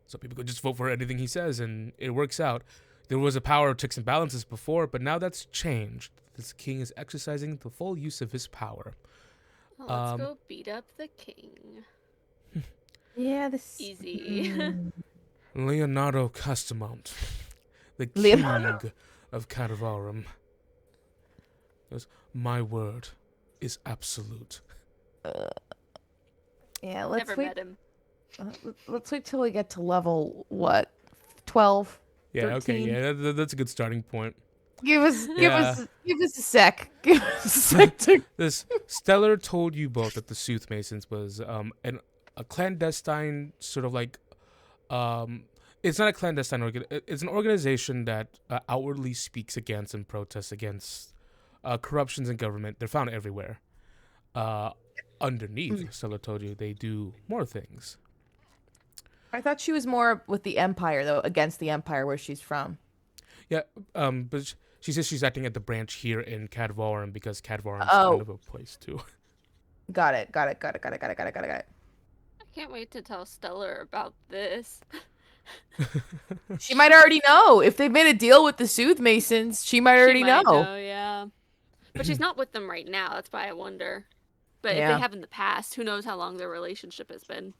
So people could just vote for anything he says, and it works out. There was a power of checks and balances before, but now that's changed. This king is exercising the full use of his power. Let's go beat up the king. yeah, this Easy. Leonardo Castamount, the king of Caravarum. My word is absolute. Yeah, let's Never wait. met him. Let's wait till we get to level 12. Yeah, 13. okay, yeah, that's a good starting point. Give us a sec. Give us a sec. This Stellar told you both that the Soothmasons was a clandestine sort of like it's not a clandestine it's an organization that outwardly speaks against and protests against corruptions in government. They're found everywhere. Underneath, Stellar told you they do more things. I thought she was more with the Empire, though, against the Empire where she's from. Yeah, but she says she's acting at the branch here in Cadvarum because Cadvarum is kind of a place too. Got it. I can't wait to tell Stellar about this. She might already know. If they've made a deal with the Soothmasons, she might already know. Yeah. But she's not with them right now. That's why I wonder. But Yeah. if they have in the past, who knows how long their relationship has been.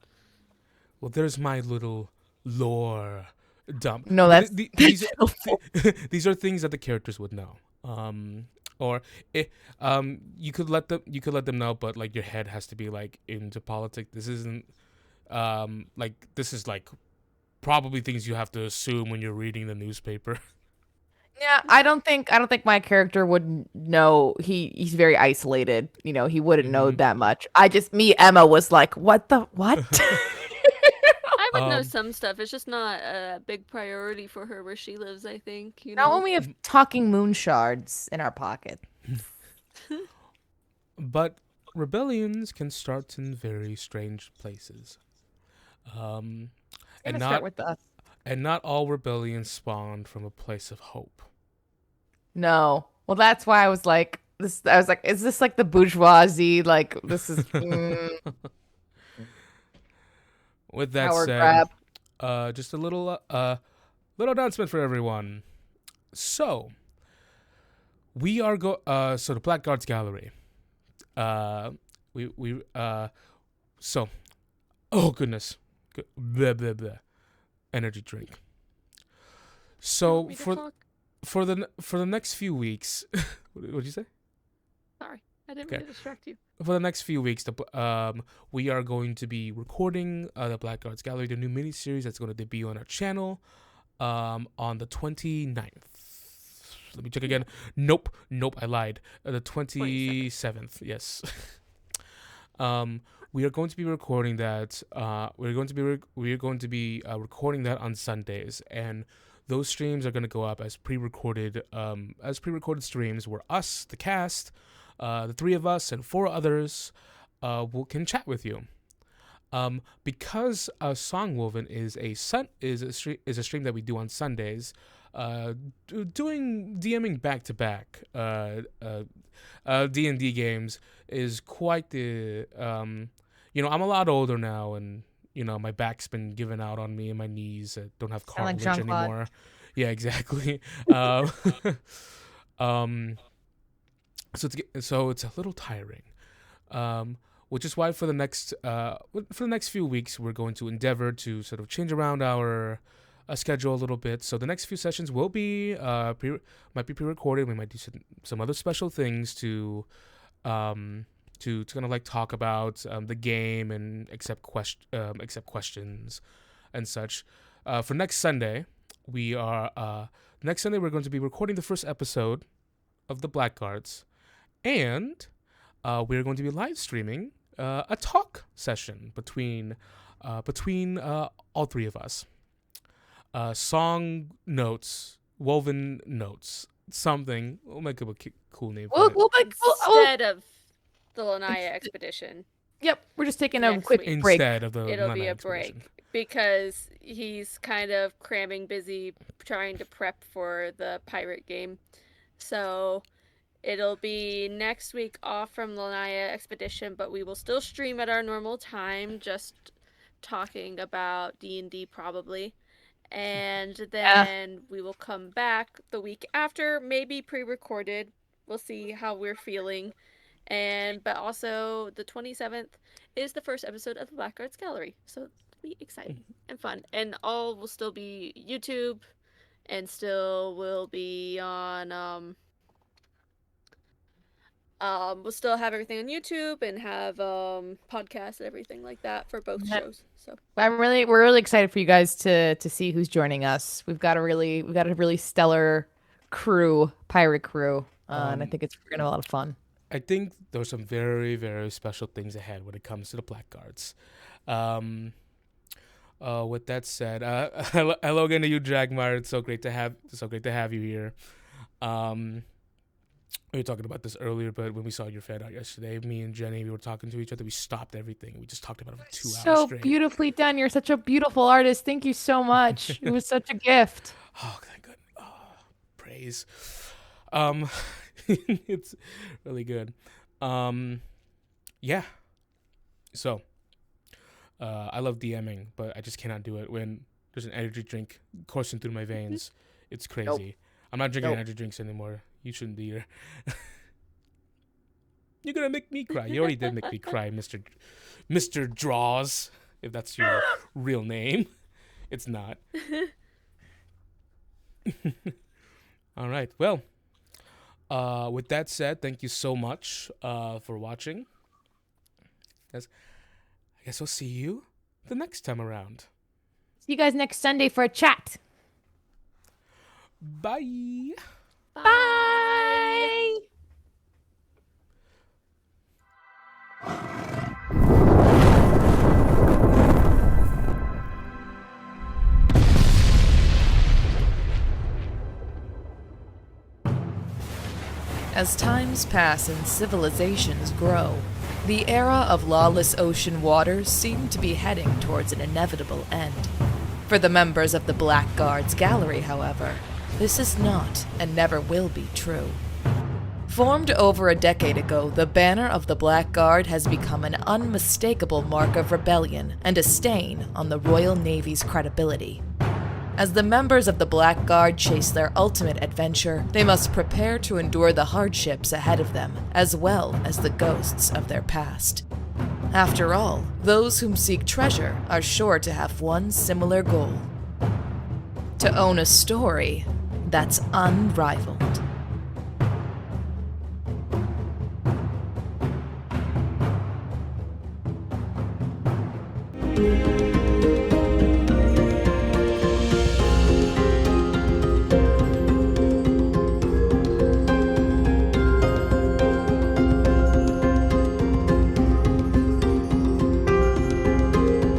Well, there's my little lore dump. No, that's these are things that the characters would know. You could let them know, but like your head has to be like into politics. This isn't this is like probably things you have to assume when you're reading the newspaper. Yeah, I don't think my character would know. He's very isolated. You know, he wouldn't know that much. Emma was like, what? I would know some stuff. It's just not a big priority for her where she lives, I think. Not when we have talking moon shards in our pocket. But rebellions can start in very strange places. Start with us. And not all rebellions spawned from a place of hope. No. Well, that's why I was like, is this like the bourgeoisie? Like, this is. With that Power said, grab. just a little announcement for everyone. So, we are so the Blackguards Gallery. So, oh goodness, blah blah blah, energy drink. So for the next few weeks, what did you say? Sorry, I didn't mean to distract you. For the next few weeks, we are going to be recording the Blackguards Gallery, the new mini-series that's going to debut on our channel. on the 29th. Let me check again. Nope, I lied. The 27th. Yes. We are going to be recording that. We're going to be recording that on Sundays, and those streams are going to go up as pre-recorded streams where us, the cast, the 3 of us and 4 others, can chat with you. Because Songwoven is a stream that we do on Sundays, doing DMing back to back D&D games is quite the I'm a lot older now, and my back's been giving out on me and my knees don't have cartilage anymore. Yeah, exactly. So it's a little tiring. Which is why for the next few weeks we're going to endeavor to sort of change around our schedule a little bit. So the next few sessions will be might be pre-recorded. We might do some other special things to kind of like talk about the game and accept questions and such. For next Sunday, we're going to be recording the first episode of the Blackguards, and we're going to be live streaming a talk session between all 3 of us. Song notes, woven notes, something. We'll make up a cool name for it. Instead of the Lanya expedition. Yep, we're just taking a Next quick week. break. Instead of the It'll Lanya be a expedition. break because he's kind of cramming busy trying to prep for the pirate game. So it'll be next week off from Lanya expedition, but we will still stream at our normal time, just talking about D&D probably. And then we will come back the week after, maybe pre-recorded. We'll see how we're feeling. But also the 27th is the first episode of the Blackguards Gallery. So it'll be exciting and fun. And all will still be YouTube and still will be on we'll still have everything on YouTube and have podcasts and everything like that for both shows. So we're really excited for you guys to see who's joining us. We've got a really stellar pirate crew, and I think we're gonna have a lot of fun. I think there's some very, very special things ahead when it comes to the Blackguards. With that said, hello again to you, Dragmar. It's so great to have you here. We were talking about this earlier, but when we saw your fan art yesterday, me and Jenny, we were talking to each other. We stopped everything. We just talked about it for 2 hours straight. So beautifully done. You're such a beautiful artist. Thank you so much. It was such a gift. Oh, thank goodness. Oh, praise. It's really good. Yeah. So, I love DMing, but I just cannot do it when there's an energy drink coursing through my veins. It's crazy. Nope. I'm not drinking energy drinks anymore. You shouldn't either. You're gonna make me cry. You already did make me cry, Mr. Draws, if that's your real name. It's not. All right. Well, with that said, thank you so much for watching. I guess I'll see you the next time around. See you guys next Sunday for a chat. Bye. Bye. As times pass and civilizations grow, the era of lawless ocean waters seem to be heading towards an inevitable end. For the members of the Blackguards Gallery, however, this is not and never will be true. Formed over a decade ago, the banner of the Blackguard has become an unmistakable mark of rebellion and a stain on the Royal Navy's credibility. As the members of the Blackguard chase their ultimate adventure, they must prepare to endure the hardships ahead of them, as well as the ghosts of their past. After all, those whom seek treasure are sure to have one similar goal: to own a story that's unrivaled.